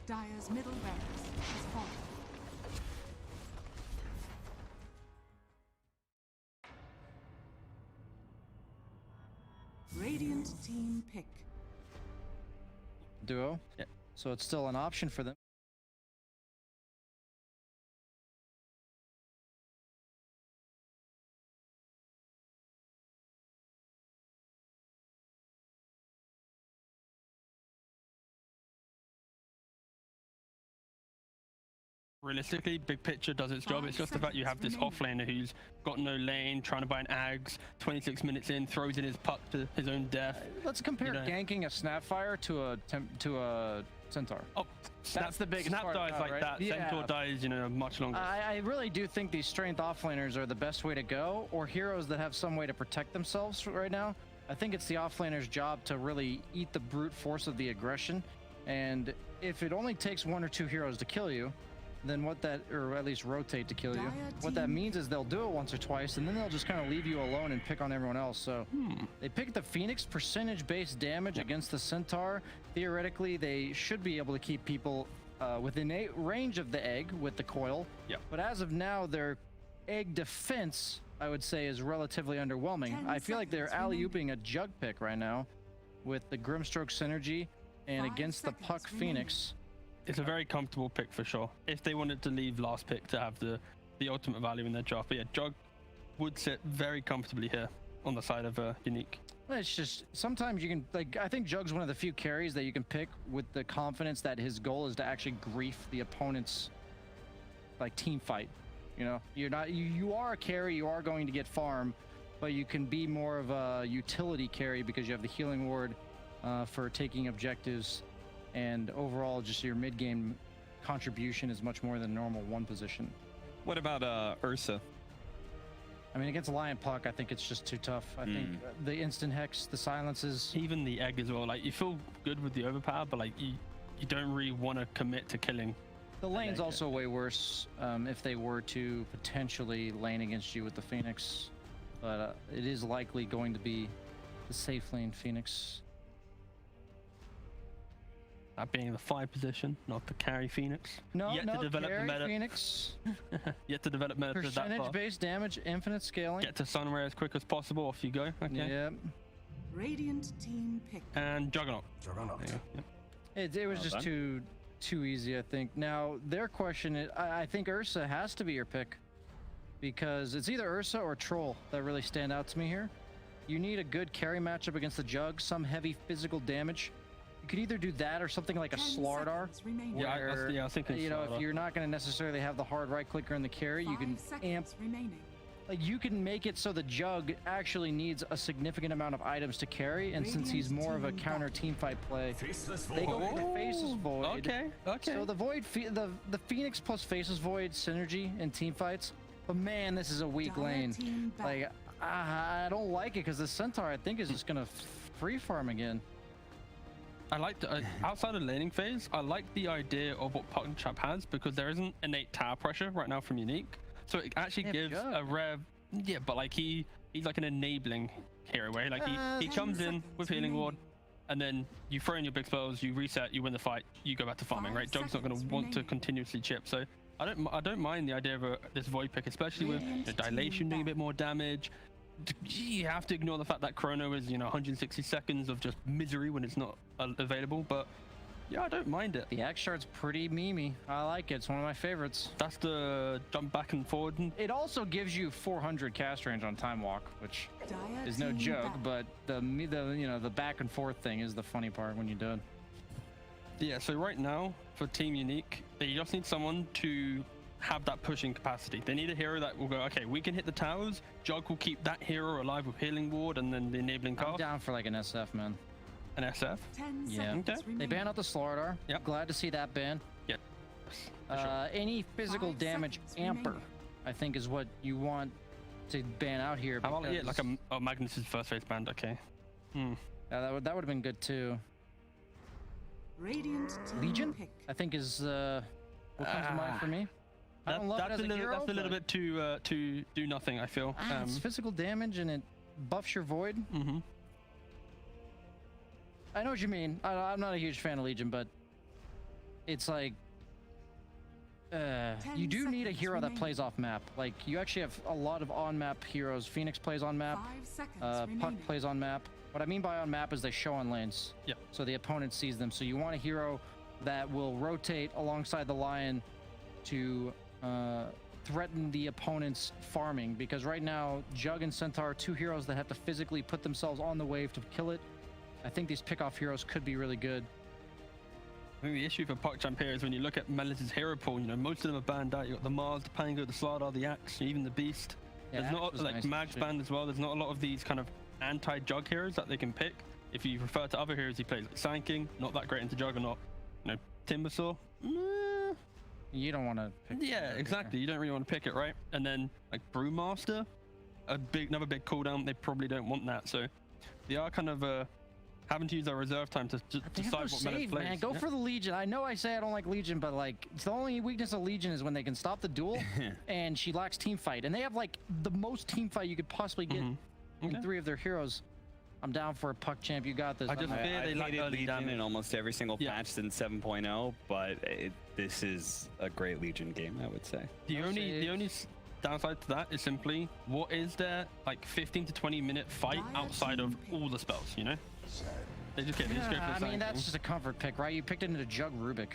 Dire's middle barracks has fallen. Radiant team pick. Duo. Yeah. So it's still an option for them. Realistically, big picture does its job. It's just the fact you have this offlaner who's got no lane, trying to buy an Ags, 26 minutes in, throws in his puck to his own death. Let's compare ganking a Snapfire to a Centaur. Oh, that's the biggest Snap part dies about, like right? that. Yeah. Centaur dies, much longer. I really do think these strength offlaners are the best way to go, or heroes that have some way to protect themselves right now. I think it's the offlaner's job to really eat the brute force of the aggression, and if it only takes 1 or 2 heroes to kill you, then or at least rotate to kill you. What that means is they'll do it once or twice, and then they'll just kind of leave you alone and pick on everyone else. So they picked the Phoenix percentage-based damage against the Centaur. Theoretically, they should be able to keep people within range of the egg with the coil. Yeah. But as of now, their egg defense, I would say, is relatively underwhelming. I feel like they're alley-ooping a Jug pick right now with the Grimstroke synergy and against the Puck Phoenix. It's a very comfortable pick for sure. If they wanted to leave last pick to have the ultimate value in their draft. But yeah, Jug would sit very comfortably here on the side of Unique. It's just, sometimes you can, I think Jug's one of the few carries that you can pick with the confidence that his goal is to actually grief the opponent's, team fight. You are a carry, you are going to get farm, but you can be more of a utility carry because you have the healing ward for taking objectives. And overall, just your mid-game contribution is much more than normal 1 position. What about Ursa? I mean, against Lion Puck, I think it's just too tough. I think the instant hex, the silences. Even the egg as well. You feel good with the overpower, but you don't really want to commit to killing. The lane's also way worse if they were to potentially lane against you with the Phoenix. But it is likely going to be the safe lane Phoenix. That being the 5 position, not the carry Phoenix. No, Carry Phoenix. Yet to develop meta that far. Percentage-based damage, infinite scaling. Get to Sunray as quick as possible. Off you go. Okay. Yep. Radiant team pick. And Juggernaut. Yep. It was just too easy, I think. Now, their question is, I think Ursa has to be your pick because it's either Ursa or Troll that really stand out to me here. You need a good carry matchup against the Jug, some heavy physical damage. You could either do that or something like a Slardar. Yeah, I was thinking if you're not going to necessarily have the hard right clicker in the carry, you can amp. You can make it so the Jug actually needs a significant amount of items to carry, and since he's more of a counter teamfight play, they go for the Faceless Void. Okay. So the Void, the Phoenix plus Faceless Void synergy in teamfights, but man, this is a weak lane. I don't like it because the Centaur, I think, is just going to free farm again. I like outside of laning phase, I like the idea of what PuckChamp has because there isn't innate tower pressure right now from Unique. So it actually gives a rare, but he's like an enabling hero where he comes in with healing ward, and then you throw in your big spells, you reset, you win the fight, you go back to farming, right? Jug's not going to want to continuously chip, so I don't mind the idea of this Void pick, especially with Dilation doing a bit more damage. You have to ignore the fact that Chrono is 160 seconds of just misery when it's not available, but yeah, I don't mind it. The Axe Shard's pretty memey. I like it. It's one of my favorites. That's the jump back and forward. It also gives you 400 cast range on Time Walk, which is no joke, but the back and forth thing is the funny part when you do it. Yeah, so right now for Team Unique, they just need someone to have that pushing capacity. They need a hero that will go, okay, we can hit the towers, Jug will keep that hero alive with healing ward and then the enabling cast. I'm down for an SF, man. An SF? Yeah. Okay. They ban out the Slardar. Yep. Glad to see that ban. Yeah. Sure. Any physical damage amper, I think, is what you want to ban out here. How about like a Magnus's first phase band? Okay. That would have been good too. Radiant Legion, I think, is what comes to mind for me. I don't love it as a hero, that's a little bit too do nothing, I feel. It's physical damage and it buffs your void. I know what you mean. I'm not a huge fan of Legion, but it's like You do need a seconds hero that remaining. plays off map. Like, you actually have a lot of on-map heroes. Phoenix plays on map. 5 seconds Puck remaining. plays on map. What I mean by on map is they show on lanes. Yeah. So the opponent sees them. So you want a hero that will rotate alongside the Lion to threaten the opponent's farming. Because right now, Jug and Centaur are two heroes that have to physically put themselves on the wave to kill it. I think these pick-off heroes could be really good. I think the issue for PuckChamp here is when you look at Melis's hero pool, you know, most of them are banned out. You got the Mars, the Pango, the Slardar, the Axe, even the Beast. Yeah, There's not Axe was like nice, Mag's actually. banned as well. There's not a lot of these kind of anti-Jug heroes that they can pick. If you refer to other heroes he plays, like Sand King, not that great into Juggernaut. You know, Timbersaw, You don't want to pick yeah, exactly. You don't really want to pick it, right? And then like Brewmaster, another big cooldown. They probably don't want that, so they are kind of having to use their reserve time to They have decide no what Melis save, plays. man. Go Yeah. for the Legion. I know I say I don't like Legion, but like, it's the only weakness of Legion is when they can stop the duel, and she lacks team fight. And they have like the most team fight you could possibly get in 3 of their heroes. I'm down for a PuckChamp. You got this. I just I'm- fear they I've lack hated early Legion damage. in almost every single Yeah. patch since 7.0, but this is a great Legion game, I would say. The No only saves. downside to that is simply what is their like 15 to 20 minute fight outside of all the spells, you know? They just go for Yeah, the I mean, Sand that's King. just a comfort pick, right? You picked it into Jug Rubik.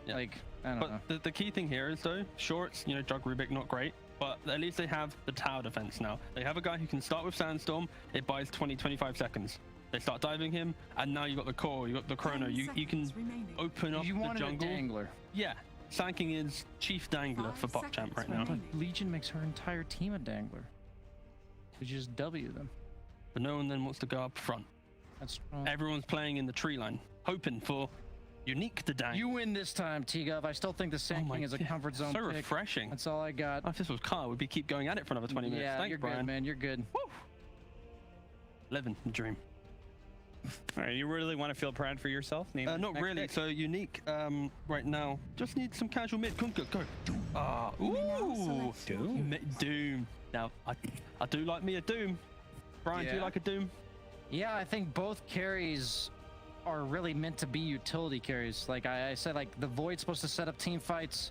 Yeah. Like, I don't know. But the key thing here is though, sure, it's, you know, Jug Rubik not great, but at least they have the tower defense now. They have a guy who can start with Sandstorm, it buys 20-25 seconds. They start diving him, and now you got the core, you got the chrono, 10 you can seconds remaining. open up You the wanted a jungle. Dangler. Yeah, Sand King is chief dangler 5 for PuckChamp seconds right now. remaining. Legion makes her entire team a Dangler. You just W them. But no one then wants to go up front. That's Everyone's playing in the tree line, hoping for Unique to dangle. You win this time, T-Gov. I still think the Sand my King is a God, comfort zone so pick. refreshing. That's all I got. If this was Kyle, we'd keep going at it for another 20 minutes. Yeah, Thanks, you're Brian. good, man. You're good. Woo! 11, the dream. All right, you really want to feel proud for yourself? Name the Not next really. pick. So Unique right now just needs some casual mid. Go. Ooh, Doom. Doom. Now I do like me a Doom. Brian, do you Yeah. like a Doom? Yeah, I think both carries are really meant to be utility carries. Like I said, like the Void's supposed to set up team fights.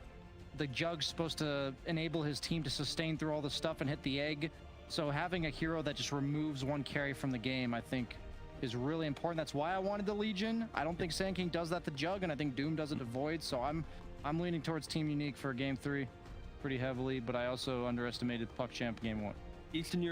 The Jug's supposed to enable his team to sustain through all the stuff and hit the egg. So having a hero that just removes one carry from the game, I think, is really important. That's why I wanted the Legion. I don't think Sand King does that to Jug, and I think Doom does it to Void. So I'm leaning towards Team Unique for Game 3 pretty heavily, but I also underestimated PuckChamp Game 1. Eastern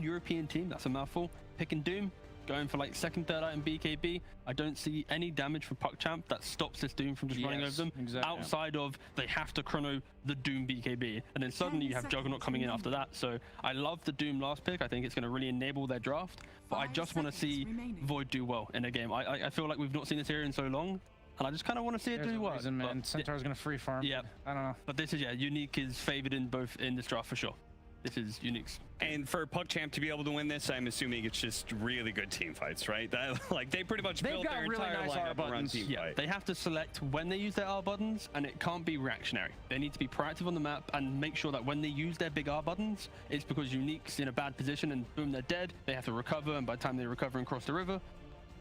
European team, that's a mouthful. Picking Doom, going for like second, third item BKB. I don't see any damage from PuckChamp that stops this Doom from just running over Yes, them. exactly. Outside of they have to chrono the Doom BKB, and then suddenly you have 10 Juggernaut seconds coming in remaining. after that. So I love the Doom last pick. I think it's going to really enable their draft. But I 5 just want to seconds see remaining. Void do well in a game. I feel like we've not seen this here in so long, and I just kind of want to see it There's do a well. reason, man. Centaur's gonna free farm. Yeah. I don't know. But this is, Unique is favored in both in this draft for sure. This is Unique's. And for PuckChamp to be able to win this, I'm assuming it's just really good team fights, right? That, like they pretty much They've built got their really entire nice R lineup around buttons. team Yeah, fight. they have to select when they use their R buttons, and it can't be reactionary. They need to be proactive on the map and make sure that when they use their big R buttons, it's because Unique's in a bad position and boom, they're dead. They have to recover, and by the time they recover and cross the river,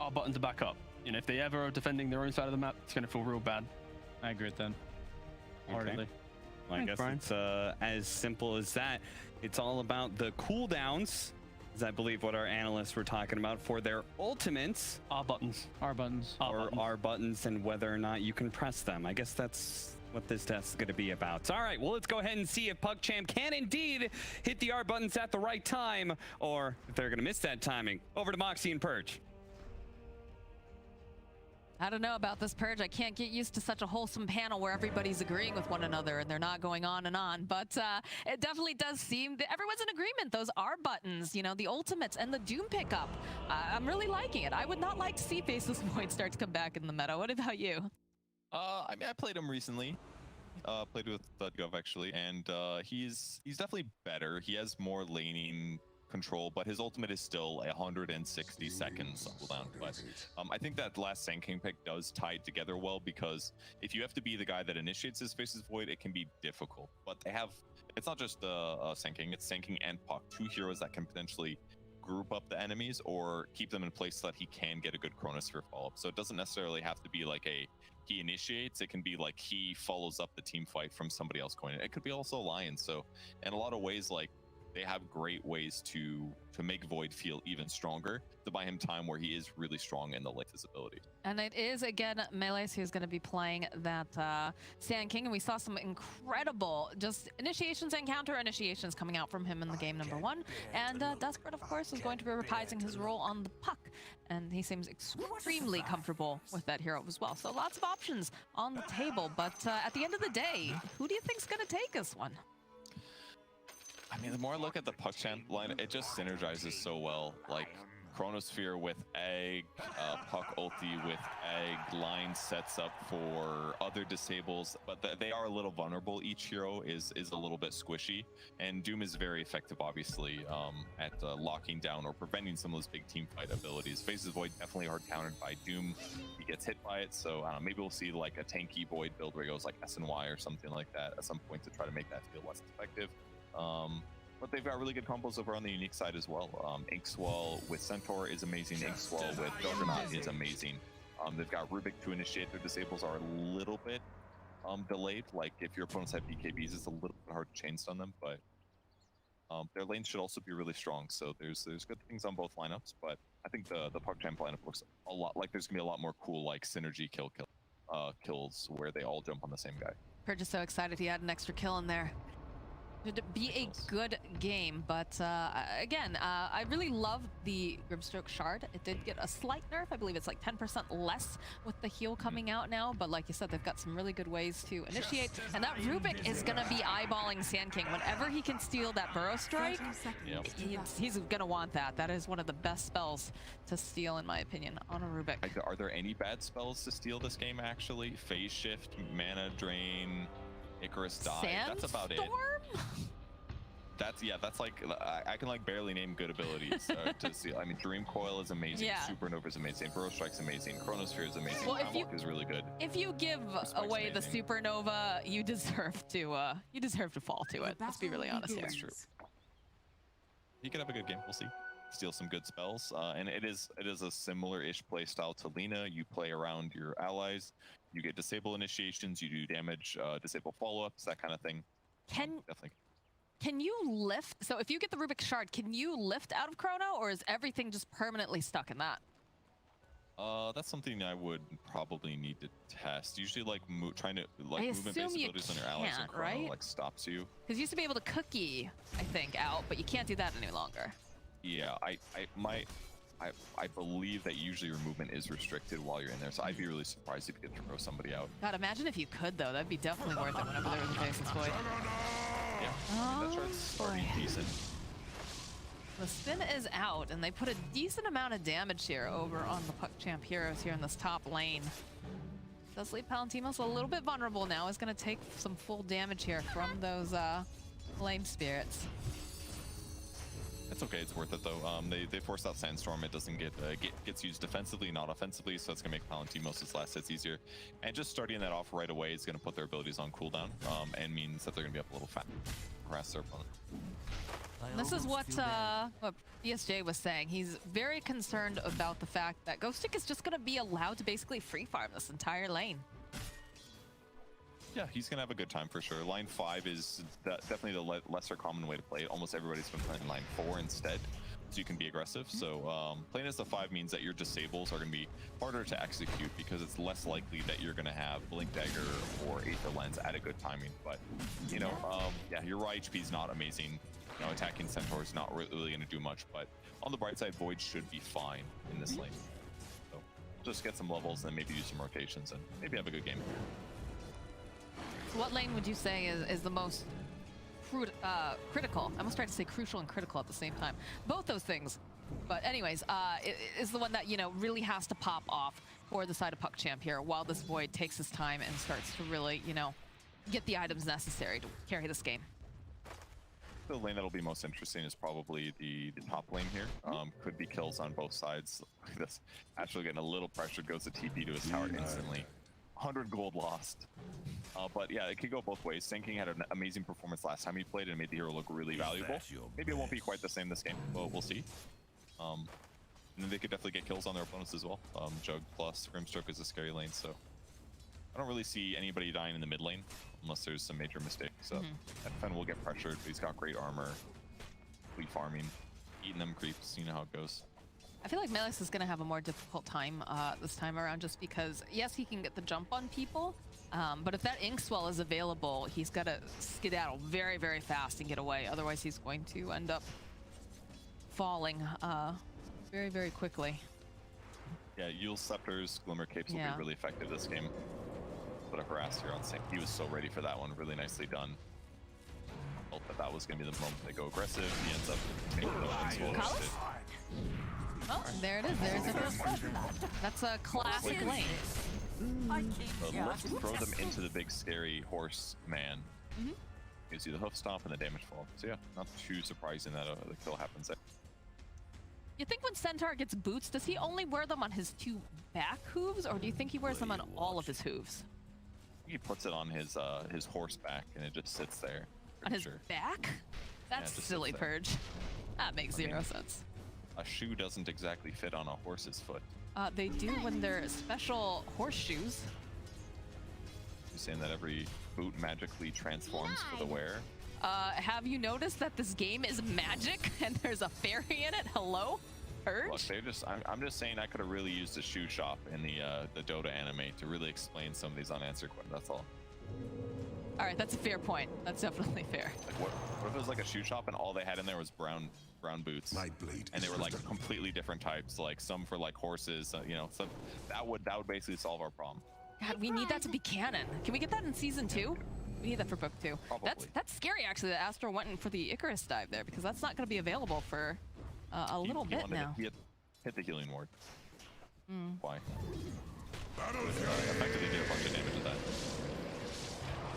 R buttons are back up. You know, if they ever are defending their own side of the map, it's going to feel real bad. I agree with that. Okay. Heartedly. Well, I Thanks, guess Brian. it's as simple as that. It's all about the cooldowns, is I believe what our analysts were talking about for their ultimates, R buttons. R buttons. or R buttons, and whether or not you can press them. I guess that's what this test is going to be about. All right, well, let's go ahead and see if PuckChamp can indeed hit the R buttons at the right time, or if they're going to miss that timing. Over to Moxie and Purge. I don't know about this Purge. I can't get used to such a wholesome panel where everybody's agreeing with one another and they're not going on and on. But it definitely does seem that everyone's in agreement. Those R buttons, you know, the ultimates and the Doom pickup. I'm really liking it. I would not like to see Faceless Void start to come back in the meta. What about you? I mean, I played him recently. Played with Gov actually, and he's definitely better. He has more laning control, but his ultimate is still 160 seconds cooldown. But I think that last Sand King pick does tie it together well, because if you have to be the guy that initiates his Faceless Void, it can be difficult. But they have, it's not just Sand King, it's Sand King and Puck, two heroes that can potentially group up the enemies or keep them in place so that he can get a good Chronosphere follow-up. So it doesn't necessarily have to be like a he initiates. It can be like he follows up the team fight from somebody else going in. It could be also Lions. So in a lot of ways, like they have great ways to make Void feel even stronger, to buy him time where he is really strong in the late visibility. And it is, again, Melees who's going to be playing that Sand King. And we saw some incredible just initiations and counter initiations coming out from him in the game number 1. And Duskrit, of course, is going to be reprising his role on the puck. And he seems extremely comfortable with that hero as well. So lots of options on the table. But at the end of the day, who do you think's going to take this one? I mean, the more I look at the PuckChamp line, it just synergizes so well. Like Chronosphere with Egg, Puck ulti with Egg, line sets up for other disables, but they are a little vulnerable. Each hero is a little bit squishy, and Doom is very effective, obviously, at locking down or preventing some of those big team fight abilities. Phases Void definitely hard countered by Doom. He gets hit by it, so maybe we'll see like a tanky Void build where he goes like SNY or something like that at some point to try to make that feel less effective. But they've got really good combos over on the unique side as well. Inkswell with Centaur is amazing. Inkswell with Juggernaut is amazing. They've got Rubik to initiate. Their disables are a little bit delayed. Like if your opponents have BKBs, it's a little bit hard to chainstun them, but their lanes should also be really strong. So there's good things on both lineups, but I think the PuckChamp lineup looks a lot like there's gonna be a lot more cool like synergy kills where they all jump on the same guy. We're just so excited he had an extra kill in there. It'd be a good game, but again, I really love the Grimstroke Shard. It did get a slight nerf. I believe it's like 10% less with the heal coming out now, but like you said, they've got some really good ways to initiate, and that Rubik is gonna be eyeballing Sand King. Whenever he can steal that Burrow Strike, he's gonna want that. That is one of the best spells to steal, in my opinion, on a Rubik. Are there any bad spells to steal this game, actually? Phase Shift, Mana Drain, Icarus Die, that's about it. That's like, I can like barely name good abilities to steal. I mean, Dream Coil is amazing, Supernova is amazing, Burrow Strike's amazing, Chronosphere is amazing, Time is really good. If you give away the Supernova, you deserve to fall to it. Let's be really honest here. That's true. You could have a good game, we'll see. Steal some good spells, and it is a similar-ish play style to Lina. You play around your allies, you get disable initiations, you do damage, disable follow-ups, that kind of thing. Definitely. Can you lift? So if you get the Rubik Shard, can you lift out of Chrono, or is everything just permanently stuck in that? That's something I would probably need to test. Usually, like trying to movement-based abilities on your allies and Chrono right? like stops you. Because you used to be able to cookie, I think, out, but you can't do that any longer. Yeah, I believe that usually your movement is restricted while you're in there, so I'd be really surprised if you could throw somebody out. God, imagine if you could, though. That'd be definitely worth it whenever there was a Faceless Void. Yeah, I mean, that's already decent. The spin is out, and they put a decent amount of damage here over on the PuckChamp heroes here in this top lane. Does leave Palantimos a little bit vulnerable now. Is going to take some full damage here from those flame spirits. It's okay, it's worth it though. They forced out Sandstorm. It doesn't gets used defensively, not offensively, so it's gonna make Palantimos' last hits easier. And just starting that off right away is gonna put their abilities on cooldown, and means that they're gonna be up a little fast, harass their opponent. This is what BSJ was saying. He's very concerned about the fact that Ghostik is just gonna be allowed to basically free farm this entire lane. Yeah, he's gonna have a good time for sure. Line 5 is definitely the lesser common way to play it. Almost everybody's been playing line 4 instead, so you can be aggressive. So playing as the 5 means that your disables are gonna be harder to execute because it's less likely that you're gonna have Blink Dagger or Aether Lens at a good timing. But you know, yeah, your raw HP is not amazing. You know, attacking Centaur is not really gonna do much. But on the bright side, Void should be fine in this lane. So just get some levels and maybe do some rotations and maybe have a good game. So what lane would you say is the most critical? I almost tried to say crucial and critical at the same time. Both those things. But anyways, is the one that, you know, really has to pop off for the side of PuckChamp here while this Void takes his time and starts to really, you know, get the items necessary to carry this game. The lane that'll be most interesting is probably the top lane here. Could be kills on both sides. This Astral getting a little pressured, goes to TP to his tower instantly. 100 gold lost. But yeah, it could go both ways. Sand King had an amazing performance last time he played and made the hero look really valuable. Maybe it won't be quite the same this game, but we'll see. And then they could definitely get kills on their opponents as well. Jug plus Grimstroke is a scary lane, so don't really see anybody dying in the mid lane unless there's some major mistake. So Fen will get pressured, but he's got great armor. Fleet farming, eating them creeps. You know how it goes. I feel like Melis is going to have a more difficult time this time around, just because, yes, he can get the jump on people, but if that Inkswell is available, he's got to skedaddle very, very fast and get away. Otherwise, he's going to end up falling very, very quickly. Yeah, Yule's Scepters, Glimmer Capes will be really effective this game. But a harass here on Sync. He was so ready for that one. Really nicely done. Felt that was going to be the moment they go aggressive. He ends up making the Dukalis? Oh, there it is. There's a first step. That's a classic lane. Let's throw them into the big scary horse man. You see the hoof stomp and the damage fall. So yeah, not too surprising that the kill happens there. You think when Centaur gets boots, does he only wear them on his 2 back hooves, or do you think he wears them on all of his hooves? He puts it on his horse back and it just sits there. On his back? That's silly, Purge. That makes zero sense. A shoe doesn't exactly fit on a horse's foot. They do when they're special horseshoes. You're saying that every boot magically transforms for the wearer? Have you noticed that this game is magic and there's a fairy in it? Hello? Purge? Look, I'm just saying I could have really used a shoe shop in the Dota anime to really explain some of these unanswered questions. That's all. All right, that's a fair point. That's definitely fair. Like what if it was like a shoe shop and all they had in there was brown boots, and they were like completely different types, like some for like horses, you know, so that would basically solve our problem. God, we need that to be canon. Can we get that in season 2? We need that for book 2. Probably. That's scary actually that Astral went in for the Icarus dive there, because that's not going to be available for a little bit now. He hit the healing ward. Why? Effectively did a bunch of damage to that.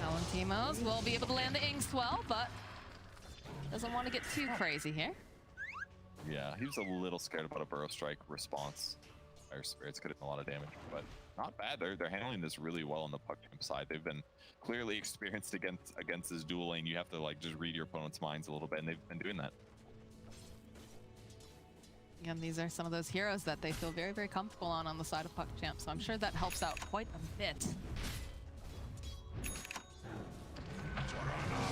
Palantimos will be able to land the Inkswell, but doesn't want to get too crazy here. Yeah, he was a little scared about a Burrow Strike response. Fire Spirits could have done a lot of damage, but not bad. They're handling this really well on the PuckChamp side. They've been clearly experienced against this dual lane. You have to like just read your opponent's minds a little bit, and they've been doing that. And these are some of those heroes that they feel very, very comfortable on the side of PuckChamp, so I'm sure that helps out quite a bit.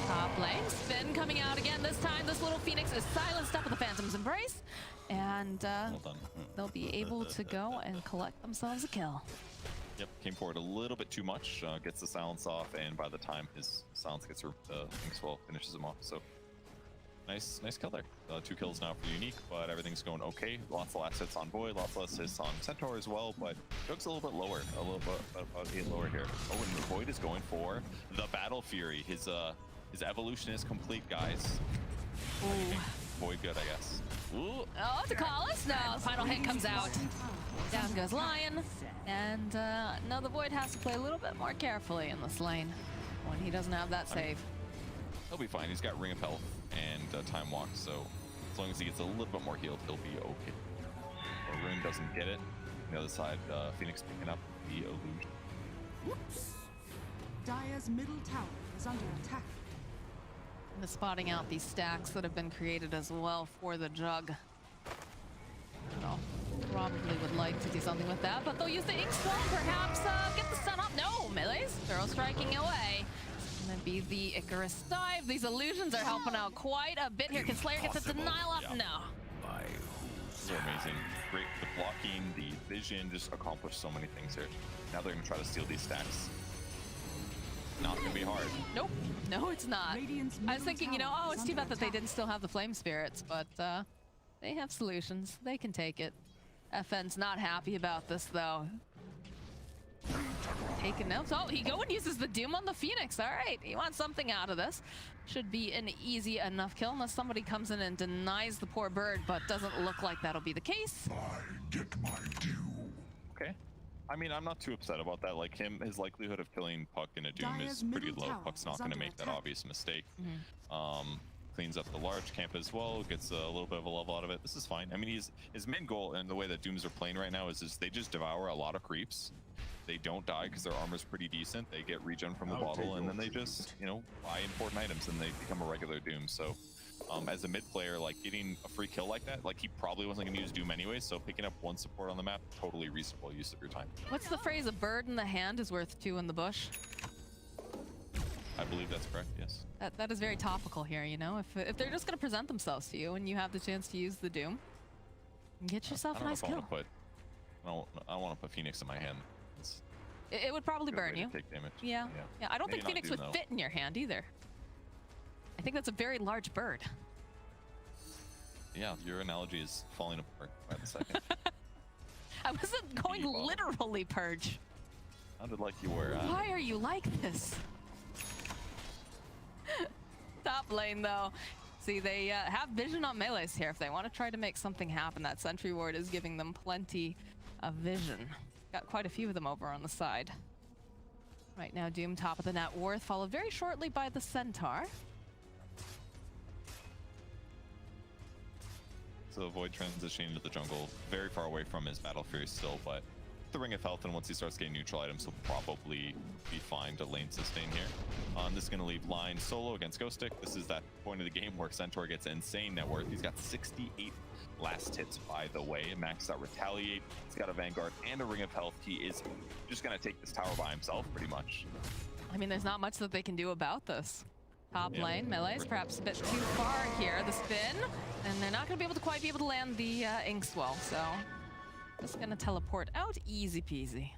Top lane, Spin coming out again. This time, this little Phoenix is silenced up with the Phantom's Embrace, and they'll be able to go and collect themselves a kill. Yep, came forward a little bit too much, gets the silence off, and by the time his silence gets Inkswell finishes him off. So nice kill there. 2 kills now for Unique, but everything's going okay. Lots of last hits on Void, lots of last hits on Centaur as well, but Jug's a little bit lower, about 8 lower here. Oh, and the Void is going for the Battle Fury. His evolution is complete, guys. Ooh. Void good, I guess. Ooh. Oh, Dukalis! No, the final hit comes out. Down goes Lion. And no, the Void has to play a little bit more carefully in this lane when he doesn't have that save. He'll be fine. He's got Ring of Health and Time Walk, so as long as he gets a little bit more healed, he'll be okay. But Rune doesn't get it. On the other side, Phoenix picking up the illusion. Dire's middle tower is under attack. And spotting out these stacks that have been created as well for the Jug. Well, probably would like to do something with that, but they'll use the Inkswell, perhaps get the stun up. No, Melee's throw striking away. It's gonna be the Icarus dive. These illusions are helping out quite a bit here. Can Slayer get the denial up? No. These are amazing. Great, the blocking, the vision, just accomplished so many things here. Now they're gonna try to steal these stacks. Not gonna be hard. Nope. No, it's not. I was thinking, you know, oh, it's too bad that they didn't still have the Flame Spirits, but they have solutions. They can take it. FN's not happy about this, though. Taking notes. Oh, he go and uses the Doom on the Phoenix. All right, he wants something out of this. Should be an easy enough kill unless somebody comes in and denies the poor bird, but doesn't look like that'll be the case. I get my due. Okay. I mean, I'm not too upset about that. Like his likelihood of killing Puck in a Doom is pretty low. Puck's not going to make that obvious mistake. Cleans up the large camp as well, gets a little bit of a level out of it. This is fine. I mean, his main goal and the way that Dooms are playing right now is they just devour a lot of creeps. They don't die because their armor's pretty decent. They get regen from the bottle, and then they just, you know, buy important items and they become a regular Doom. So as a mid player, like getting a free kill like that, like he probably wasn't going to use Doom anyway, so picking up one support on the map, totally reasonable use of your time. What's the phrase? A bird in the hand is worth two in the bush. I believe that's correct, yes. That is very topical here, you know? If they're just going to present themselves to you and you have the chance to use the Doom, get yourself a nice kill. I don't want to put Phoenix in my hand. It would probably burn you. Take damage. Yeah. I don't think Phoenix would fit in your hand either. I think that's a very large bird. Yeah, your analogy is falling apart by the second. I wasn't going literally, Purge. Sounded like you were. Why are you like this? Top lane, though. See, they have vision on melees here. If they want to try to make something happen, that sentry ward is giving them plenty of vision. Got quite a few of them over on the side. Right now, Doom top of the net worth, followed very shortly by the Centaur. So Void transitioning into the jungle, very far away from his Battle Fury still, but the Ring of Health, and once he starts getting neutral items, he'll probably be fine to lane sustain here. This is going to leave line solo against Ghostik. This is that point of the game where Centaur gets insane net worth. He's got 68 last hits, by the way. Maxed out Retaliate. He's got a Vanguard and a Ring of Health. He is just going to take this tower by himself, pretty much. I mean, there's not much that they can do about this. Top lane, melee's perhaps a bit too far here. The spin, and they're not going to be able to quite be able to land the Inkswell, so just going to teleport out, easy peasy.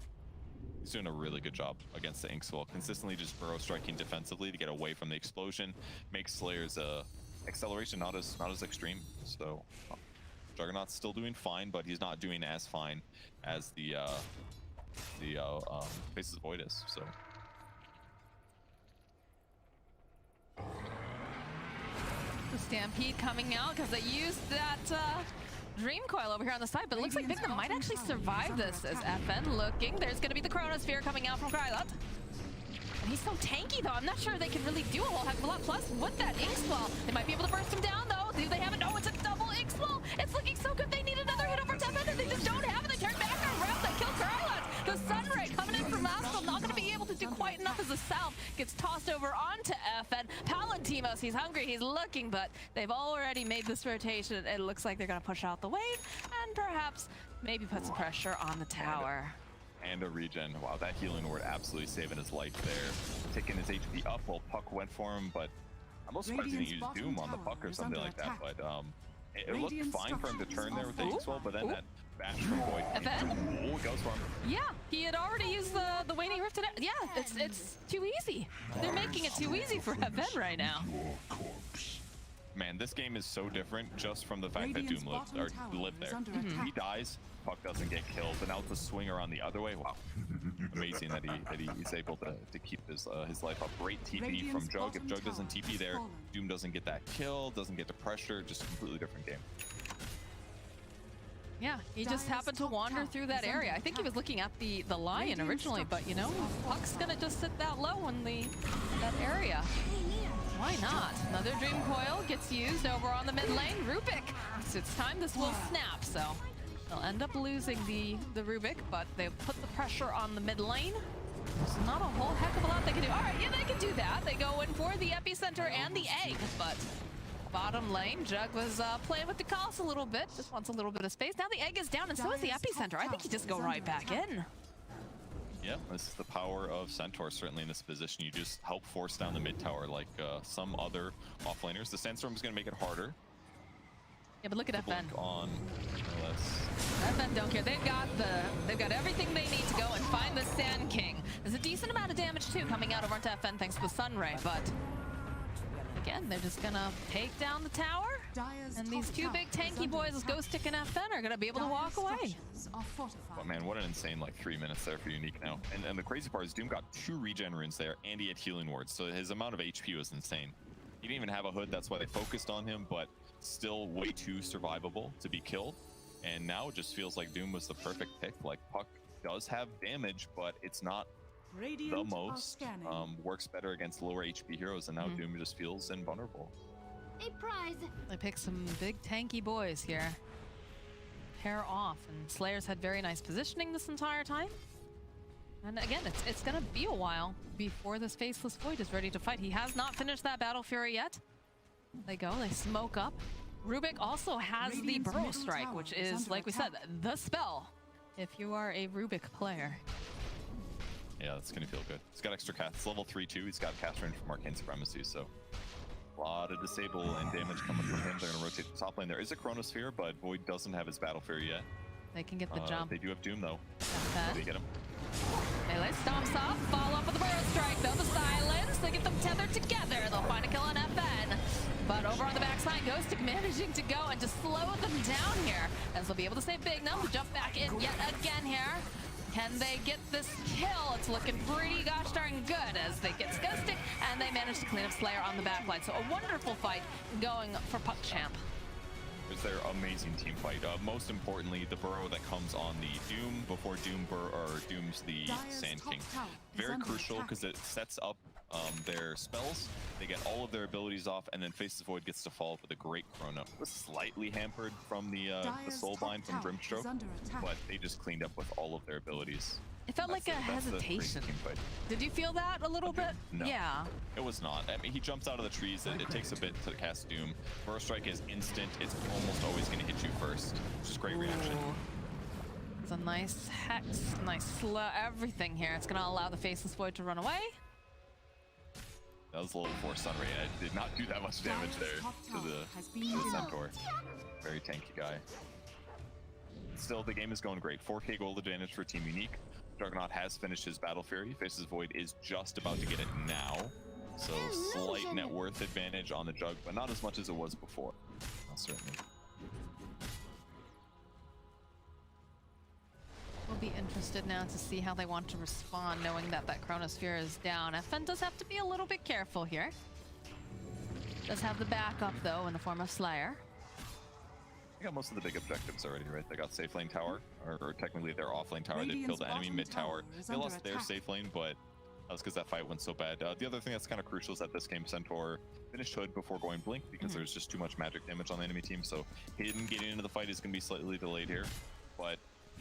He's doing a really good job against the Inkswell, consistently just burrow striking defensively to get away from the explosion, makes Slayer's acceleration not as extreme. So Juggernaut's still doing fine, but he's not doing as fine as the Faces of Void is. So. The Stampede coming out because they used that Dream Coil over here on the side, but it looks like Bignum might actually survive this as FN looking. There's going to be the Chronosphere coming out from Krlt. And he's so tanky, though. I'm not sure they can really do a whole heck of a lot. Plus, with that Inkswell, they might be able to burst him down, though. Do they have it? No, it's a double Inkswell. It's looking so good. They need another hit over top end, and they just don't have it. They turn back around. They kill Krlt. The Sunray coming in from Astral, not going to be able to do quite enough as the South gets tossed over onto FN. Palantimos, he's hungry, he's looking, but they've already made this rotation. It looks like they're going to push out the wave and perhaps maybe put some pressure on the tower. And a regen. Wow, that healing ward absolutely saving his life there. Taking his HP up while Puck went for him, but I'm most surprised he didn't use Doom on the Puck or something like that. But it looked fine for him to turn there with the Inkswell, but then that bash from Void. Oh, it goes for him. Yeah, he had already used the Waning Rift today. Yeah, it's too easy. They're making it too easy for FN right now. Man, this game is so different just from the fact that Doom lived there. He dies, Puck doesn't get killed, but now it's a swing around the other way. Wow, amazing that he's able to keep his life up. Great TP from Jug. If Jug doesn't TP there, Doom doesn't get that kill, doesn't get the pressure. Just a completely different game. Yeah, he just happened to wander through that area. I think he was looking at the Lion originally, but you know, Puck's gonna just sit that low in that area. Why not? Another Dream Coil gets used over on the mid lane. Rubik, it's time this will snap, so they'll end up losing the Rubik, but they'll put the pressure on the mid lane. There's not a whole heck of a lot they can do. All right, yeah, they can do that. They go in for the Epicenter and the Egg, but bottom lane, Jug was playing with Dukalis a little bit, just wants a little bit of space. Now the Egg is down, and so is the Epicenter. I think you just go right back in. Yeah, this is the power of Centaur, certainly in this position. You just help force down the mid tower like some other offlaners. The Sandstorm is going to make it harder. Yeah, but look at FN. On FN don't care. They've got everything they need to go and find the Sand King. There's a decent amount of damage too coming out over onto FN thanks to the Sunray, but again, they're just gonna take down the tower, and these two big tanky boys, Ghostik and FN, are gonna be able to walk away. Oh man, what an insane 3 minutes there for Unique now. And the crazy part is Doom got 2 regen runes there, and he had healing wards, so his amount of HP was insane. He didn't even have a hood, that's why they focused on him, but still way too survivable to be killed. And now it just feels like Doom was the perfect pick. Like, Puck does have damage, but it's not the most. Works better against lower HP heroes, and now Doom just feels invulnerable. A prize. They pick some big tanky boys here. Pair off, and Slayer's had very nice positioning this entire time. And again, it's gonna be a while before this Faceless Void is ready to fight. He has not finished that Battle Fury yet. They go, they smoke up. Rubik also has the Burrow Strike, which is, like we said, the spell if you are a Rubik player. Yeah, that's gonna feel good. He's got extra cast. It's level 3 too. He's got cast range from Arcane Supremacy, so a lot of disable and damage coming from him. They're gonna rotate the top lane. There is a Chronosphere, but Void doesn't have his Battle Fury yet. They can get the jump. They do have Doom though. They get him. Melee stomps off, follow up with the Burrow Strike, though the silence. They get them tethered together. They'll find a kill on FN. But over on the backside, Ghostik managing to go and to slow them down here. As they'll be able to save Bignum, jump back in yet again here. Can they get this kill? It's looking pretty gosh darn good as they get Ghostik and they manage to clean up Slayer on the backline. So a wonderful fight going for PuckChamp. It's their amazing team fight. Most importantly, the Burrow that comes on the Doom before Doom's the Sand King. Very crucial because it sets up their spells. They get all of their abilities off, and then Faces Void gets to fall with a great Chrono. It was slightly hampered from the Soulbind from Brimstroke, but they just cleaned up with all of their abilities. It felt like a hesitation. Did you feel that a little bit? No, yeah. It was not. I mean, he jumps out of the trees. It takes a bit to cast Doom. Burst Strike is instant. It's almost always going to hit you first, which is great reaction. It's a nice hex, nice slow, everything here. It's going to allow the Faceless Void to run away. That was a little forced Sunray. I did not do that much damage there to the Centaur. Very tanky guy. Still, the game is going great. 4K gold advantage for Team Unique. Juggernaut has finished his Battle Fury. Faces Void is just about to get it now. So slight net worth advantage on the Jug, but not as much as it was before. Certainly. We'll be interested now to see how they want to respond, knowing that that Chronosphere is down. FN does have to be a little bit careful here. Does have the backup, though, in the form of Slayer. They got most of the big objectives already, right? They got safe lane tower, or technically their off lane tower. They killed the enemy mid tower. They lost their safe lane, but that was because that fight went so bad. The other thing that's kind of crucial is that this game Centaur finished Hood before going Blink because there's just too much magic damage on the enemy team. So hidden getting into the fight is going to be slightly delayed here, but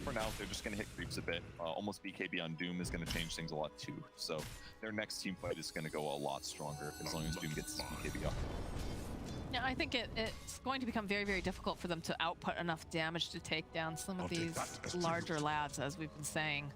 for now they're just going to hit creeps a bit. Almost BKB on Doom is going to change things a lot too. So their next team fight is going to go a lot stronger as long as Doom gets his BKB off. Yeah, I think it's going to become very, very difficult for them to output enough damage to take down some of these larger lads, as we've been saying.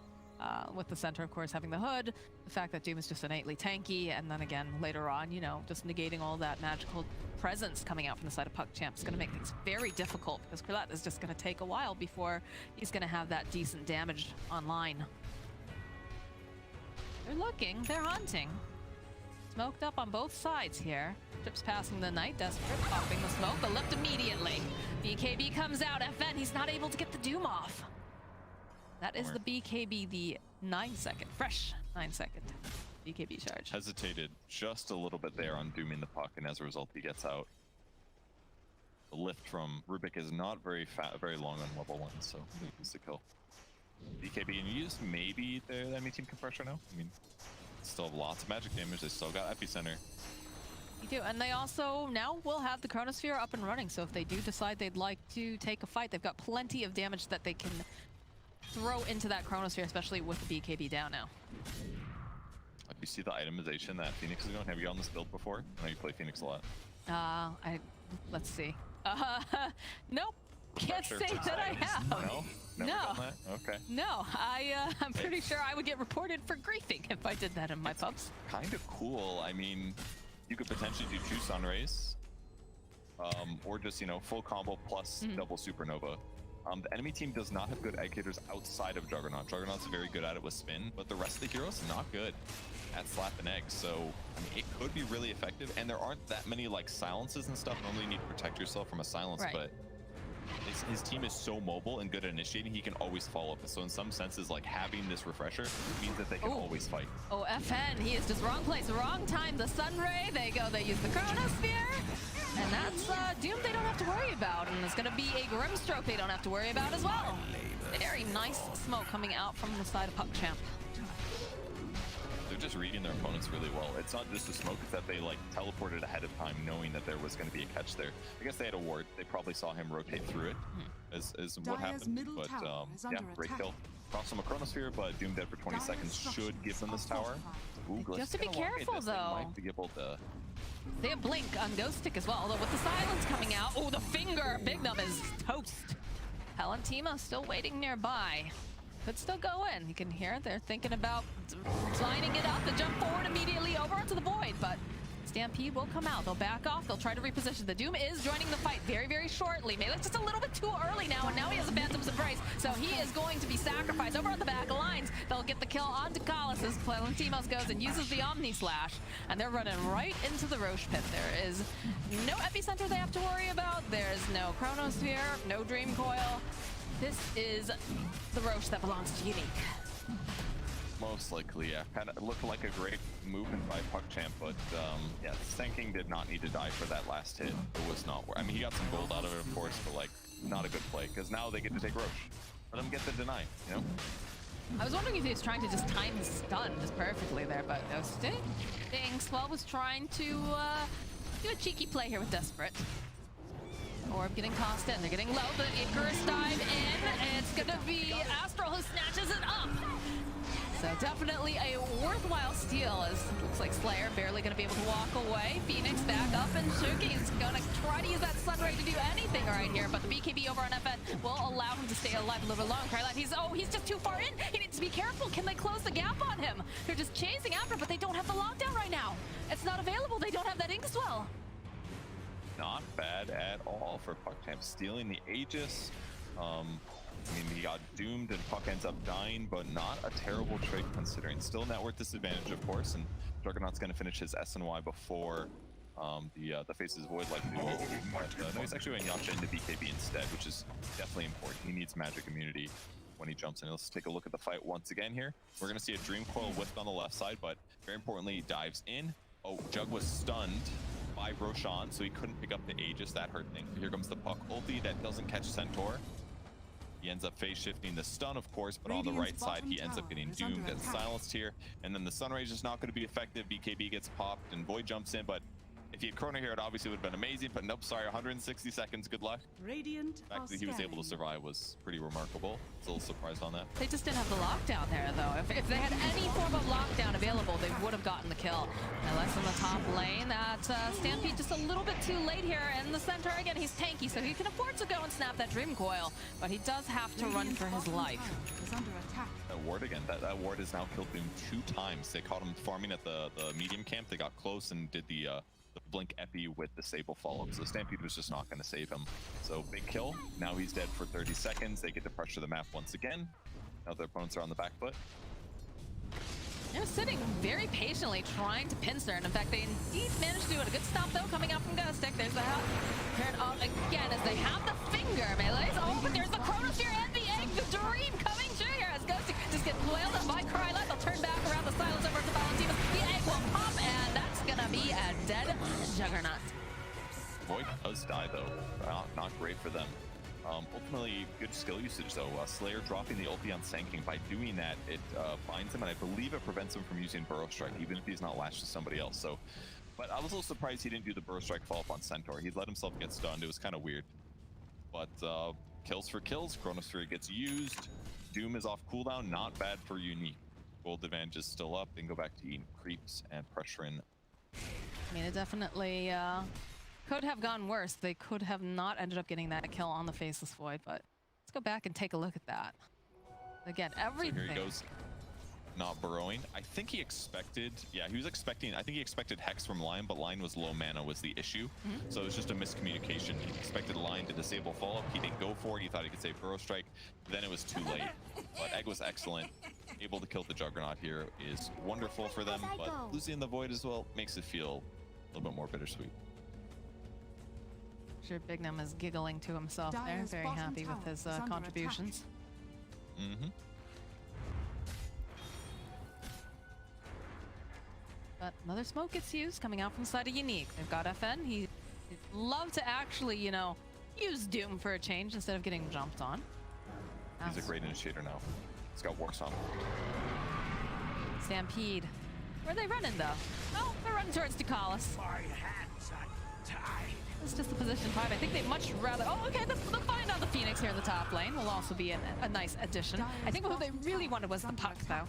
With the center, of course, having the Hood, the fact that Doom is just innately tanky, and then again, later on, you know, just negating all that magical presence coming out from the side of PuckChamp is going to make things very difficult, because Krlt is just going to take a while before he's going to have that decent damage online. They're looking, they're hunting. Smoked up on both sides here. Trips passing the Knight, desperate, popping the smoke, but lift immediately. BKB comes out, FN, he's not able to get the Doom off. That is the BKB, the 9-second, fresh 9-second BKB charge. Hesitated just a little bit there on dooming the puck, and as a result, he gets out. The lift from Rubik is not very long on level 1, so he needs to kill. BKB and used maybe the enemy team can pressure now. I mean, still have lots of magic damage. They still got Epicenter. You do, and they also now will have the Chronosphere up and running. So if they do decide they'd like to take a fight, they've got plenty of damage that they can throw into that Chronosphere, especially with the BKB down now. Like you see the itemization that Phoenix is doing. Have you on this build before? I know you play Phoenix a lot. Let's see. Nope. Can't say that I have. No? Never done that? Okay. No, I'm pretty sure I would get reported for griefing if I did that in my pubs. Kind of cool. I mean, you could potentially do 2 Sunrays, or just, you know, full combo plus double Supernova. The enemy team does not have good egg hitters outside of Juggernaut. Juggernaut's very good at it with spin, but the rest of the heroes not good at slapping eggs. So, I mean, it could be really effective, and there aren't that many like silences and stuff. Normally you need to protect yourself from a silence, but his team is so mobile and good at initiating, he can always follow up. So in some senses, like having this refresher means that they can always fight. Oh, FN, he is just wrong place, wrong time. The Sunray, they go, they use the Chronosphere. And that's Doom they don't have to worry about. And it's going to be a Grimstroke they don't have to worry about as well. Very nice smoke coming out from the side of PuckChamp. They're just reading their opponents really well. It's not just the smoke, it's that they like teleported ahead of time knowing that there was going to be a catch there. I guess they had a ward. They probably saw him rotate through it is what happened. But yeah, great kill. Cross him a Chronosphere, but Doom dead for 20 seconds should give them this tower. Ooh, you have to be careful though. Might be able to They have Blink on Ghostik as well, although with the silence coming out, oh, the finger! Bignum is toast. Palantimos still waiting nearby. Could still go in. You can hear they're thinking about lining it up and jump forward immediately over onto the Void, but Stampede will come out. They'll back off. They'll try to reposition. The Doom is joining the fight very, very shortly. Melee's just a little bit too early now, and now he has a Phantom's Embrace, so he is going to be sacrificed over on the back lines. They'll get the kill on Dukalis as Palantimos goes and uses the Omni Slash, and they're running right into the Roche pit. There is no epicenter they have to worry about. There's no Chronosphere, no Dream Coil. This is the Roche that belongs to Unique. Most likely, yeah. Kind of looked like a great movement by PuckChamp, but yeah, Stanking did not need to die for that last hit. It was not. I mean, he got some gold out of it, of course, but like, not a good play because now they get to take Roche. Let them get the deny, you know. I was wondering if he was trying to just time his stun just perfectly there, but Ghostik. Swell was trying to do a cheeky play here with Desperate. Orb getting tossed in. They're getting low. The Icarus dive in. It's gonna be Astral who snatches it up. So definitely a worthwhile steal, as it looks like Slayer barely going to be able to walk away. Phoenix back up, and Shuki's going to try to use that Sunray to do anything right here, but the BKB over on FN will allow him to stay alive a little bit longer. Krlt, he's just too far in. He needs to be careful. Can they close the gap on him? They're just chasing after, but they don't have the lockdown right now. It's not available. They don't have that Ink Swell. Not bad at all for PuckChamp. Stealing the Aegis. I mean, he got doomed and Puck ends up dying, but not a terrible trade considering. Still net worth disadvantage, of course, and Juggernaut's going to finish his SNY before the Faces Void likely will. But no, he's actually going Yacha into BKB instead, which is definitely important. He needs magic immunity when he jumps in. Let's take a look at the fight once again here. We're going to see a Dream Coil whiffed on the left side, but very importantly, he dives in. Oh, Jug was stunned by Roshan, so he couldn't pick up the Aegis. That hurt things. Here comes the Puck ulti that doesn't catch Centaur. He ends up phase shifting the stun, of course, but on the right side, he ends up getting doomed and silenced here. And then the Sunrage is not going to be effective. BKB gets popped and Void jumps in, but if he had Chrono here, it obviously would have been amazing, but nope, sorry, 160 seconds, good luck. Radiant The fact that he was able to survive was pretty remarkable. I was a little surprised on that. They just didn't have the lockdown there, though. If they had any form of lockdown available, they would have gotten the kill. Now, less in the top lane. That Stampede just a little bit too late here. In the center, again, he's tanky, so he can afford to go and snap that Dream Coil, but he does have to run for his life. That ward again, that ward has now killed him 2 times. They caught him farming at the medium camp. They got close and did the blink epi with the Sable follow-up, so Stampede was just not going to save him. So big kill. Now he's dead for 30 seconds. They get to pressure the map once again. Now their opponents are on the back foot. They're sitting very patiently trying to pincer, and in fact they indeed managed to do it. A good stop though coming out from Ghostik. There's the turn on again as they have the finger. Melee's oh, but there's the Chronosphere and the egg. The dream coming true here as Ghostik just gets flailed up by Krlt. They'll turn back around the silence over to Palantimos. The egg will pop, and that's gonna be a dead Juggernaut. Void does die though. Not great for them. Ultimately, good skill usage though. Slayer dropping the ulti on Sanking. By doing that, it binds him, and I believe it prevents him from using Burrow Strike, even if he's not lashed to somebody else. So, but I was a little surprised he didn't do the Burrow Strike follow-up on Centaur. He let himself get stunned. It was kind of weird. But kills for kills. Chronosphere gets used. Doom is off cooldown. Not bad for Unique. Gold advantage is still up. They can go back to eating creeps and pressuring. I mean, it definitely could have gone worse. They could have not ended up getting that kill on the Faceless Void, but let's go back and take a look at that. Again, everything. So here he goes, not burrowing. I think he expected, yeah, he was expecting, I think he expected Hex from Lion, but Lion was low mana was the issue. So it was just a miscommunication. He expected Lion to disable follow-up. He didn't go for it. He thought he could save Burrow Strike. Then it was too late. But Egg was excellent. Able to kill the Juggernaut here is wonderful for them, but losing the Void as well makes it feel a little bit more bittersweet. Sure, Bignum is giggling to himself there, very happy with his contributions. But another smoke gets used coming out from the side of Unique. They've got FN. He'd love to actually, you know, use Doom for a change instead of getting jumped on. He's a great initiator now. He's got War Song. Stampede. Where are they running though? Oh, they're running towards Dukalis. My hands are tied. It's just the position 5. I think they'd much rather... Oh, okay, they'll find out the Phoenix here in the top lane. Will also be a nice addition. I think what they really wanted was the Puck, though.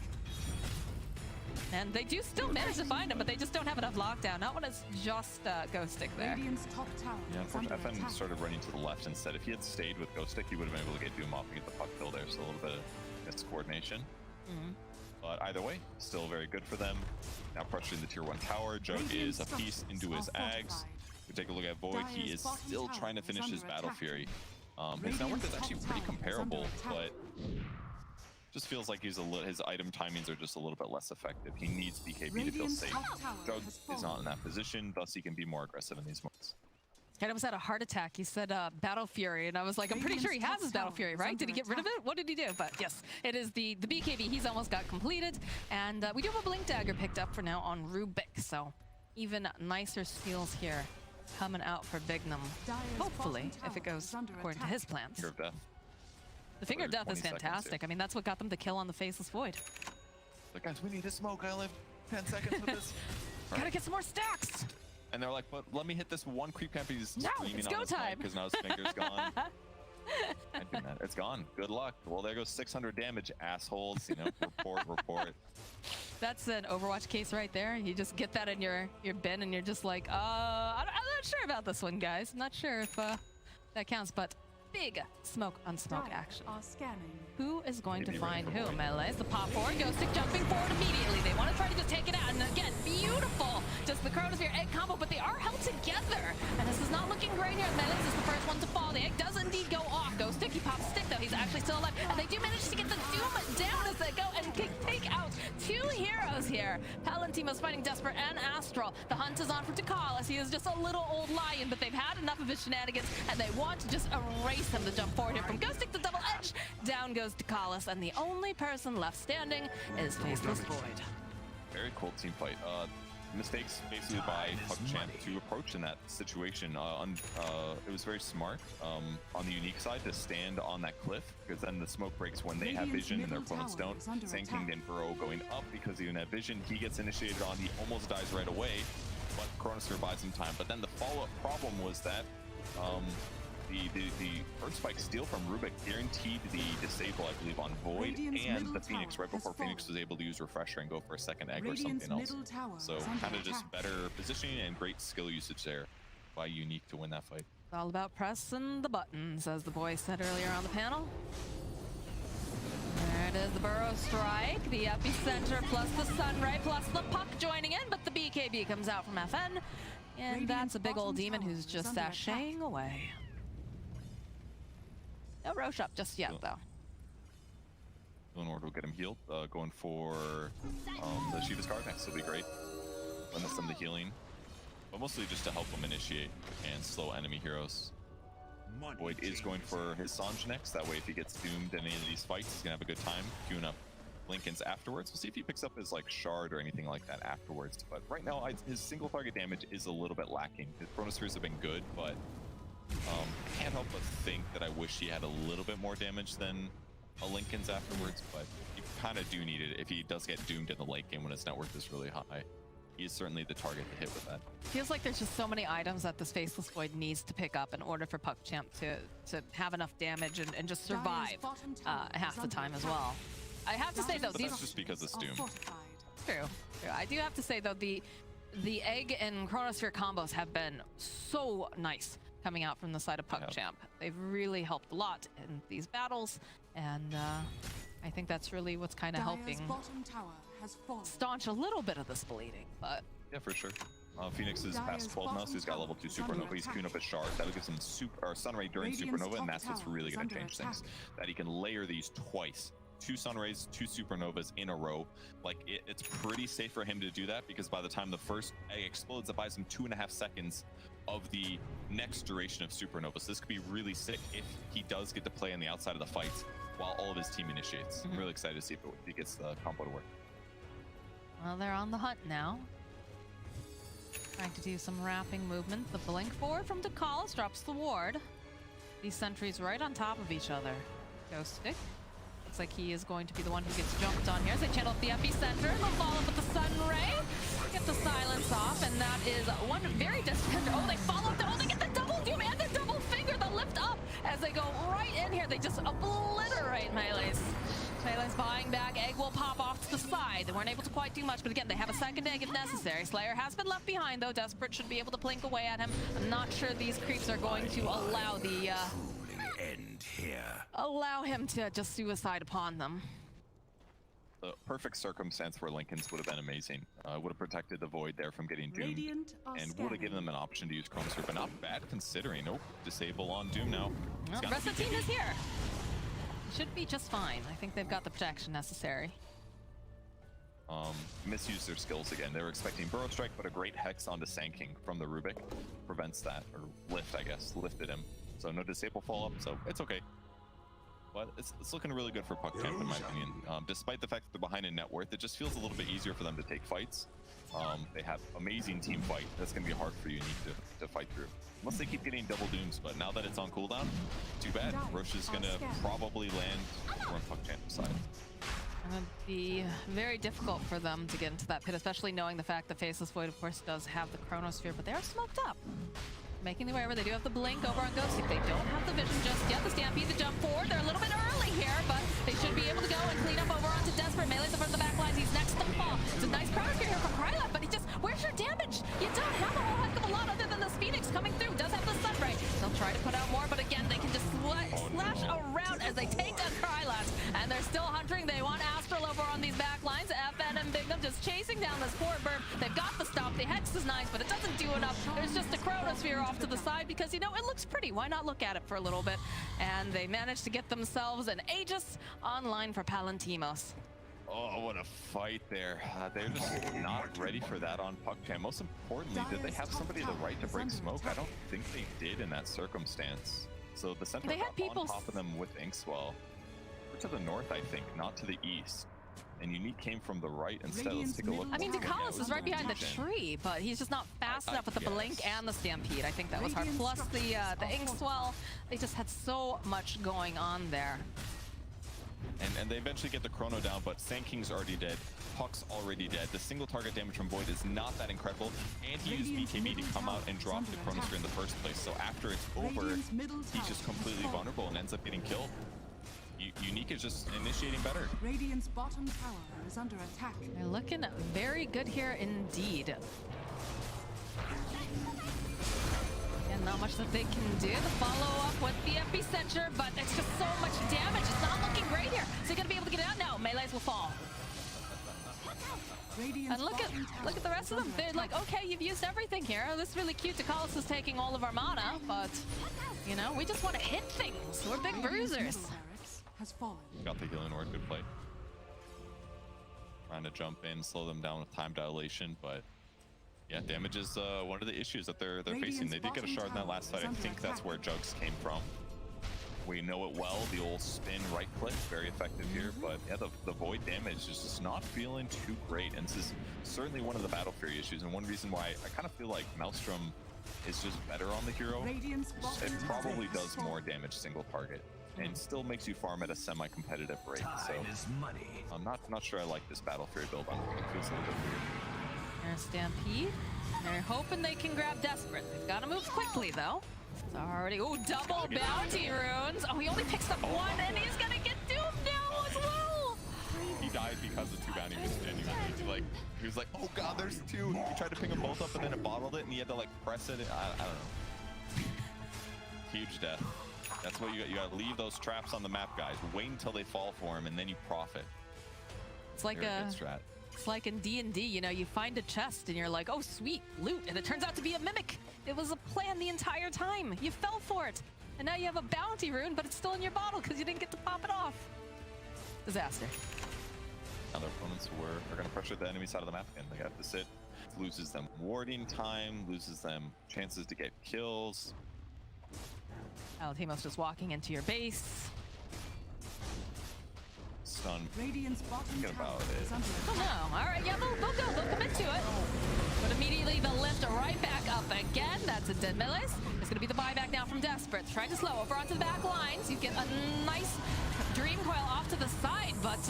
And they do still manage to find him, but they just don't have enough lockdown. Not when it's just Ghostik there. Radiant's top tower Yeah, is under unfortunately, FN attack. started running to the left instead. If he had stayed with Ghostik, he would have been able to get Doom off and get the puck kill there. So a little bit of miscoordination. But either way, still very good for them. Now pressuring the tier 1 tower. Jug is a piece into his Ags. We take a look at Void. He is still trying to finish his Battle Fury. His network is actually pretty comparable, but just feels like his item timings are just a little bit less effective. He needs BKB to feel safe. Jug is not in that position, thus he can be more aggressive in these moments. Kind of was at a heart attack. He said Battle Fury, and I was like, I'm pretty sure he has his Battle Fury, right? Did he get rid of it? What did he do? But yes, it is the BKB. He's almost got completed, and we do have a Blink Dagger picked up for now on Rubik, so even nicer steals here coming out for Bignum. Hopefully, if it goes according to his plans. Finger of Death. The Finger of Death is 20 seconds fantastic. I mean, that's what got them the kill on the Faceless Void. Like, guys, we need to smoke. I live 10 seconds with this. Gotta get some more stacks. And they're like, but let me hit this one creep camp. He's No, screaming it's on go his time. because now his finger's gone. I do that. It's gone. Good luck. Well, there goes 600 damage, assholes. You know, report. That's an Overwatch case right there. You just get that in your bin, and you're just like, I'm not sure about this one, guys. I'm not sure if that counts, but big smoke on smoke action. Are scanning. Who is going to find who? Melee's the pop forward. Ghostik jumping forward immediately. They want to try to just take it out. And again, beautiful. Just the Chronosphere egg combo, but they are held together. And this is not looking great here. Melee's is the first one to fall. The egg does indeed go off. Ghostik, he pops stick though. He's actually still alive. And they do manage to get the Doom down as they go and take out 2 heroes here. Palantimos fighting Desperate and Astral. The hunt is on for Dukalis. He is just a little old lion, but they've had enough of his shenanigans, and they want to just erase him. The jump forward here from Ghostik, the double edge. Down goes Dukalis, and the only person left standing is Faceless Void. Very cool team fight. Mistakes basically by PuckChamp to approach in that situation. It was very smart on the Unique side to stand on that cliff, because then the smoke breaks when they have vision and their opponents don't. Same thing then Burrow going up, because he didn't have vision. He gets initiated on, he almost dies right away, but Chronosphere buys him time. But then the follow-up problem was that the Earth Spike steal from Rubik guaranteed the disable, I believe, on Void and the Phoenix right before Phoenix was able to use Refresher and go for a second egg or something else. So kind of just better positioning and great skill usage there by Unique to win that fight. It's all about pressing the buttons, as the boy said earlier on the panel. There it is, the Burrow Strike, the epicenter plus the Sunray plus the puck joining in, but the BKB comes out from FN, and that's a big old demon who's just sashaying away. No Roche up just yet, though. In order to get him healed, going for the Shiva's card next will be great. Limit some of the healing, but mostly just to help him initiate and slow enemy heroes. Void is going for his Sange next. That way, if he gets doomed in any of these fights, he's gonna have a good time queuing up Lincoln's afterwards. We'll see if he picks up his like shard or anything like that afterwards. But right now, his single target damage is a little bit lacking. His Chronospheres have been good, but I can't help but think that I wish he had a little bit more damage than a Lincoln's afterwards, but you kind of do need it if he does get doomed in the late game when his net worth is really high. He is certainly the target to hit with that. Feels like there's just so many items that this Faceless Void needs to pick up in order for PuckChamp to have enough damage and just survive half the time as well. I have to say though, but that's just because it's Doom. True. I do have to say though, the egg and Chronosphere combos have been so nice coming out from the side of PuckChamp. They've really helped a lot in these battles, and I think that's really what's kind of helping staunch a little bit of this bleeding. But yeah, for sure. Phoenix is past 12 now, so he's got level 2 Supernova. He's queuing up a shard. That'll give him Sunray during Supernova, and that's what's really going to change things. That he can layer these twice. 2 Sunrays, 2 Supernovas in a row. Like, it's pretty safe for him to do that, because by the time the first egg explodes, it buys him 2.5 seconds of the next duration of Supernova. So this could be really sick if he does get to play on the outside of the fights while all of his team initiates. I'm really excited to see if he gets the combo to work. Well, they're on the hunt now. Trying to do some wrapping movement. The blink forward from Dukalis drops the ward. These sentries right on top of each other. Ghostik. Looks like he is going to be the one who gets jumped on here as they channel up the epicenter, and they'll follow up with the Sun Ray. Get the silence off, and that is one very distant. Oh, they follow up. Oh, they get the double doom and the double finger. The lift up as they go right in here. They just obliterate Melee's. Melee's buying back. Egg will pop off to the side. They weren't able to quite do much, but again, they have a second egg if necessary. Slayer has been left behind, though. Desperate should be able to blink away at him. I'm not sure these creeps are going to allow the allow him to just suicide upon them. The perfect circumstance where Lincoln's would have been amazing. Would have protected the Void there from getting doomed, and would have given them an option to use Chronosphere, but not bad considering. Nope, disable on Doom now. Well, the rest of the team is here. Should be just fine. I think they've got the protection necessary. Misused their skills again. They were expecting Burrow Strike, but a great Hex onto Sand King from the Rubik prevents that, or lift, I guess, lifted him. So no disable follow-up, so it's okay. But it's looking really good for PuckChamp in my opinion. Despite the fact that they're behind in net worth, it just feels a little bit easier for them to take fights. They have amazing team fight. That's going to be hard for Unique to fight through. Unless they keep getting double dooms, but now that it's on cooldown, too bad. Roche is going to probably land on PuckChamp's side. It's going to be very difficult for them to get into that pit, especially knowing the fact that Faceless Void, of course, does have the Chronosphere, but they are smoked up. Making the way over. They do have the blink over on Ghostik. They don't have the vision just yet. The Stampede, the jump forward. They're a little bit early here, but they should be able to go and clean up over onto Desperate. Melee's in front of the back lines. He's next to fall. It's a nice Chronosphere here from Krlt, but he just, where's your damage? You don't have a whole heck of a lot other than this Phoenix coming through. Does have the Sunray. They'll try to put out more, but again, they can just slash around as they take down Krlt, and they're still hunting. They want Astral over on these back lines. FN and Bignum just chasing down this poor bird. They've got the stop. The Hex is nice, but it doesn't do enough. There's just a Chronosphere off to the side because, you know, it looks pretty. Why not look at it for a little bit? And they managed to get themselves an Aegis online for Palantimos. Oh, what a fight there. They're just not ready for that on PuckChamp. Most importantly, did they have somebody the right to break smoke? I don't think they did in that circumstance. So the center they had people on top of them with Inkswell. We're to the north, I think, not to the east. And Unique came from the right instead. Let's take a look. I mean, Dukalis is right behind the tree, but he's just not fast enough with the blink and the Stampede. I think that was hard. Plus the Inkswell. They just had so much going on there. And they eventually get the Chrono down, but Sand King's already dead. Puck's already dead. The single target damage from Void is not that incredible. And he used BKB to come out and drop the Chronosphere in the first place. So after it's over, he's just completely vulnerable and ends up getting killed. Unique is just initiating better. Radiant's bottom tower is under attack. They're looking very good here indeed. And not much that they can do to follow up with the epicenter, but it's just so much damage. It's not looking great here. So you're gonna be able to get it out? No, melees will fall. And look at the rest of them. They're like, okay, you've used everything here. This is really cute. Dukalis is taking all of our mana, but you know, we just want to hit things. We're big bruisers. Has fallen. Got the healing ward, good play. Trying to jump in, slow them down with time dilation, but yeah, damage is one of the issues that they're facing. They did get a shard in that last fight. I think that's where Jugs came from. We know it well, the old spin right click, very effective here, but yeah, the Void damage is just not feeling too great, and this is certainly one of the Battle Fury issues, and one reason why I kind of feel like Maelstrom is just better on the hero. It probably does more damage single target, and still makes you farm at a semi-competitive rate. So I'm not sure I like this Battle Fury build. It feels a little bit weird. There's Stampede. They're hoping they can grab Desperate. They've got to move quickly though. It's already double bounty runes. Oh, he only picks up one, and he's gonna get doomed now as well. He died because of two bounty runes. Genuinely, he was like, oh god, there's two. He tried to pick them both up, and then it bottled it, and he had to like press it. I don't know. Huge death. That's what you got to leave those traps on the map, guys. Wait until they fall for him, and then you profit. It's like it's like in D&D, you know, you find a chest and you're like, oh sweet, loot, and it turns out to be a mimic. It was a plan the entire time. You fell for it, and now you have a bounty rune, but it's still in your bottle because you didn't get to pop it off. Disaster. Now their opponents are going to pressure the enemy side of the map again. They have to sit. Loses them warding time, loses them chances to get kills. Palantimos just walking into your base. Stun. Forget about it. Oh no, alright, yeah, they'll commit to it. But immediately they'll lift right back up again. That's a dead melees. It's gonna be the buyback now from Desperate. Trying to slow over onto the back lines. You get a nice Dream Coil off to the side, but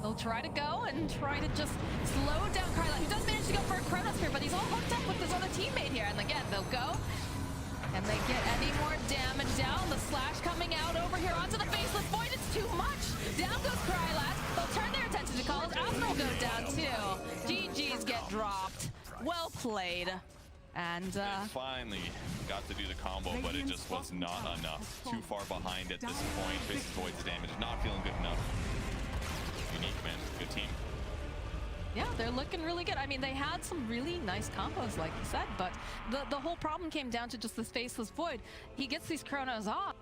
they'll try to go and try to just slow down Krlt, who does manage to go for a Chronosphere, but he's all hooked up with his other teammate here. And again, they'll go. Can they get any more damage down? The slash coming out over here onto the Faceless Void. It's too much. Down goes Krlt. They'll turn their attention to Dukalis. Astral will go dropped. Well played. And They finally got to do the combo, but it just was not enough. Too far behind at this point. Faces voids damage, not feeling good enough. Unique, man, good team. yeah, they're looking really good. I mean, they had some really nice combos, like you said, but the whole problem came down to just this faceless void. He gets these chronos off.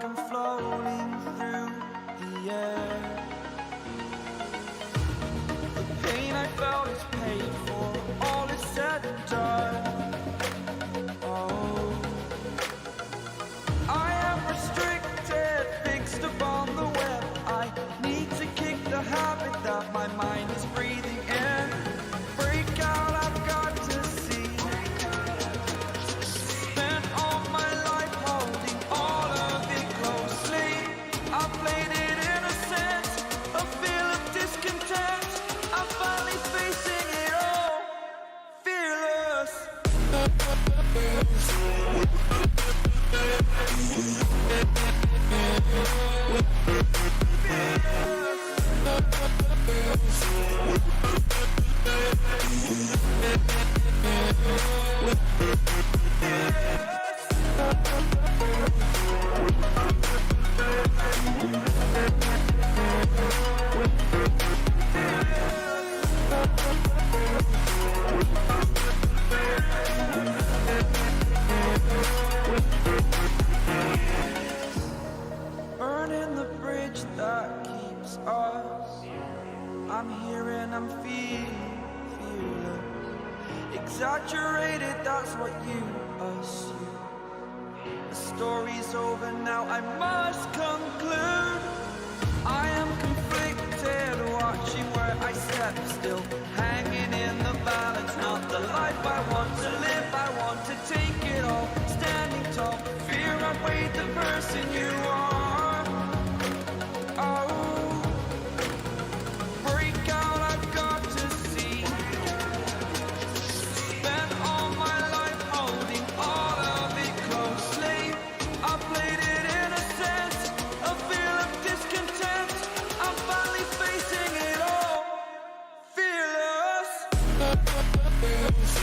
like I'm floating through the air. The pain I felt is paid for, all is said and done. Oh, I am restricted, fixed upon the web. I need to kick the habit that my mind is breathing in. Break out, I've got to see. Spent all my life holding all of it closely. I played it innocent, a feel of discontent. I'm finally facing it all, fearless. Burning the bridge that keeps us. I'm here and I'm feeling fearless. Exaggerated, that's what you assume. The story's over now, I must conclude. I am conflicted, watching where I step still, hanging in the balance. Not the life I want to live, I want to take it all. Standing tall, fear outweighed the person you are. Oh, break out, I've got to see. Spent all my life holding all of it closely. I played it innocent, a feel of discontent. I'm finally facing it all, fearless. Fearless.